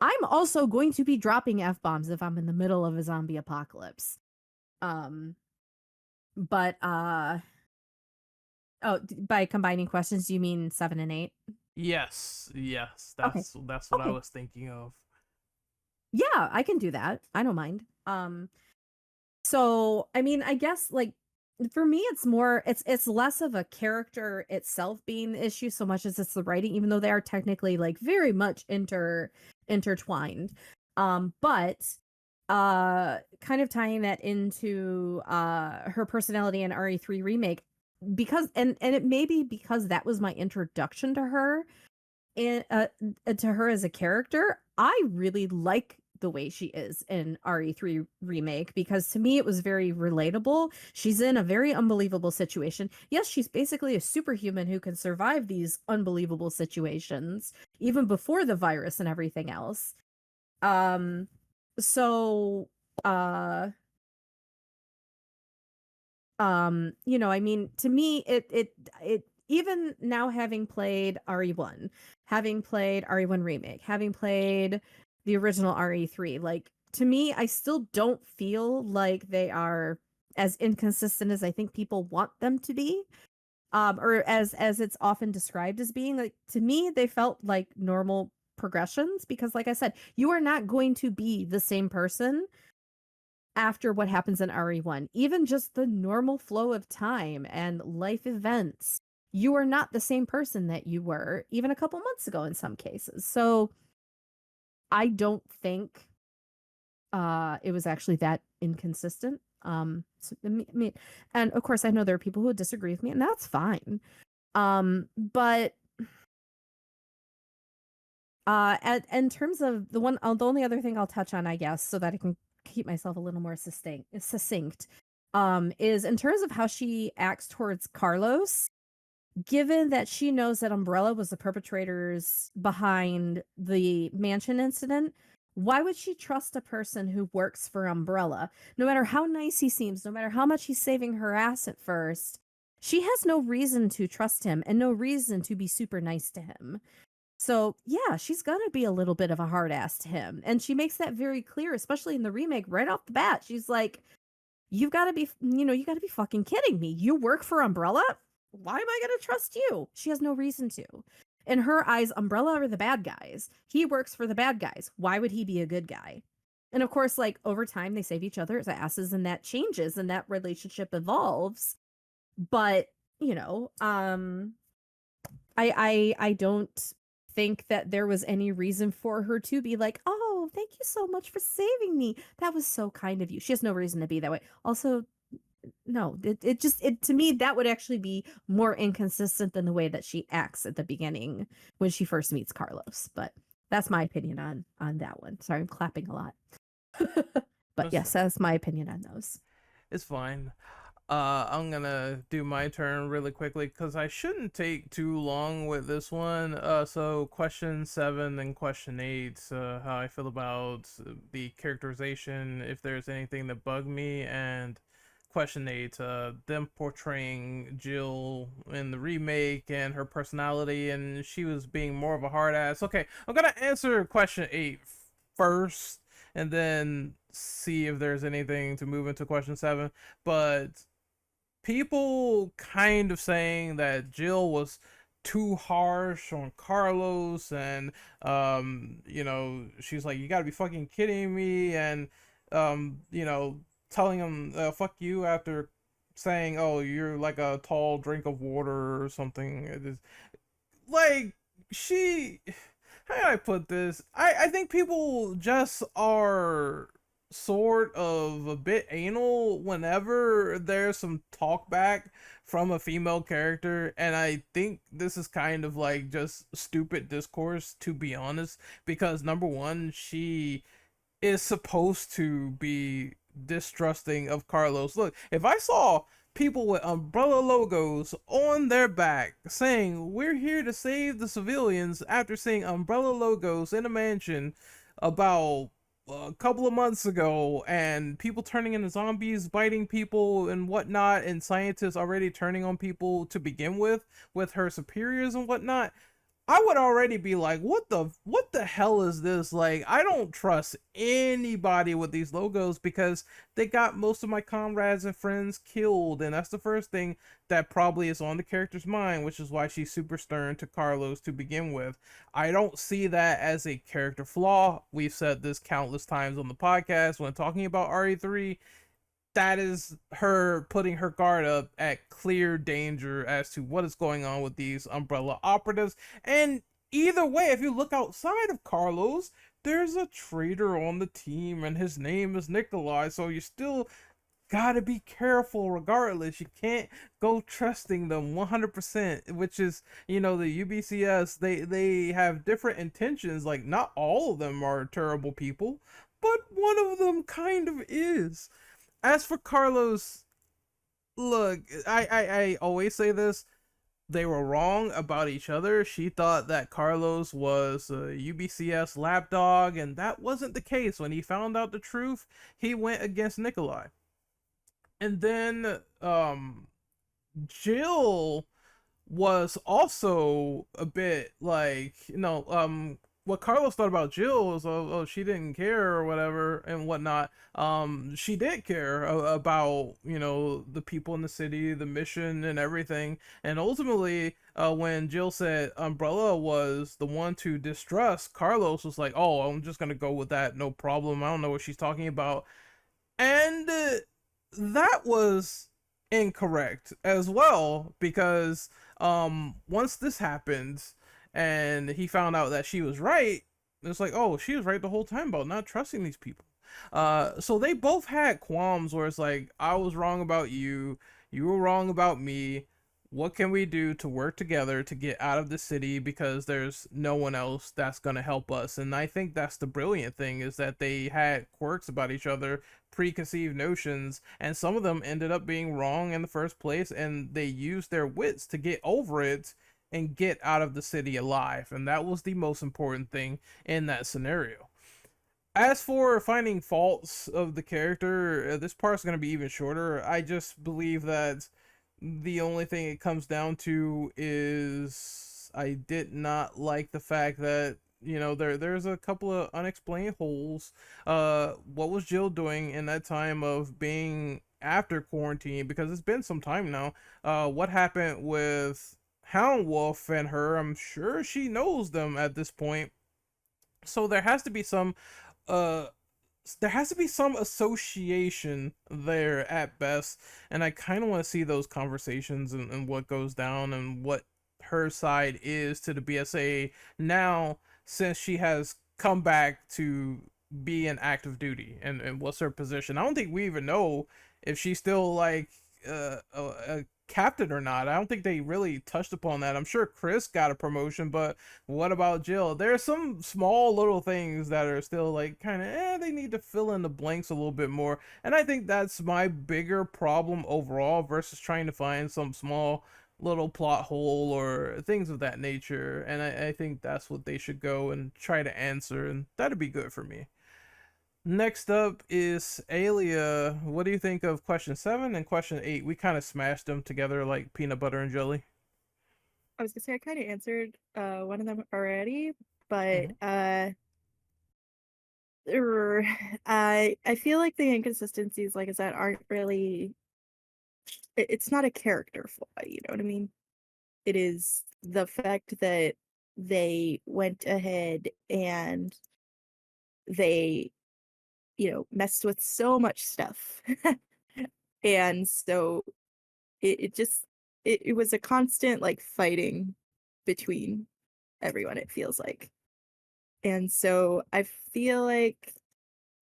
I'm also going to be dropping F-bombs if I'm in the middle of a zombie apocalypse. Um but oh, by combining questions, do you mean 7 and 8? Yes, yes, Okay. that's what I Okay. was thinking of. Yeah, I can do that. I don't mind. So, I mean, I guess like for me it's less of a character itself being the issue so much as it's the writing, even though they are technically like very much intertwined. But kind of tying that into her personality in RE3 remake, because and it may be because that was my introduction to her and to her as a character. I really like the way she is in RE3 remake, because to me it was very relatable. She's in a very unbelievable situation. Yes, she's basically a superhuman who can survive these unbelievable situations even before the virus and everything else. Um so uh you know, I mean, to me it even now, having played RE1, having played RE1 remake, having played the original RE3, like, to me, I still don't feel like they are as inconsistent as I think people want them to be, or as it's often described as being. Like, to me, they felt like normal progressions, because like I said, you are not going to be the same person after what happens in RE1. Even just the normal flow of time and life events, you are not the same person that you were even a couple months ago in some cases. So I don't think it was actually that inconsistent. So, and of course I know there are people who disagree with me, and that's fine. But in terms of the only other thing I'll touch on, I guess, so that I can keep myself a little more succinct, is in terms of how she acts towards Carlos. Given that she knows that Umbrella was the perpetrators behind the mansion incident, why would she trust a person who works for Umbrella? No matter how nice he seems, no matter how much he's saving her ass at first, she has no reason to trust him and no reason to be super nice to him. So, yeah, she's gonna be a little bit of a hard ass to him. And she makes that very clear, especially in the remake, right off the bat. She's like, you've got to be, you got to be fucking kidding me. You work for Umbrella? Why am I going to trust you? She has no reason to. In her eyes, Umbrella are the bad guys. He works for the bad guys. Why would he be a good guy? And of course, like, over time, they save each other's asses, and that changes and that relationship evolves. But, I don't think that there was any reason for her to be like, oh, thank you so much for saving me. That was so kind of you. She has no reason to be that way. Also, no, it to me, that would actually be more inconsistent than the way that she acts at the beginning when she first meets Carlos. But that's my opinion on that one. Sorry, I'm clapping a lot. But yes, that's my opinion on those. It's fine. I'm gonna do my turn really quickly because I shouldn't take too long with this one. So question 7 and question 8, how I feel about the characterization, if there's anything that bugged me, and question 8, them portraying Jill in the remake and her personality, and she was being more of a hard ass. Okay, I'm gonna answer question 8 first, and then see if there's anything to move into question 7. But people kind of saying that Jill was too harsh on Carlos, and she's like, you gotta be fucking kidding me, and telling him fuck you after saying, oh, you're like a tall drink of water or something. It is like, she, how can I put this? I think people just are sort of a bit anal whenever there's some talk back from a female character, and I think this is kind of like just stupid discourse, to be honest, because number one, she is supposed to be distrusting of Carlos. Look, if I saw people with umbrella logos on their back saying, we're here to save the civilians, after seeing umbrella logos in a mansion about a couple of months ago, and people turning into zombies, biting people and whatnot, and scientists already turning on people to begin with her superiors and whatnot, I would already be like, what the hell is this? Like, I don't trust anybody with these logos because they got most of my comrades and friends killed, and that's the first thing that probably is on the character's mind, which is why she's super stern to Carlos to begin with. I don't see that as a character flaw. We've said this countless times on the podcast when talking about RE3. That is her putting her guard up at clear danger as to what is going on with these Umbrella operatives. And either way, if you look outside of Carlos, there's a traitor on the team, and his name is Nikolai. So you still gotta be careful regardless. You can't go trusting them 100%, which is, the UBCS, they have different intentions. Like, not all of them are terrible people, but one of them kind of is. As for Carlos, look, I always say this. They were wrong about each other. She thought that Carlos was a UBCS lapdog, and that wasn't the case. When he found out the truth, he went against Nikolai. And then Jill was also a bit like, what Carlos thought about Jill was, she didn't care or whatever and whatnot. She did care about, the people in the city, the mission and everything. And ultimately, when Jill said Umbrella was the one to distrust, Carlos was like, oh, I'm just gonna go with that, no problem. I don't know what she's talking about. And that was incorrect as well, because once this happened and he found out that she was right, it's like, oh, she was right the whole time about not trusting these people. So they both had qualms where it's like, I was wrong about you, you were wrong about me. What can we do to work together to get out of the city, because there's no one else that's going to help us? And I think that's the brilliant thing, is that they had quirks about each other, preconceived notions, and some of them ended up being wrong in the first place, and they used their wits to get over it and get out of the city alive. And that was the most important thing in that scenario. As for finding faults of the character, this part's going to be even shorter. I just believe that the only thing it comes down to is I did not like the fact that, there's a couple of unexplained holes. What was Jill doing in that time of being after quarantine? Because it's been some time now. What happened with Hound Wolf and her? I'm sure she knows them at this point. So uh there has to be some association there at best, and I kind of want to see those conversations, and what goes down and what her side is to the BSA now, since she has come back to be in active duty, and what's her position. I don't think we even know if she's still like a captain or not. I don't think they really touched upon that. I'm sure Chris got a promotion, but what about Jill? There's some small little things that are still like kind of, they need to fill in the blanks a little bit more. And I think that's my bigger problem overall, versus trying to find some small little plot hole or things of that nature. And I think that's what they should go and try to answer, and that'd be good for me. Next up is Alia. What do you think of question 7 and question 8? We kind of smashed them together like peanut butter and jelly. I was gonna say I kind of answered one of them already, but Mhm. I feel like the inconsistencies, like I said, aren't really. It's not a character flaw. You know what I mean? It is the fact that they went ahead and they, messed with so much stuff, and so it just it was a constant like fighting between everyone. It feels like. And so I feel like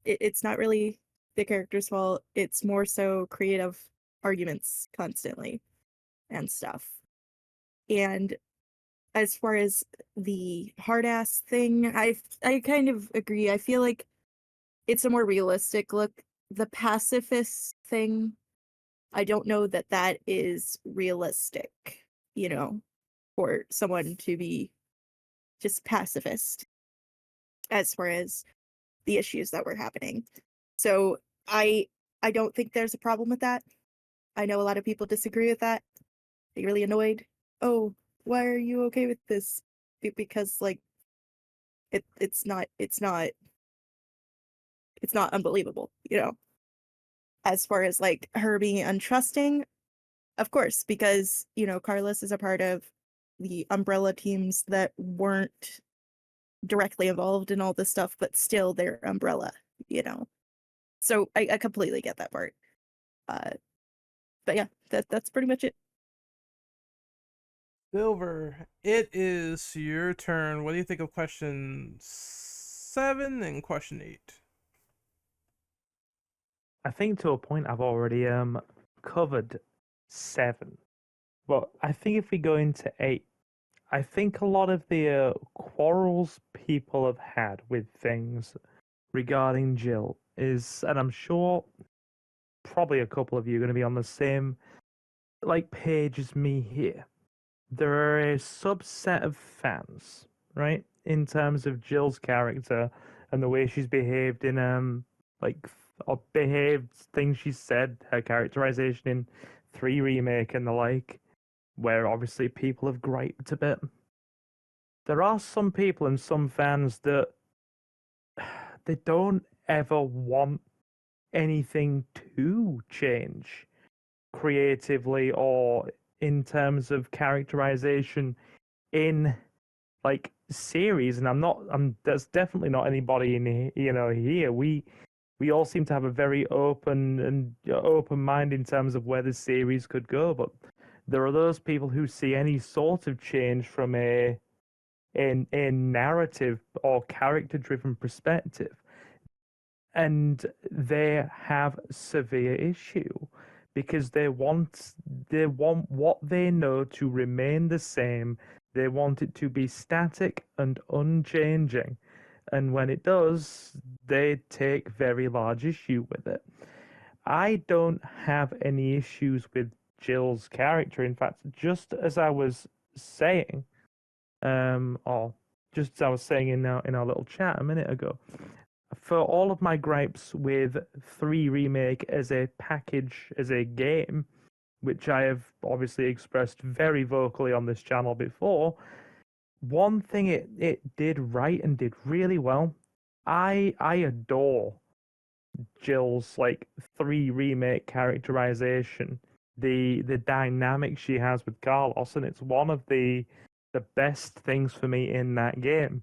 it's not really the character's fault. It's more so creative arguments constantly and stuff. And as far as the hard ass thing, I kind of agree. I feel like it's a more realistic look. The pacifist thing, I don't know that that is realistic, you know, for someone to be just pacifist as far as the issues that were happening. So I I don't think there's a problem with that. I know a lot of people disagree with that. They're really annoyed. Oh, why are you okay with this? Because like it's not unbelievable, you know. As far as like her being untrusting, of course, because Carlos is a part of the umbrella teams that weren't directly involved in all this stuff, but still they're umbrella, you know. So I completely get that part. Uh, but yeah, that's pretty much it. Silver, it is your turn. What do you think of question 7 and question 8? I think to a point I've already covered 7, but I think if we go into 8, I think a lot of the quarrels people have had with things regarding Jill is, and I'm sure probably a couple of you are going to be on the same like page as me here. There are a subset of fans, right, in terms of Jill's character and the way she's behaved in like or behaved things she said, her characterization in 3 remake and the like, where obviously people have griped a bit. There are some people and some fans that they don't ever want anything to change creatively or in terms of characterization in like series. And I'm there's definitely not anybody in here. We all seem to have a very open mind in terms of where the series could go, but there are those people who see any sort of change from a narrative or character driven perspective, and they have severe issue because they want what they know to remain the same. They want it to be static and unchanging, and when it does, they take very large issue with it. I don't have any issues with Jill's character. In fact, just as I was saying, or just as I was saying in our little chat a minute ago, for all of my gripes with 3 Remake as a package, as a game, which I have obviously expressed very vocally on this channel before, one thing it did right and did really well, I adore Jill's like 3 Remake characterization, the dynamic she has with Carlos, and it's one of the best things for me in that game.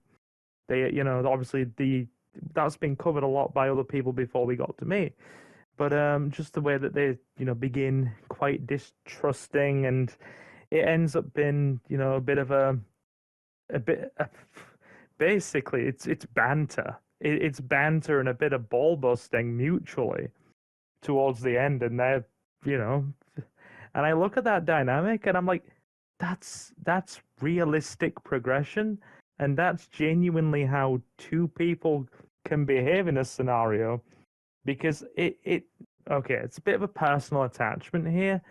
They, obviously that's been covered a lot by other people before we got to me. But just the way that they, begin quite distrusting, and it ends up being, a bit of a bit. Basically, it's banter. It's banter and a bit of ball busting mutually towards the end, and they're, you know, and I look at that dynamic and I'm like, that's realistic progression, and that's genuinely how 2 people can behave in a scenario, because it okay, it's a bit of a personal attachment here.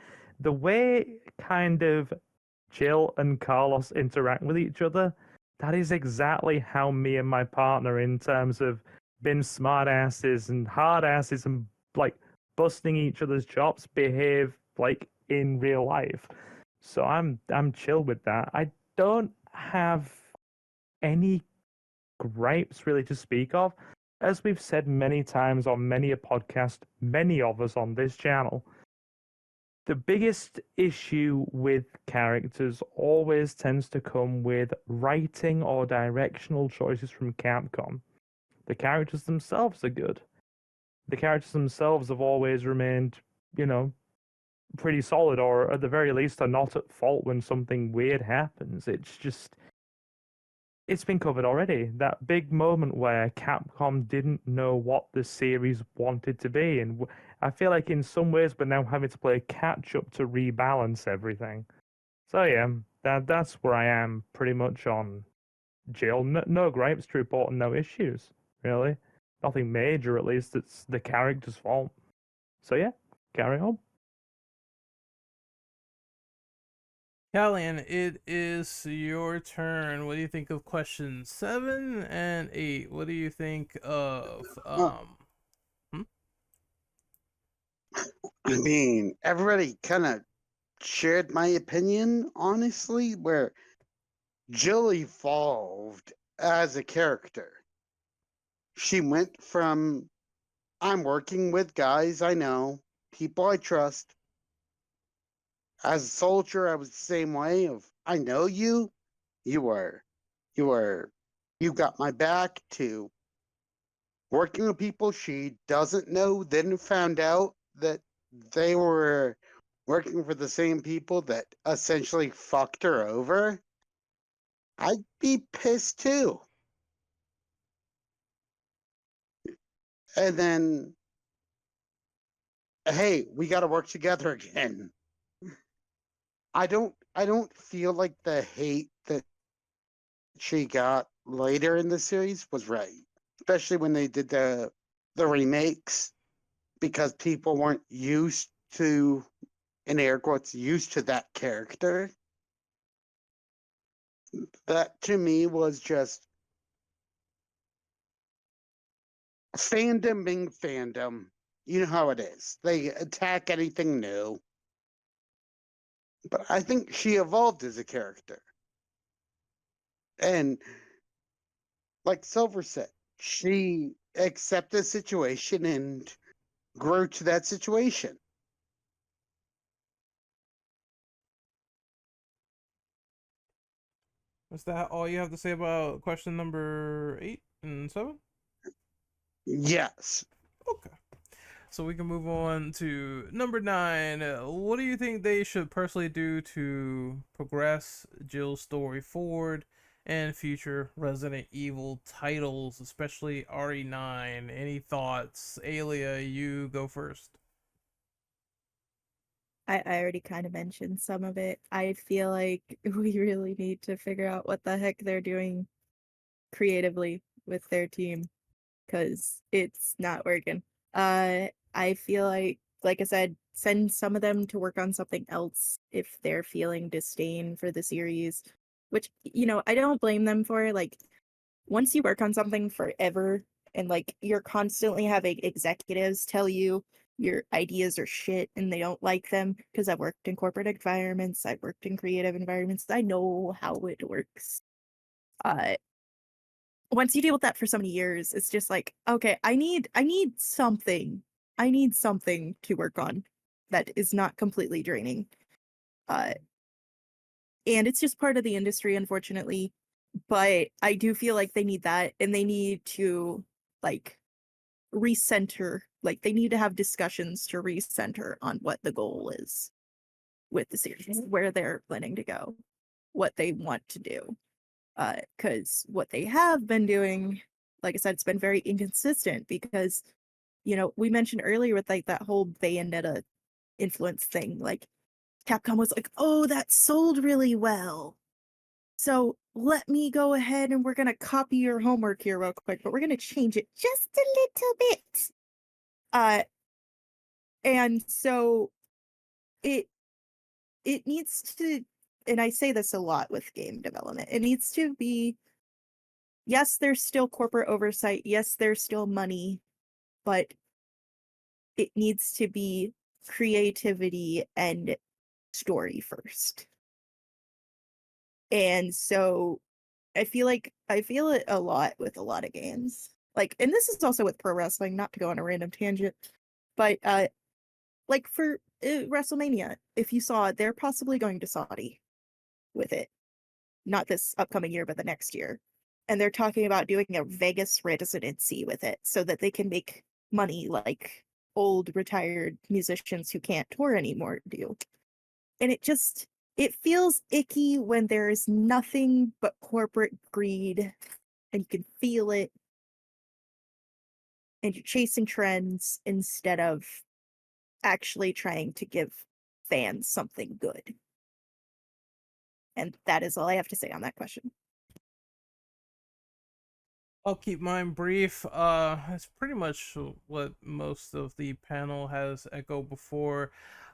The way kind of Jill and Carlos interact with each other, that is exactly how me and my partner, in terms of being smart asses and hard asses and like busting each other's chops, behave like in real life. So I'm chill with that. I don't have any gripes really to speak of. As we've said many times on many a podcast, many of us on this channel, the biggest issue with characters always tends to come with writing or directional choices from Capcom. The characters themselves are good. The characters themselves have always remained, you know, pretty solid, or at the very least are not at fault when something weird happens. It's been covered already. That big moment where Capcom didn't know what the series wanted to be, and I feel like in some ways we're now having to play catch up to rebalance everything. So yeah, that's where I am pretty much on Jill. No gripes to report and no issues, really. Nothing major, at least. It's the character's fault. So yeah, carry on. Callian, it is your turn. What do you think of questions 7 and 8? What do you think of hmm? I mean, everybody kind of shared my opinion, honestly, where Jill evolved as a character. She went from, I'm working with guys I know, people I trust. As a soldier, I was the same way of, I know you, you are, you are, you got my back, to working with people she doesn't know, then found out that they were working for the same people that essentially fucked her over. I'd be pissed too. And then, hey, we got to work together again. I don't feel like the hate that she got later in the series was right. especially when they did the remakes, because people weren't used to, in air quotes, used to that character. That to me was just fandom being fandom. You know how it is. They attack anything new. But I think she evolved as a character. And like Silver said, she accepted the situation and grew to that situation. Is that all you have to say about question number 8 and 7? Yes. Okay. So we can move on to number 9. What do you think they should personally do to progress Jill's story forward and future Resident Evil titles, especially RE9? Any thoughts? Alia, you go first. I already kind of mentioned some of it. I feel like we really need to figure out what the heck they're doing creatively with their team because it's not working. I feel like I said, send some of them to work on something else if they're feeling disdain for the series, which, I don't blame them for. Like, once you work on something forever and like you're constantly having executives tell you your ideas are shit and they don't like them, because I've worked in corporate environments, I've worked in creative environments, I know how it works. Uh Once you deal with that for so many years, it's just like, okay, I need something. I need something to work on that is not completely draining. Uh and it's just part of the industry, unfortunately. But I do feel like they need that, and they need to like recenter, like they need to have discussions to recenter on what the goal is with the series, where they're planning to go, what they want to do. Because what they have been doing, like I said, it's been very inconsistent because, we mentioned earlier with like that whole Bayonetta influence thing, like Capcom was like, oh, that sold really well. So let me go ahead and we're going to copy your homework here real quick, but we're going to change it just a little bit. Uh, and so it it needs to, and I say this a lot with game development, it needs to be, yes, there's still corporate oversight, yes, there's still money, but it needs to be creativity and story first. And so I feel it a lot with a lot of games. Like, and this is also with pro wrestling, not to go on a random tangent, but like for WrestleMania, if you saw it, they're possibly going to Saudi with it. Not this upcoming year, but the next year. And they're talking about doing a Vegas residency with it so that they can make money like old retired musicians who can't tour anymore do. And it feels icky when there is nothing but corporate greed and you can feel it and you're chasing trends instead of actually trying to give fans something good. And that is all I have to say on that question. I'll keep mine brief. It's pretty much what most of the panel has echoed before.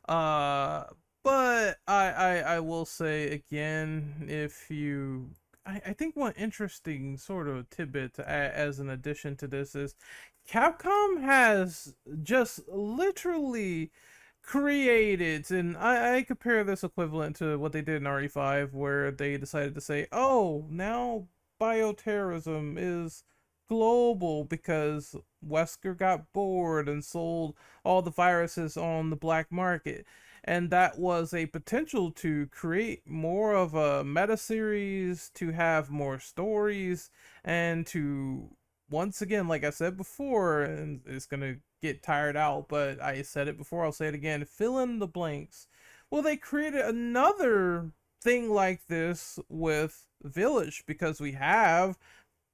Uh, but I will say again, if you, I think one interesting sort of tidbit to add as an addition to this is Capcom has just literally created, and I compare this equivalent to what they did in RE5, where they decided to say, oh, now bioterrorism is global because Wesker got bored and sold all the viruses on the black market. And that was a potential to create more of a meta series, to have more stories, and to, once again, like I said before, and it's gonna get tired out, but I said it before, I'll say it again, fill in the blanks. Well, they created another thing like this with Village, because we have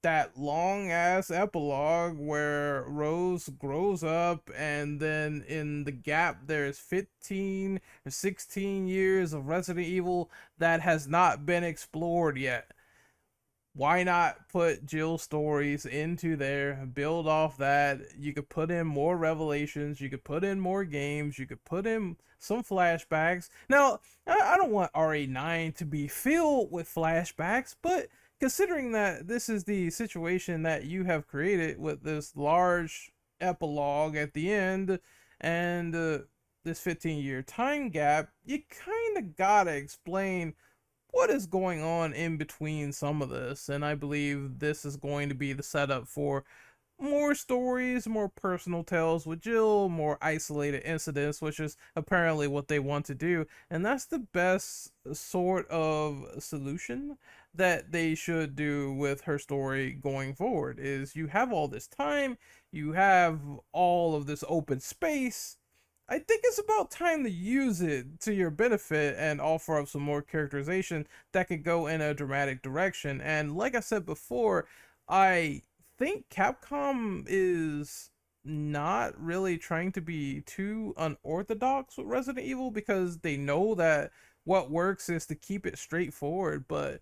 that long ass epilogue where Rose grows up, and then in the gap there's 15 or 16 years of Resident Evil that has not been explored yet. why not put Jill stories into there, build off that? You could put in more revelations, you could put in more games, you could put in some flashbacks. Now, I don't want RE9 to be filled with flashbacks, but considering that this is the situation that you have created with this large epilogue at the end and this 15-year time gap, you kind of gotta explain what is going on in between some of this. And I believe this is going to be the setup for more stories, more personal tales with Jill, more isolated incidents, which is apparently what they want to do. And that's the best sort of solution that they should do with her story going forward. Is you have all this time, you have all of this open space. I think it's about time to use it to your benefit and offer up some more characterization that could go in a dramatic direction. And like I said before, I think Capcom is not really trying to be too unorthodox with Resident Evil because they know that what works is to keep it straightforward, but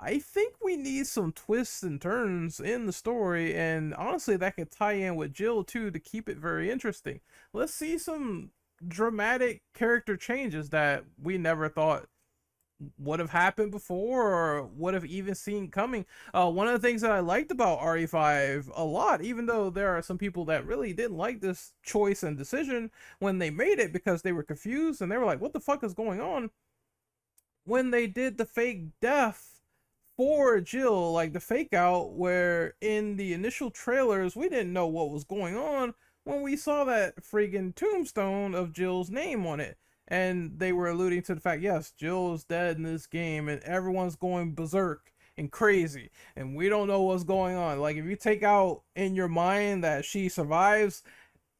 I think we need some twists and turns in the story, and honestly, that could tie in with Jill too to keep it very interesting. Let's see some dramatic character changes that we never thought would have happened before or would have even seen coming. One of the things that I liked about RE5 a lot, even though there are some people that really didn't like this choice and decision when they made it because they were confused and they were like, what the fuck is going on? When they did the fake death for Jill, like the fake out, where in the initial trailers we didn't know what was going on when we saw that friggin' tombstone of Jill's name on it. And they were alluding to the fact, yes, Jill's dead in this game, and everyone's going berserk and crazy, and we don't know what's going on. Like, if you take out in your mind that she survives,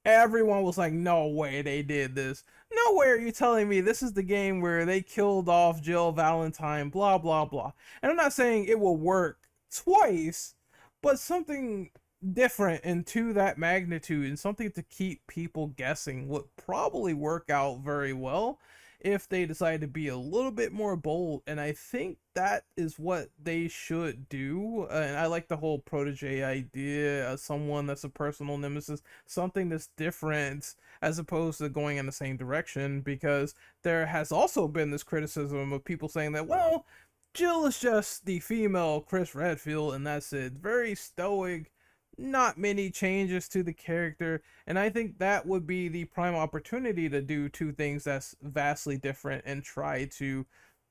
everyone was like, no way they did this. No way are you telling me this is the game where they killed off Jill Valentine, blah, blah, blah. And I'm not saying it will work twice, but something different and to that magnitude and something to keep people guessing would probably work out very well if they decide to be a little bit more bold. And I think that is what they should do. And I like the whole protege idea, someone that's a personal nemesis, something that's different as opposed to going in the same direction, because there has also been this criticism of people saying that, well, Jill is just the female Chris Redfield and that's it. Very stoic, not many changes to the character, and I think that would be the prime opportunity to do two things that's vastly different and try to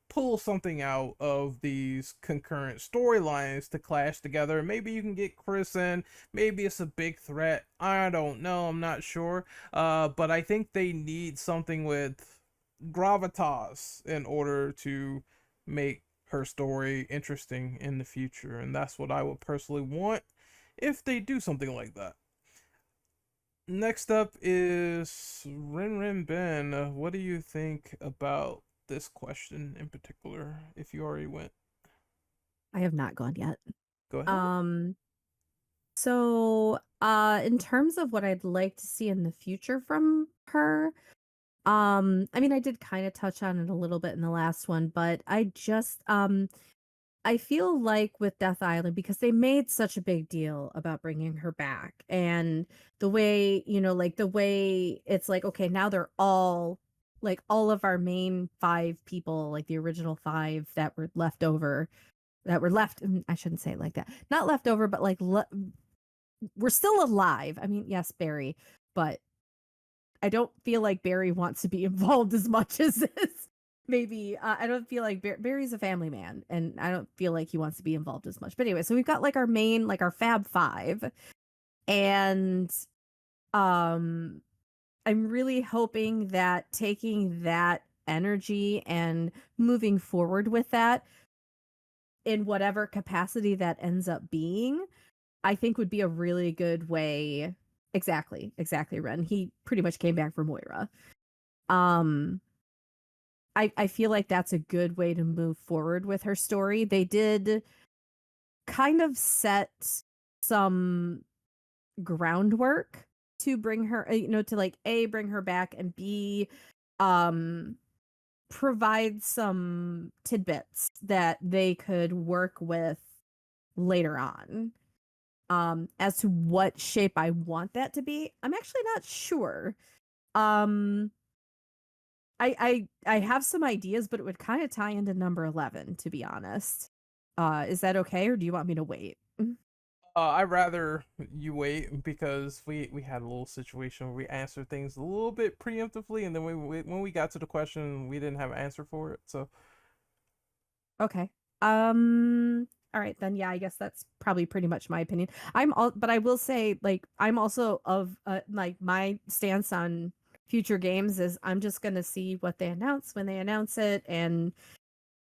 pull something out of these concurrent storylines to clash together. Maybe you can get Chris in, maybe it's a big threat. I don't know, I'm not sure. But I think they need something with gravitas in order to make her story interesting in the future, and that's what I would personally want if they do something like that. Next up is Rin Ben. What do you think about this question in particular? If you already went, I have not gone yet. go ahead. Um, in terms of what I'd like to see in the future from her, I mean, I did kind of touch on it a little bit in the last one, but I feel like with Death Island, because they made such a big deal about bringing her back, and the way, like the way it's like, okay, now they're all like all of our main five people, like the original five that were left over, that were left. I shouldn't say it like that. Not left over, but like we're still alive. I mean, yes, Barry, but I don't feel like Barry wants to be involved as much as this. Maybe I don't feel like Barry's a family man, and I don't feel like he wants to be involved as much. But anyway, so we've got like our main, like our Fab Five, and um, I'm really hoping that taking that energy and moving forward with that in whatever capacity that ends up being, I think would be a really good way. Exactly, Ren. He pretty much came back for Moira. Um, I feel like that's a good way to move forward with her story. They did kind of set some groundwork to bring her, to like A, bring her back, and B, um provide some tidbits that they could work with later on. As to what shape I want that to be, I'm actually not sure. Um, I have some ideas, but it would kind of tie into number 11, to be honest. Is that okay, or do you want me to wait? I'd rather you wait because we had a little situation where we answered things a little bit preemptively, and then when we got to the question, we didn't have an answer for it. So Okay. All right, then yeah, I guess that's probably pretty much my opinion. But I will say, like, I'm also of like my stance on future games is I'm just gonna see what they announce when they announce it, and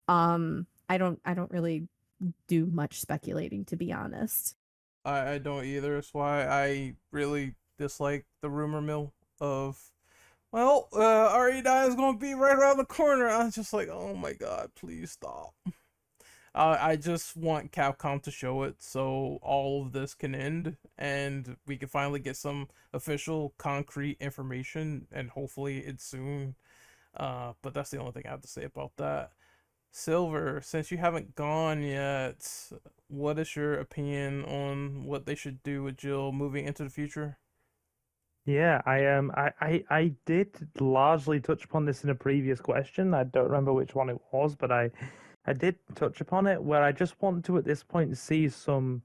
I don't really do much speculating, to be honest. I don't either. That's why I really dislike the rumor mill of, well, RE9 is gonna be right around the corner. I was just like, oh my god, please stop. I just want Capcom to show it so all of this can end and we can finally get some official, concrete information, and hopefully it's soon. But that's the only thing I have to say about that. Silver, since you haven't gone yet, what is your opinion on what they should do with Jill moving into the future? Yeah, I did largely touch upon this in a previous question. I don't remember which one it was, but I did touch upon it where I just want to at this point see some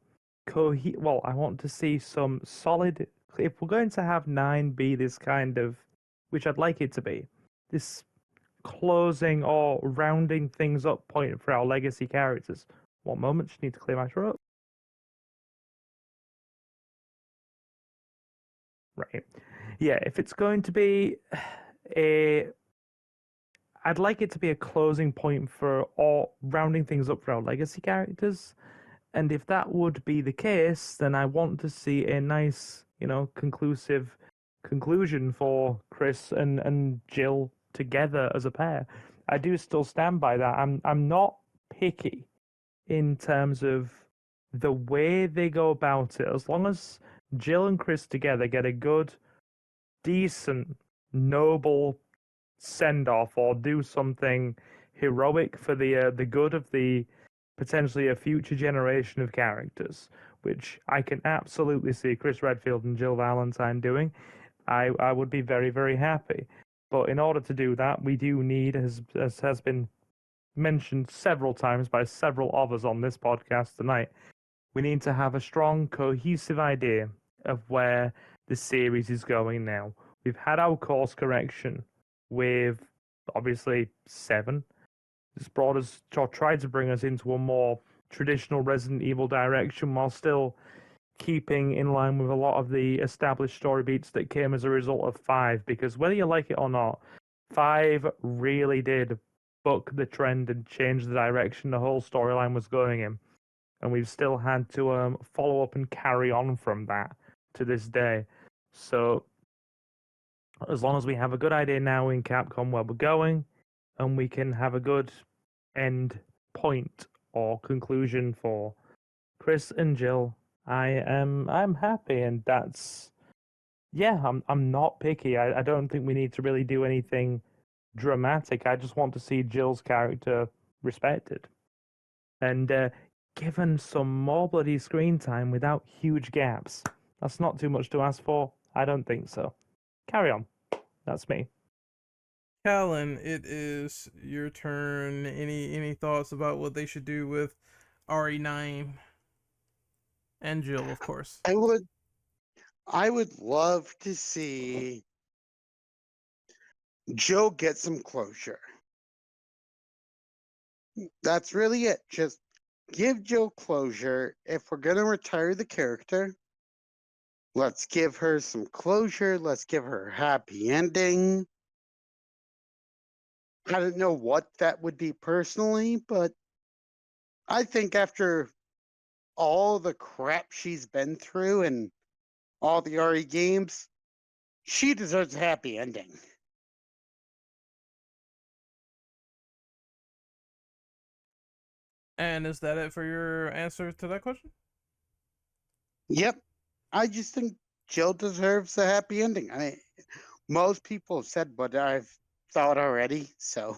I want to see some solid, if we're going to have 9 be this kind of, which I'd like it to be, this closing or rounding things up point for our legacy characters. One moment, just need to clear my throat. Right. Yeah, if it's going to be a I'd like it to be a closing point for or rounding things up for our legacy characters. And if that would be the case, then I want to see a nice, conclusive conclusion for Chris and Jill together as a pair. I do still stand by that. I'm not picky in terms of the way they go about it. As long as Jill and Chris together get a good, decent, noble send off or do something heroic for the good of the potentially a future generation of characters, which I can absolutely see Chris Redfield and Jill Valentine doing. I would be very, very happy. But in order to do that, we do need, as has been mentioned several times by several of us on this podcast tonight, we need to have a strong, cohesive idea of where the series is going now. We've had our course correction with obviously 7. It's brought us, or tried to bring us into a more traditional Resident Evil direction while still keeping in line with a lot of the established story beats that came as a result of 5. Because whether you like it or not, 5 really did buck the trend and change the direction the whole storyline was going in, and we've still had to follow up and carry on from that to this day. So as long as we have a good idea now in Capcom where we're going, and we can have a good end point or conclusion for Chris and Jill, I'm happy, and that's, yeah, I'm not picky. I don't think we need to really do anything dramatic. I just want to see Jill's character respected and given some more bloody screen time without huge gaps. That's not too much to ask for. I don't think so. Carry on. That's me. Callan, it is your turn. Any thoughts about what they should do with RE9 and Jill, of course? I would love to see Joe get some closure. That's really it. Just give Jill closure. If we're gonna retire the character, let's give her some closure. Let's give her a happy ending. I don't know what that would be personally, but I think after all the crap she's been through and all the RE games, she deserves a happy ending. And is that it for your answer to that question? Yep. I just think Jill deserves a happy ending. Most people have said what I've thought already, so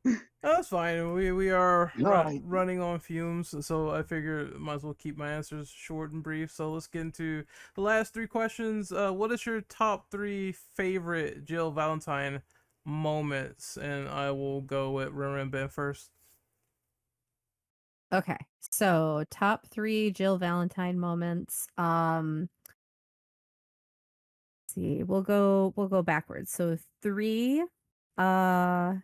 Oh, that's fine. We are No, running on fumes, so I figure might as well keep my answers short and brief. So let's get into the last three questions. What is your top three favorite Jill Valentine moments? And I will go with Ren Ben first. Okay. So top 3 Jill Valentine moments. See, we'll go backwards. So 3, uh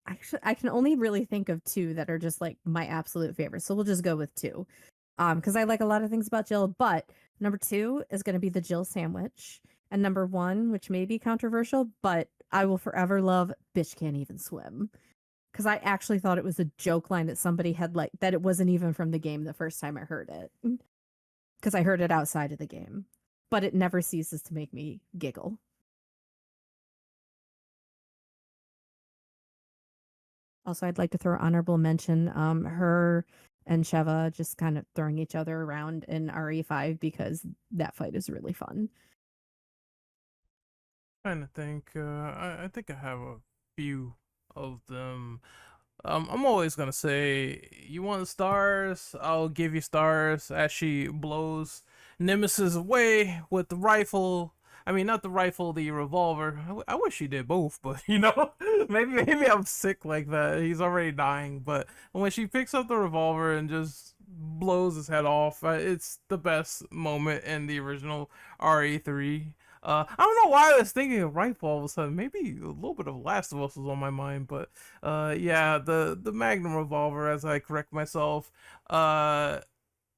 actually I can only really think of 2 that are just like my absolute favorites. So we'll just go with 2. Because I like a lot of things about Jill, but number 2 is going to be the Jill sandwich, and number 1, which may be controversial, but I will forever love "Bitch Can't Even Swim." Because I actually thought it was a joke line that somebody had, like, that it wasn't even from the game the first time I heard it. Because I heard it outside of the game. But it never ceases to make me giggle. Also, I'd like to throw honorable mention her and Sheva just kind of throwing each other around in RE5 because that fight is really fun. Trying to think. I think I have a few of them. I'm always gonna say, you want stars? I'll give you stars as she blows Nemesis away with the rifle. I mean, not the rifle, the revolver. I wish she did both, but maybe I'm sick like that. He's already dying, but when she picks up the revolver and just blows his head off, it's the best moment in the original RE3. I don't know why I was thinking of rifle all of a sudden. Maybe a little bit of Last of Us was on my mind, but yeah, the Magnum revolver, as I correct myself.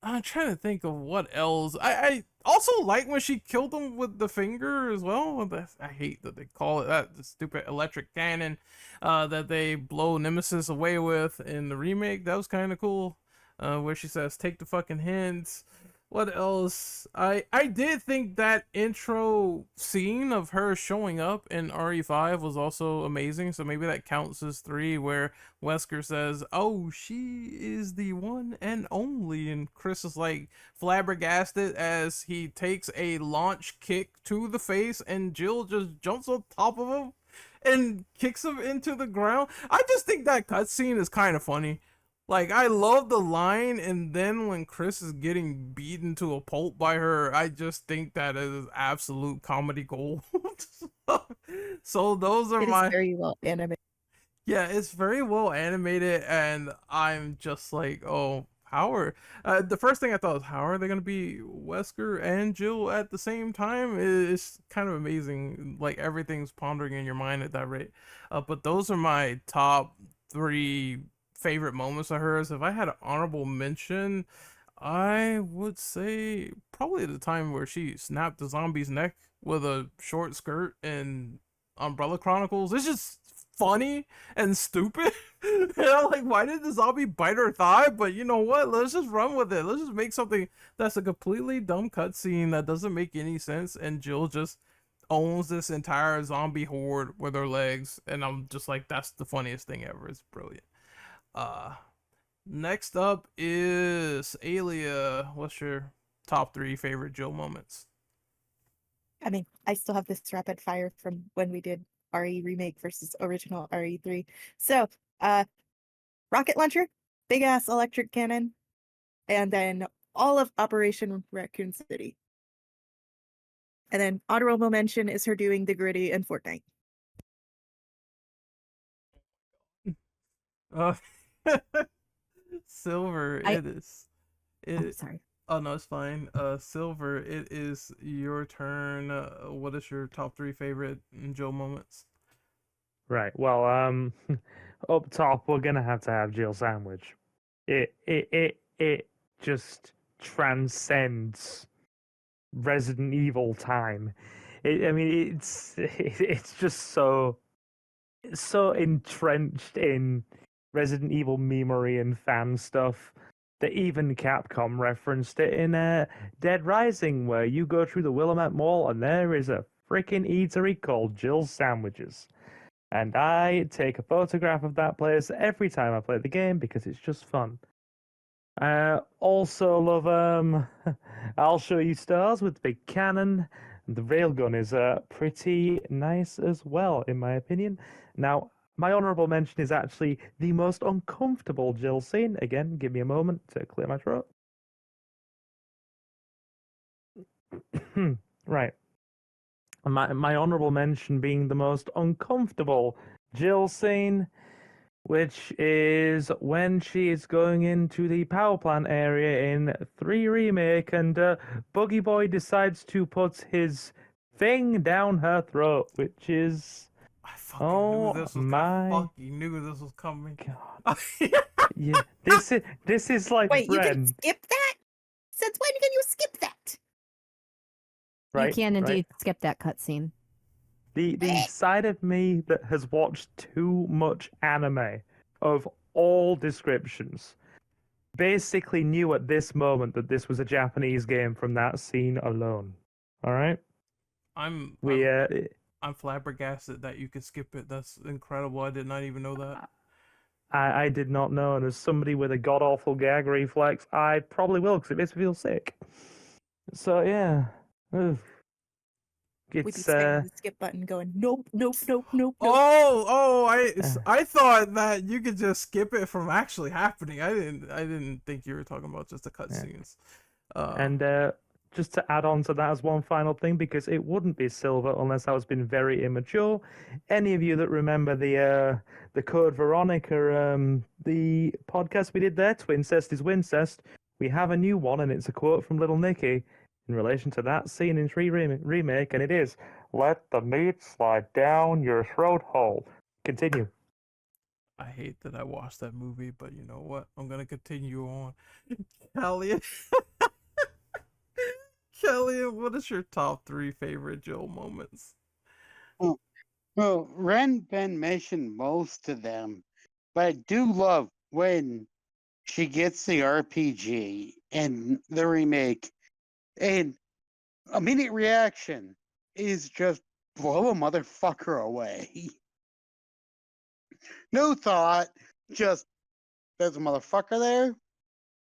I'm trying to think of what else. I also like when she killed him with the finger as well. I hate that they call it that, the stupid electric cannon that they blow Nemesis away with in the remake. That was kind of cool. Where she says, "Take the fucking hints." What else? I did think that intro scene of her showing up in RE5 was also amazing. So maybe that counts as 3, where Wesker says, "Oh, she is the one and only," and Chris is like flabbergasted as he takes a launch kick to the face, and Jill just jumps on top of him and kicks him into the ground. I just think that cutscene is kind of funny. Like, I love the line, and then when Chris is getting beaten to a pulp by her, I just think that is absolute comedy gold. So those are It is my, very well animated. yeah, it's very well animated, and I'm just like, oh, how are the first thing I thought was, how are they gonna be Wesker and Jill at the same time? It's kind of amazing. Like, everything's pondering in your mind at that rate. But those are my top three favorite moments of hers. If I had an honorable mention, I would say probably the time where she snapped the zombie's neck with a short skirt in Umbrella Chronicles. It's just funny and stupid. Like, why did the zombie bite her thigh? But you know what? Let's just run with it. Let's just make something that's a completely dumb cutscene that doesn't make any sense. And Jill just owns this entire zombie horde with her legs. And I'm just like, that's the funniest thing ever. It's brilliant. Uh, Next up is Alia. What's your top three favorite Jill moments? I mean, I still have this rapid fire from when we did RE remake versus original RE3. So, rocket launcher, big ass electric cannon, and then all of Operation Raccoon City. And then honorable mention is her doing the gritty in Fortnite. Uh, Silver, I it is. Oh, It. sorry. Oh no, it's fine. Silver, it is your turn. What is your top three favorite Jill moments? Right. Well, up top, we're gonna have to have Jill sandwich. It just transcends Resident Evil time. I mean, it's just so entrenched in Resident Evil memory and fan stuff that even Capcom referenced it in Dead Rising, where you go through the Willamette Mall and there is a freaking eatery called Jill's Sandwiches. And I take a photograph of that place every time I play the game because it's just fun. Also love I'll show you stars with the big cannon. The railgun is pretty nice as well, in my opinion. Now, My honourable mention is actually the most uncomfortable Jill scene. Again, give me a moment to clear my throat. Right. My honourable mention being the most uncomfortable Jill scene, which is when she is going into the power plant area in 3 Remake and Buggy Boy decides to put his thing down her throat, which is. I fucking knew Oh this was. I my fucking knew this was coming. god. Yeah, this is like Wait, you can Ren, skip that? Since when can you skip that? You right? can Right. indeed skip that cutscene. The Eh. side of me that has watched too much anime of all descriptions basically knew at this moment that this was a Japanese game from that scene alone. All right, I'm we I'm I'm flabbergasted that you could skip it. That's incredible. I did not even know that. I did not know, and as somebody with a god awful gag reflex, I probably will because it makes me feel sick. So yeah, ugh. We'd be It's spamming the skip button going, nope, nope, nope, nope, nope. Oh, uh, I thought that you could just skip it from actually happening. I didn't think you were talking about just the yeah. cutscenes. Uh, And just to add on to that as one final thing, because it wouldn't be Silver unless I was being very immature. Any of you that remember the Code Veronica, the podcast we did there, Twincest is Wincest, we have a new one, and it's a quote from Little Nicky in relation to that scene in 3 Remake, and it is, "Let the meat slide down your throat hole." Continue. I hate that I watched that movie, but you know what? I'm gonna continue on. Kelly, Kelly, what is your top 3 favorite Joel moments? Oh, well, Ren Ben mentioned most of them, but I do love when she gets the RPG and the remake, and immediate reaction is just blow a motherfucker away. No thought, just there's a motherfucker there.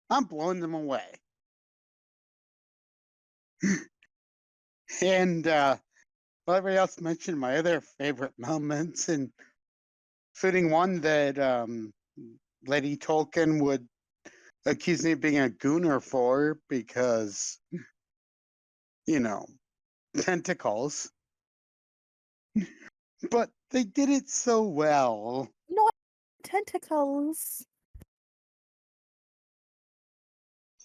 I'm blowing them away. And everybody else mentioned my other favorite moments, and including one that Lady Tolkien would accuse me of being a gooner for because, you know, tentacles. But they did it so well. Not tentacles.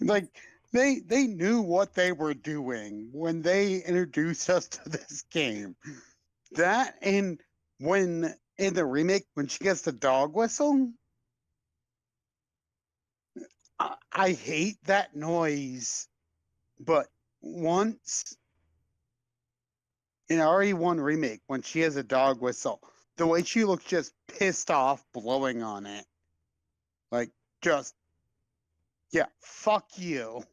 Like they knew what they were doing when they introduced us to this game. That and when in the remake when she gets the dog whistle, I hate that noise. But once in RE1 remake, when she has a dog whistle, the way she looks just pissed off blowing on it. Like just yeah, fuck you.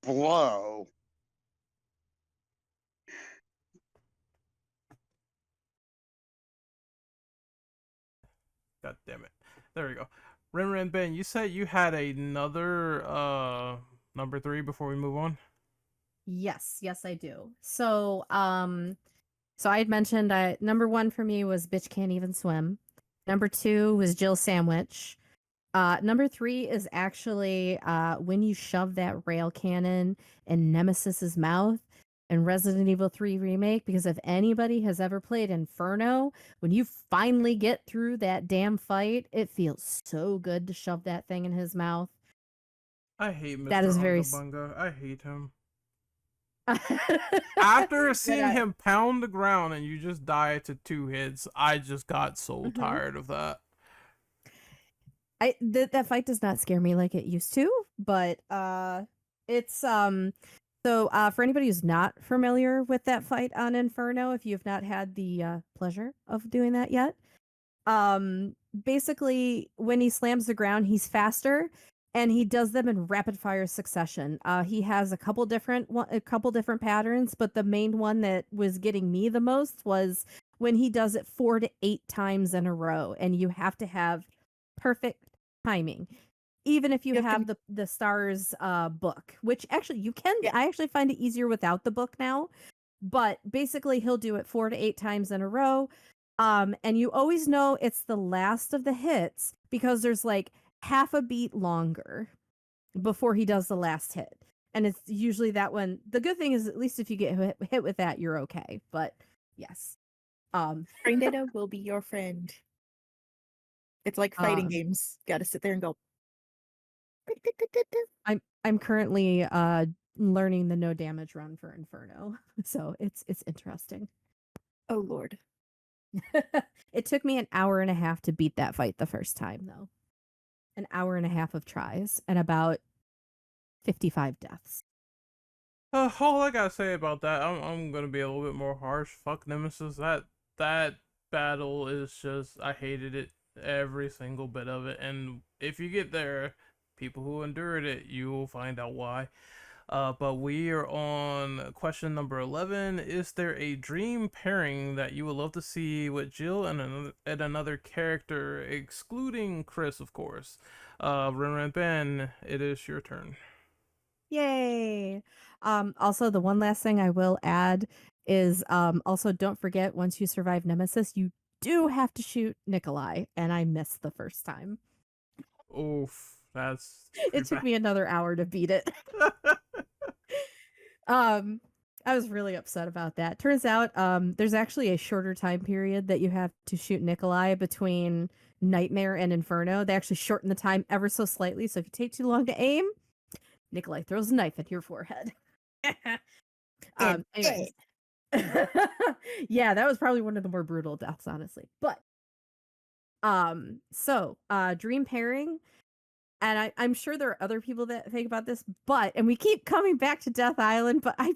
Blow. God damn it. There we go. Ren Ben, you said you had another number 3 before we move on. Yes, yes, I do. So I had mentioned number 1 for me was Bitch Can't Even Swim. Number 2 was Jill Sandwich. Number 3 is actually when you shove that rail cannon in Nemesis's mouth in Resident Evil 3 Remake, because if anybody has ever played Inferno, when you finally get through that damn fight, it feels so good to shove that thing in his mouth. I hate That Mr. is very Unga I hate him. But After seeing him pound the ground and you just die to 2 hits, I just got so tired of that. That fight does not scare me like it used to, but it's for anybody who's not familiar with that fight on Inferno, if you have not had the pleasure of doing that yet, basically when he slams the ground, he's faster and he does them in rapid fire succession. He has a couple different patterns, but the main one that was getting me the most was when he does it 4 to 8 times in a row, and you have to have perfect timing. Even if you have the stars book, which actually you can, I actually find it easier without the book now. But basically, he'll do it 4 to 8 times in a row. And you always know it's the last of the hits because there's like half a beat longer before he does the last hit. And it's usually that one. The good thing is, at least if you get hit with that, you're okay. But yes. Brain data will be your friend. It's like fighting Um, games. Got to sit there and go. I'm currently learning the no damage run for Inferno, so it's interesting. Oh Lord. It took me an hour and a half to beat that fight the first time, though. An hour and a half of tries and about 55 deaths. All I gotta say about that, I'm gonna be a little bit more harsh. Fuck Nemesis. That battle is just, I hated it, every single bit of it. And if you get there, people who endured it, you will find out why. But we are on question number 11. Is there a dream pairing that you would love to see with Jill and another character, excluding Chris, of course? Ren and Ben, it is your turn. Yay! Also, the one last thing I will add is also don't forget once you survive Nemesis, you do have to shoot Nikolai, and I missed the first time. Oof, that's It pretty took bad. me another hour to beat it. I was really upset about that. Turns out, there's actually a shorter time period that you have to shoot Nikolai between Nightmare and Inferno. They actually shorten the time ever so slightly. So if you take too long to aim, Nikolai throws a knife at your forehead. Anyways. Yeah, that was probably one of the more brutal deaths, honestly. But dream pairing, and I'm sure there are other people that think about this, and we keep coming back to Death Island, but I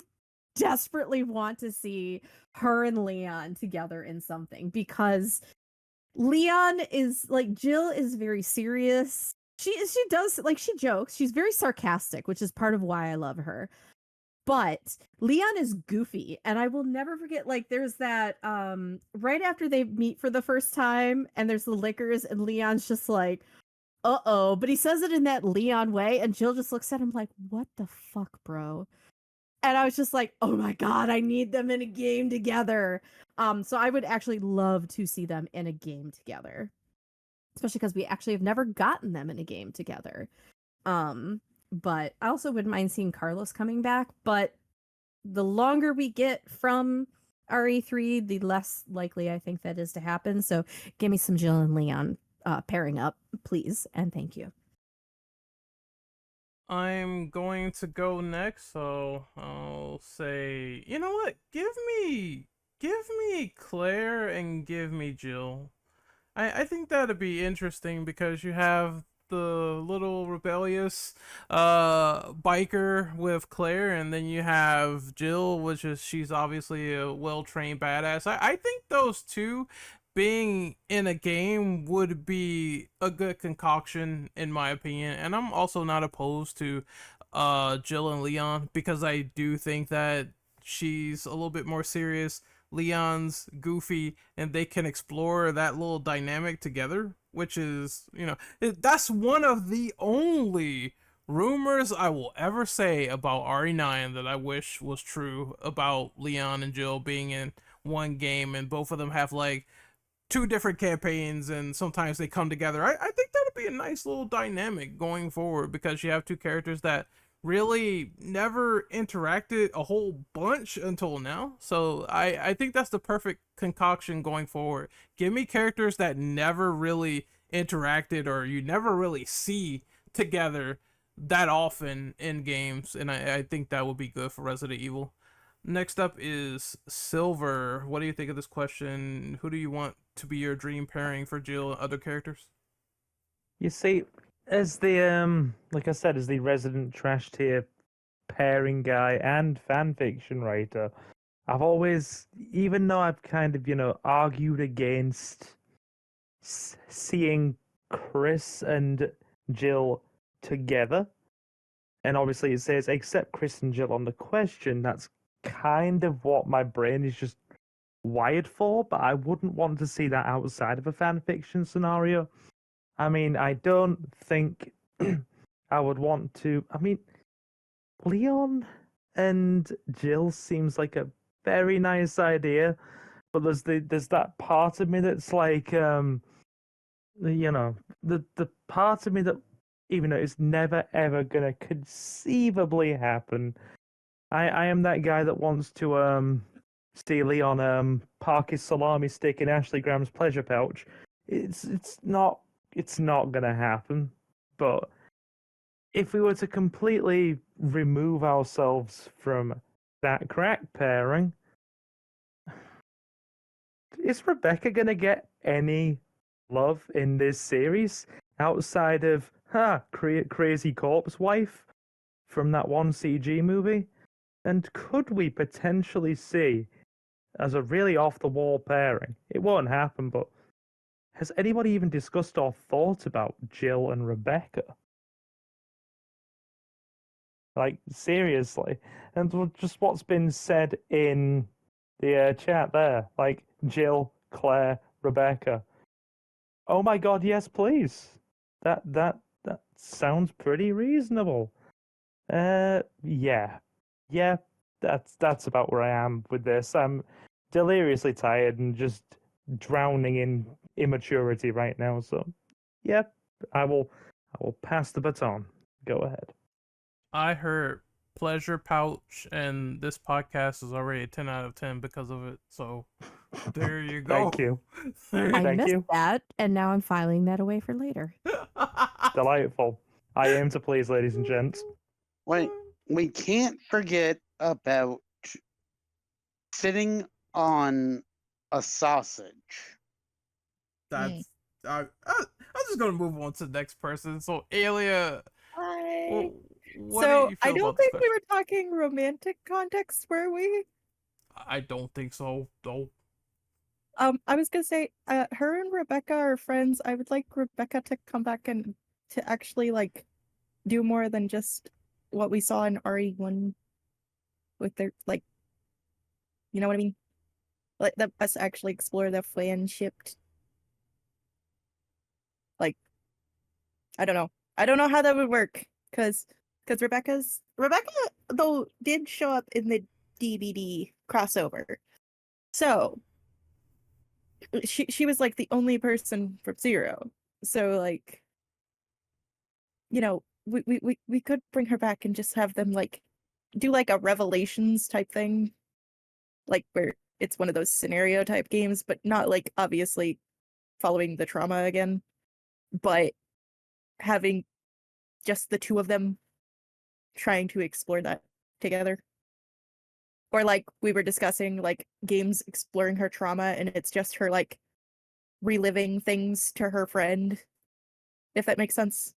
desperately want to see her and Leon together in something because Leon is like Jill is very serious. She does like she jokes. She's very sarcastic, which is part of why I love her. But Leon is goofy, and I will never forget like there's that right after they meet for the first time and there's the liquors and Leon's just like uh-oh, but he says it in that Leon way and Jill just looks at him like what the fuck, bro? And I was just like, oh my god, I need them in a game together. So I would actually love to see them in a game together, especially because we actually have never gotten them in a game together. But I also wouldn't mind seeing Carlos coming back, but the longer we get from RE3, the less likely I think that is to happen. So give me some Jill and Leon pairing up, please, and thank you. I'm going to go next, so I'll say, you know what? Give me Claire and give me Jill. I think that'd be interesting because you have the little rebellious biker with Claire, and then you have Jill, which is she's obviously a well trained badass. I think those two being in a game would be a good concoction in my opinion, and I'm also not opposed to Jill and Leon because I do think that she's a little bit more serious. Leon's goofy, and they can explore that little dynamic together, which is, that's one of the only rumors I will ever say about RE9 that I wish was true about Leon and Jill being in one game, and both of them have like two different campaigns and sometimes they come together. I think that'd be a nice little dynamic going forward because you have two characters that really never interacted a whole bunch until now. So I think that's the perfect concoction going forward. Give me characters that never really interacted or you never really see together that often in games, and I think that would be good for Resident Evil. Next up is Silver. What do you think of this question? Who do you want to be your dream pairing for Jill and other characters? You see, as the like I said, as the resident trash tier pairing guy and fan fiction writer, I've always, even though I've kind of, argued against seeing Chris and Jill together, and obviously it says except Chris and Jill on the question, that's kind of what my brain is just wired for, but I wouldn't want to see that outside of a fan fiction scenario. I mean, I don't think I would want to. I mean, Leon and Jill seems like a very nice idea, but there's that part of me that's like, the part of me that, even though it's never ever gonna conceivably happen, I am that guy that wants to see Leon park his salami stick in Ashley Graham's pleasure pouch. It's not gonna happen. But if we were to completely remove ourselves from that crack pairing, is Rebecca gonna get any love in this series outside of crazy corpse wife from that one CG movie? And could we potentially see as a really off the wall pairing? It won't happen, but has anybody even discussed or thought about Jill and Rebecca? Like, seriously. And just what's been said in the chat there, like Jill, Claire, Rebecca. Oh my god, yes, please. That sounds pretty reasonable. Yeah. Yeah, that's about where I am with this. I'm deliriously tired and just drowning in immaturity right now, so yeah, I will pass the baton. Go ahead. I heard pleasure pouch, and this podcast is already a 10 out of 10 because of it. So there you go. Thank you. I Thank missed you. that, and now I'm filing that away for later. Delightful. I aim to please, ladies and gents. Wait, we can't forget about sitting on a sausage. That's I'm just gonna move on to the next person. So Alia, Hi. what do So you I feel don't about this think we question? were talking romantic context, were we? I don't think so. Though I was gonna say, her and Rebecca are friends. I would like Rebecca to come back and to actually like do more than just what we saw in RE1 with their like, you know what I mean? Let us actually explore the friendship. Like, I don't know. I don't know how that would work because Rebecca though did show up in the DVD crossover. So she was like the only person from Zero. So like, you know, we could bring her back and just have them like do like a Revelations type thing, like where it's one of those scenario type games, but not like obviously following the trauma again, but having just the two of them trying to explore that together. Or like we were discussing, like games exploring her trauma and it's just her like reliving things to her friend, if that makes sense.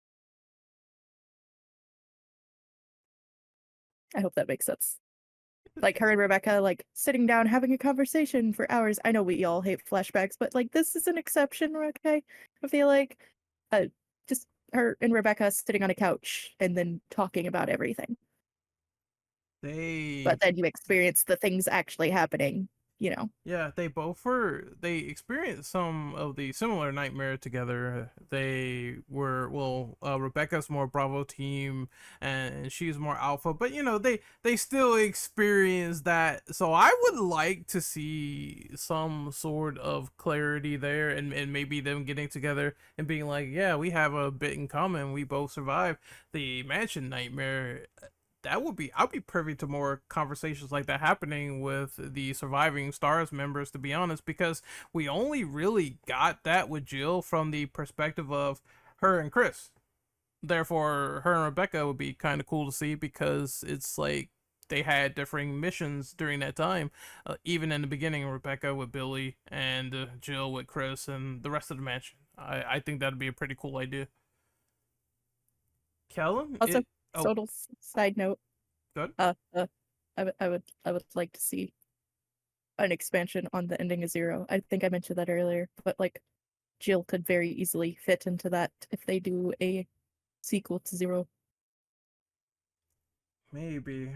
I hope that makes sense. Like her and Rebecca like sitting down having a conversation for hours. I know we all hate flashbacks, but like this is an exception, okay? I feel like uh just her and Rebecca sitting on a couch and then talking about everything. they But then you experience the things actually happening, you know. Yeah, they experienced some of the similar nightmare together. They were Rebecca's more Bravo team and she's more Alpha, but they still experienced that. So I would like to see some sort of clarity there, and maybe them getting together and being like, yeah, we have a bit in common. We both survived the mansion nightmare. I'd be privy to more conversations like that happening with the surviving stars members, to be honest, because we only really got that with Jill from the perspective of her and Chris. Therefore, her and Rebecca would be kind of cool to see because it's like they had differing missions during that time. Even in the beginning, Rebecca with Billy and Jill with Chris and the rest of the mansion. I think that'd be a pretty cool idea. Kellen, Also, oh, total side note, good. I would like to see an expansion on the ending of Zero. I think I mentioned that earlier, but like Jill could very easily fit into that if they do a sequel to Zero. Maybe.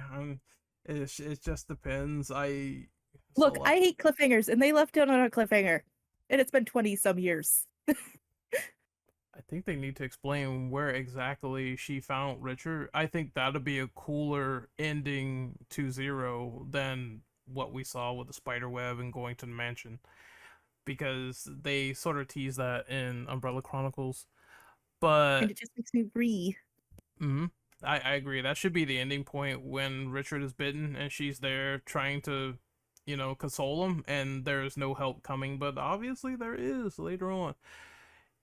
It just depends. So Look, like I hate cliffhangers, and they left it on a cliffhanger, and it's been 20 some years. I think they need to explain where exactly she found Richard. I think that'd be a cooler ending to Zero than what we saw with the spider web and going to the mansion, because they sort of tease that in Umbrella Chronicles. And But it just makes me breathe. mhm, I agree. That should be the ending point when Richard is bitten and she's there trying to, console him, and there's no help coming. But obviously there is later on.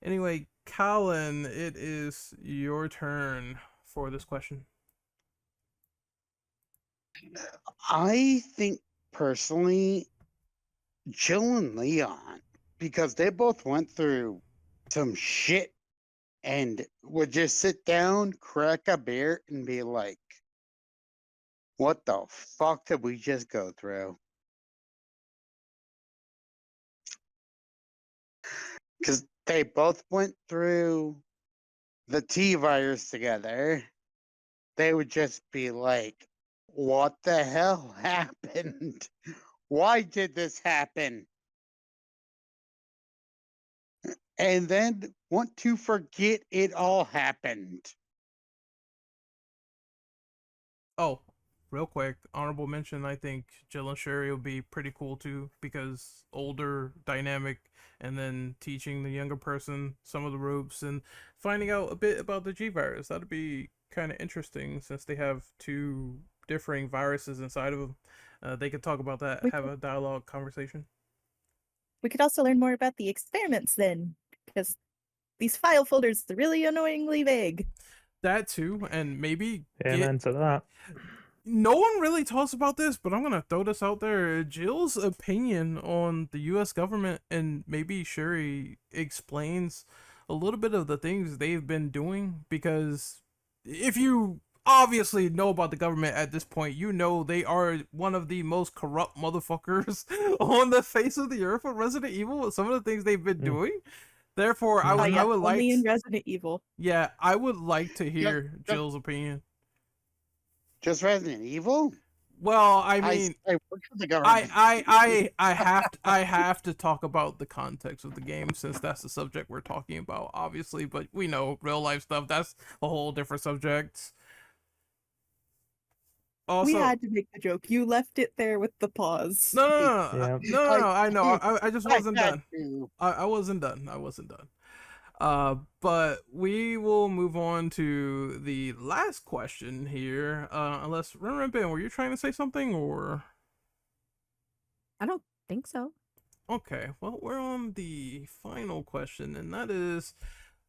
Anyway, Colin, it is your turn for this question. I think personally, Jill and Leon, because they both went through some shit and would just sit down, crack a beer, and be like, what the fuck did we just go through? Because they both went through the T virus together. They would just be like, what the hell happened? Why did this happen? And then want to forget it all happened. Oh, real quick, honorable mention. I think Jill and Sherry will be pretty cool too, because older, dynamic, and then teaching the younger person some of the ropes and finding out a bit about the G virus. That'd be kind of interesting since they have two differing viruses inside of them. They could talk about that, We have could, a dialogue conversation. we could also learn more about the experiments then, because these file folders are really annoyingly vague. That too, and maybe Amen to that. no one really talks about this, but I'm gonna throw this out there. Jill's opinion on the U.S. government, and maybe Sherry explains a little bit of the things they've been doing. Because if you obviously know about the government at this point, you know they are one of the most corrupt motherfuckers on the face of the earth with Resident Evil, with some of the things they've been Mm. doing. Therefore, Oh I yeah, would like, only in Resident Evil. yeah, I would like to Just, hear Jill's opinion. just Resident Evil? Well, I mean, I work for the government. I have to talk about the context of the game, since that's the subject we're talking about, obviously. But we know real life stuff, that's a whole different subject. We Also, had to make the joke. You left it there with the pause. no, no, no, Yeah. no, I know. I just I wasn't had done. to. I wasn't done. I wasn't done. But we will move on to the last question here. Unless Ben, were you trying to say something, or? I don't think so. Okay, well, we're on the final question, and that is,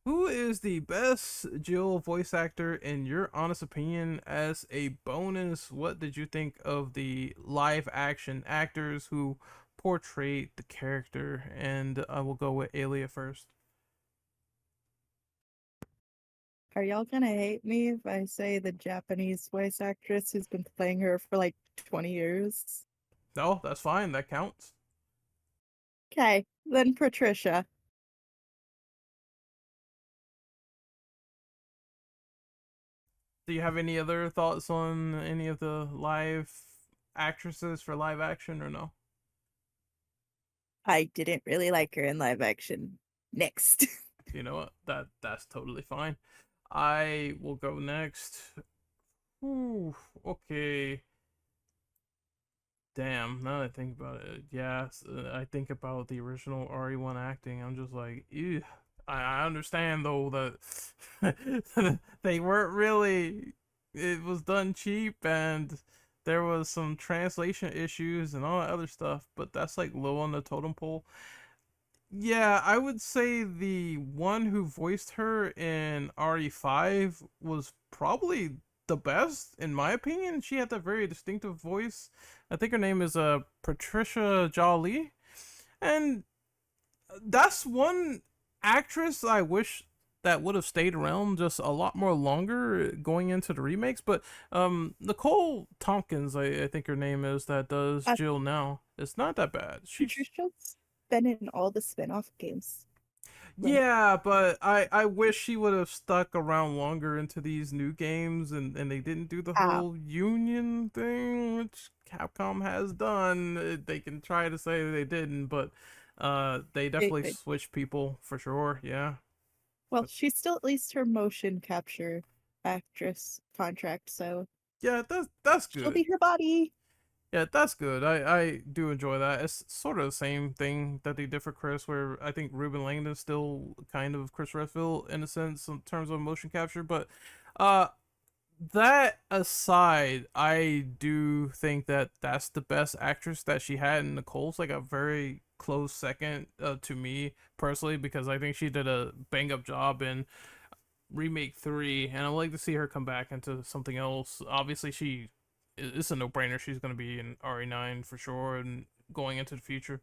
who is the best Jill voice actor in your honest opinion? As a bonus, what did you think of the live action actors who portrayed the character? And I will go with Alia first. Are y'all gonna hate me if I say the Japanese voice actress who's been playing her for like 20 years? No, that's fine. That counts. Okay, then Patricia. Do you have any other thoughts on any of the live actresses for live action, or no? I didn't really like her in live action. Next. You know what? That's totally fine. I will go next. Ooh, okay. Damn, now that I think about it, yeah, I think about the original RE1 acting. I'm just like, ew. I understand though that they weren't really. It was done cheap, and there was some translation issues and all that other stuff. But that's like low on the totem pole. Yeah, I would say the one who voiced her in RE5 was probably the best, in my opinion. She had that very distinctive voice. I think her name is Patricia Jolly. And that's one actress I wish that would have stayed around just a lot more longer going into the remakes. But Nicole Tompkins, I think her name is, that does Uh, Jill now. It's not that bad. She's Patricia's been in all the spin-off games. Like, Yeah, but I wish she would have stuck around longer into these new games, and they didn't do the ah, whole union thing, which Capcom has done. They can try to say they didn't, but they definitely they switched people for sure. Yeah. well, But she's still at least her motion capture actress contract, so yeah, that's she'll good. be her body. Yeah, that's good. I do enjoy that. It's sort of the same thing that they did for Chris, where I think Ruben Langdon's still kind of Chris Redfield in a sense in terms of motion capture. But uh, that aside, I do think that that's the best actress that she had, and Nicole's like a very close second to me personally because I think she did a bang up job in Remake 3, and I'd like to see her come back into something else. Obviously, it's a no brainer. She's going to be in RE9 for sure and going into the future.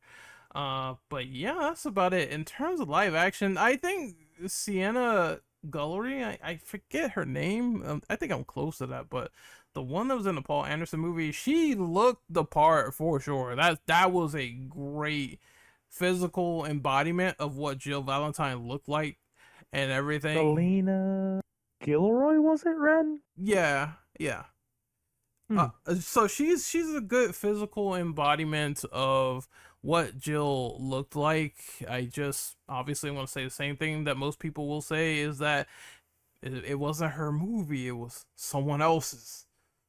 But yeah, that's about it. In terms of live action, I think Sienna Gullery, I forget her name. I think I'm close to that, but the one that was in the Paul Anderson movie, she looked the part for sure. That was a great physical embodiment of what Jill Valentine looked like and everything. Selena Gilroy, was it, Ren? Yeah, yeah. Hmm. So she's a good physical embodiment of what Jill looked like. I just obviously want to say the same thing that most people will say is that it wasn't her movie, it was someone else's,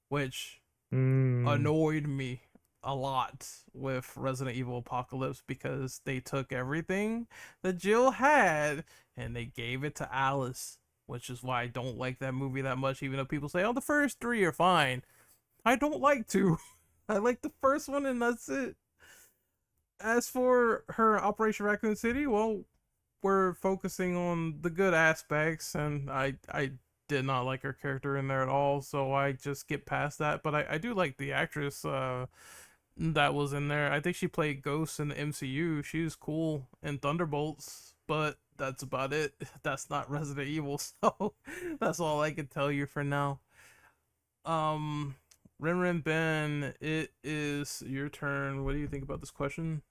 which Hmm. annoyed me a lot with Resident Evil Apocalypse because they took everything that Jill had and they gave it to Alice, which is why I don't like that movie that much, even though people say, oh, the first three are fine. I don't like to. I like the first one and that's it. As for her Operation Raccoon City, well, we're focusing on the good aspects, and I did not like her character in there at all, so I just get past that. But I do like the actress that was in there. I think she played Ghost in the MCU. She was cool in Thunderbolts, but that's about it. That's not Resident Evil, so that's all I can tell you for now. Um, Ren Ben, it is your turn. What do you think about this question?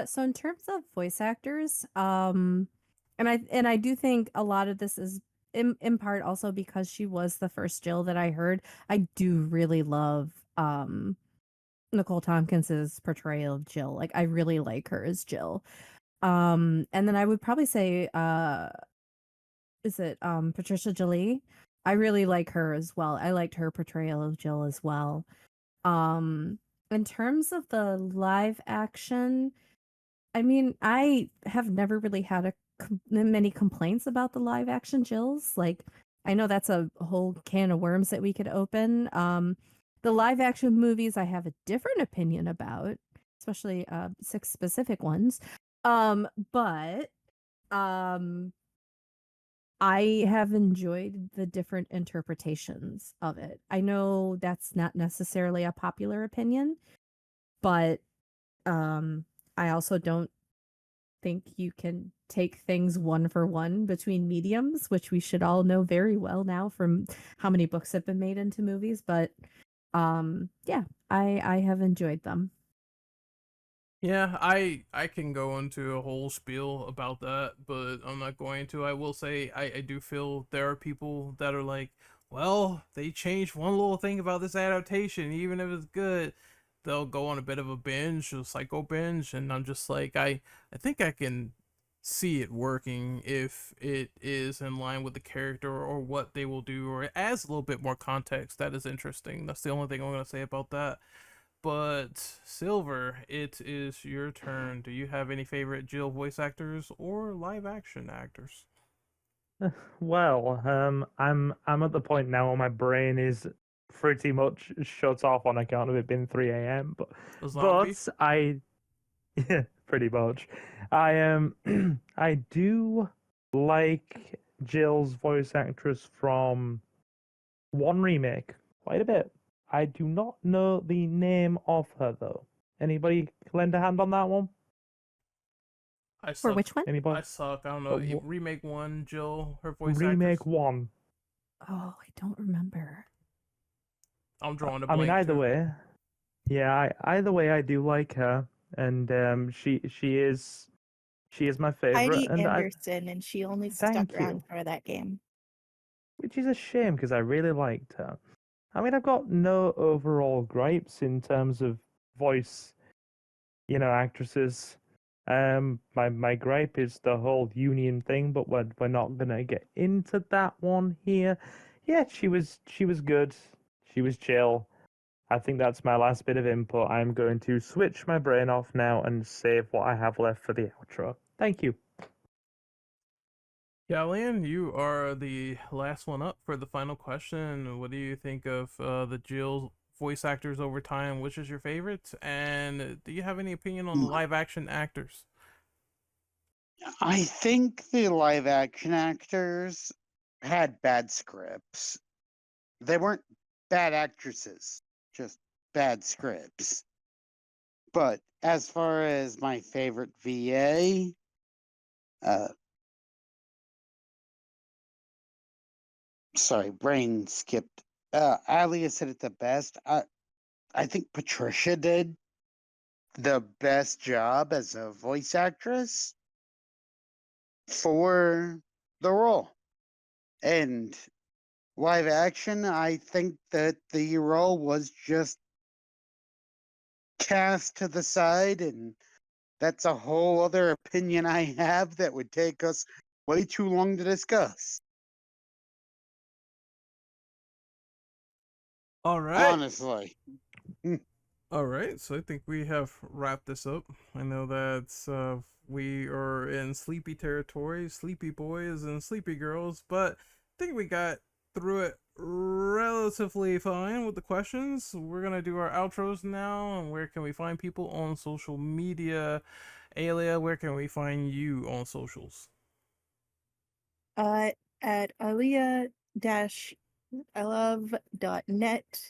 So in terms of voice actors, and I do think a lot of this is in part also because she was the first Jill that I heard. I do really love Nicole Tompkins's portrayal of Jill. Like I really like her as Jill. And then I would probably say is it Patricia Jolie? I really like her as well. I liked her portrayal of Jill as well. Um in terms of the live action, I mean, I have never really had many complaints about the live action Jills. Like, I know that's a whole can of worms that we could open. The live action movies, I have a different opinion about, especially six specific ones. But um, I have enjoyed the different interpretations of it. I know that's not necessarily a popular opinion, but um, I also don't think you can take things one for one between mediums, which we should all know very well now from how many books have been made into movies. But yeah, I have enjoyed them. Yeah, I can go into a whole spiel about that, but I'm not going to. I will say I do feel there are people that are like, well, they changed one little thing about this adaptation, even if it's good, they'll go on a bit of a binge, a psycho binge, and I'm just like, I think I can see it working if it is in line with the character or what they will do, or it adds a little bit more context that is interesting. That's the only thing I'm gonna say about that. But Silver, it is your turn. Do you have any favorite Jill voice actors or live action actors? Well, I'm at the point now where my brain is pretty much shut off on account of it being 3 a.m. A zombie? But I yeah, pretty much. I I do like Jill's voice actress from one remake quite a bit. I do not know the name of her though. Anybody lend a hand on that one? I For suck. which one? I Anybody? suck. I don't Uh, know. Remake one, Jill, her voice Remake actress. one. Oh, I don't remember. I'm drawing a I mean, blank either too. way, yeah. Either way, I do like her, and she is my favorite, Heidi and I Anderson, and she only stuck thank around you, for that game. which is a shame because I really liked her. I mean, I've got no overall gripes in terms of voice, actresses. My gripe is the whole union thing, but we're not gonna get into that one here. Yeah, she was good. She was Jill. I think that's my last bit of input. I'm going to switch my brain off now and save what I have left for the outro. Thank you. Gallian, you are the last one up for the final question. What do you think of the Jill voice actors over time? Which is your favorite? And do you have any opinion on the live action actors? I think the live action actors had bad scripts. They weren't bad actresses, just bad scripts. But as far as my favorite VA, sorry, brain skipped. Alia said it the best. I think Patricia did the best job as a voice actress for the role. And live action, I think that the role was just cast to the side, and that's a whole other opinion I have that would take us way too long to discuss. All right. Honestly. All right, so I think we have wrapped this up. I know that we are in sleepy territory, sleepy boys and sleepy girls, but I think we got through it relatively fine with the questions. We're gonna do our outros now, and where can we find people on social media? Alia, where can we find you on socials? At alia-ilove.net,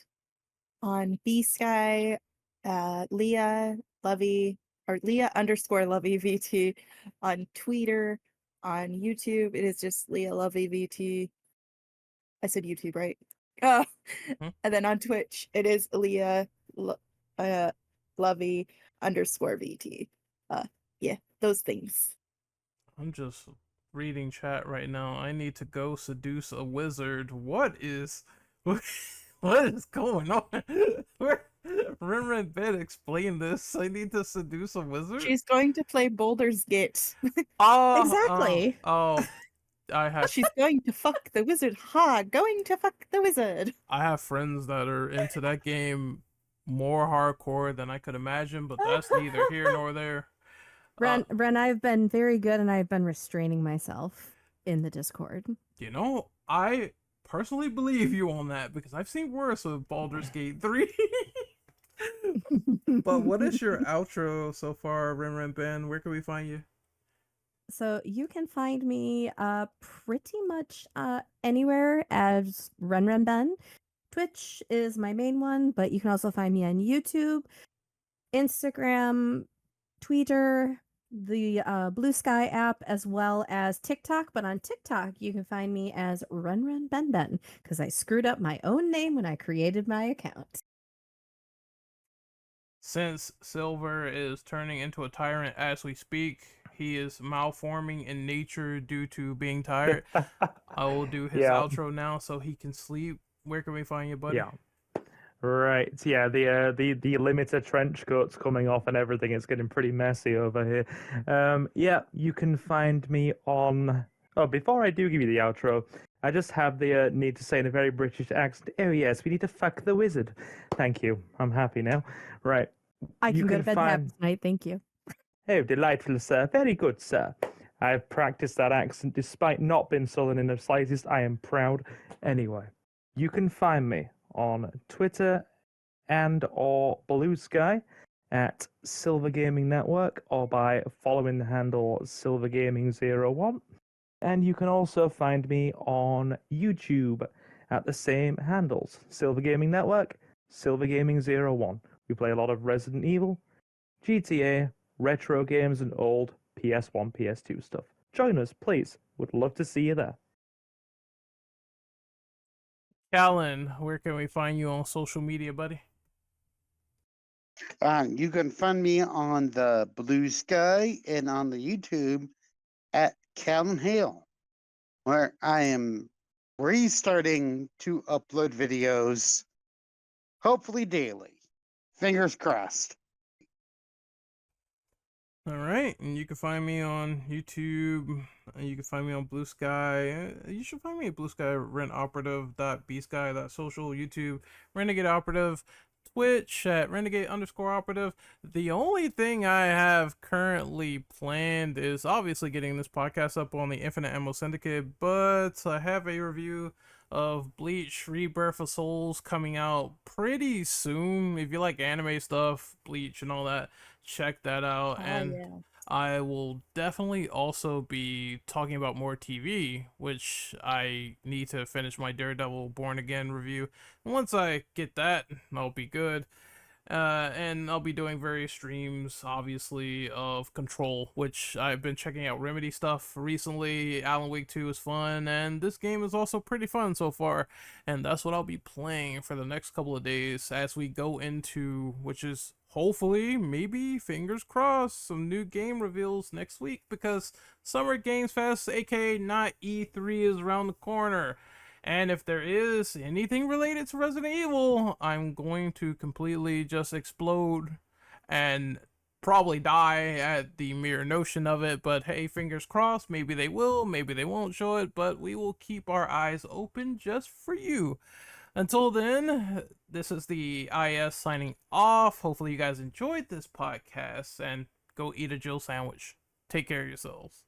on B-Sky, Leah Lovey, or Leah_Lovey VT, on Twitter, on YouTube. It is just Leah Lovey VT. I said YouTube, right? Hmm? And then on Twitch, it is Leah Lovey _VT. Yeah, those things. I'm just reading chat right now. I need to go seduce a wizard. What is what is going on? Where Reinvented explain this. I need to seduce a wizard? She's going to play Baldur's Gate. Exactly. I have She's going to fuck the wizard. Ha! Going to fuck the wizard. I have friends that are into that game more hardcore than I could imagine, but that's neither here nor there. Ren, I've been very good and I've been restraining myself in the Discord. I personally believe you on that because I've seen worse with Baldur's Gate 3. But what is your outro so far, Ren Ben? Where can we find you? So you can find me pretty much anywhere as Ren Ben. Twitch is my main one, but you can also find me on YouTube, Instagram, Twitter, the Blue Sky app, as well as TikTok. But on TikTok, you can find me as Run Ben because I screwed up my own name when I created my account. Since Silver is turning into a tyrant as we speak, he is malforming in nature due to being tired. I will do his outro now so he can sleep. Where can we find you, buddy? Yeah. Right. Yeah, the limiter trench coat's coming off and everything. It's getting pretty messy over here. Yeah, you can find me on. Oh, before I do give you the outro, I just have the need to say in a very British accent. Oh yes, we need to fuck the wizard. Thank you. I'm happy now. Right. I can go to bed happy tonight. Thank you. Oh, delightful, sir. Very good, sir. I've practiced that accent despite not being Southern in the slightest. I am proud. Anyway, you can find me on Twitter and or Blue Sky at Silver Gaming Network or by following the handle SilverGaming01. And you can also find me on YouTube at the same handles, Silver Gaming Network, Silver Gaming01. We play a lot of Resident Evil, GTA, retro games, and old PS1, PS2 stuff. Join us, please. Would love to see you there. Callan, where can we find you on social media, buddy? You can find me on the Blue Sky and on the YouTube at Callan Hale, where I am restarting to upload videos, hopefully daily. Fingers crossed. All right, and you can find me on YouTube. You can find me on Blue Sky. You should find me at Blue Sky Rent Operative .bsky.social, YouTube Renegade Operative, Twitch at Renegade_operative. The only thing I have currently planned is obviously getting this podcast up on the Infinite Ammo Syndicate, but I have a review of Bleach Rebirth of Souls coming out pretty soon. If you like anime stuff, Bleach and all that, check that out. Oh And yeah. I will definitely also be talking about more TV, which I need to finish my Daredevil Born Again review. And once I get that, I'll be good. And I'll be doing various streams, obviously, of Control, which I've been checking out Remedy stuff recently. Alan Wake 2 is fun, and this game is also pretty fun so far. And that's what I'll be playing for the next couple of days as we go into, which is hopefully, maybe, fingers crossed, some new game reveals next week because Summer Games Fest, aka not E3, is around the corner. And if there is anything related to Resident Evil, I'm going to completely just explode and probably die at the mere notion of it. But hey, fingers crossed, maybe they will, maybe they won't show it, but we will keep our eyes open just for you. Until then, this is the IS signing off. Hopefully, you guys enjoyed this podcast and go eat a Jill sandwich. Take care of yourselves.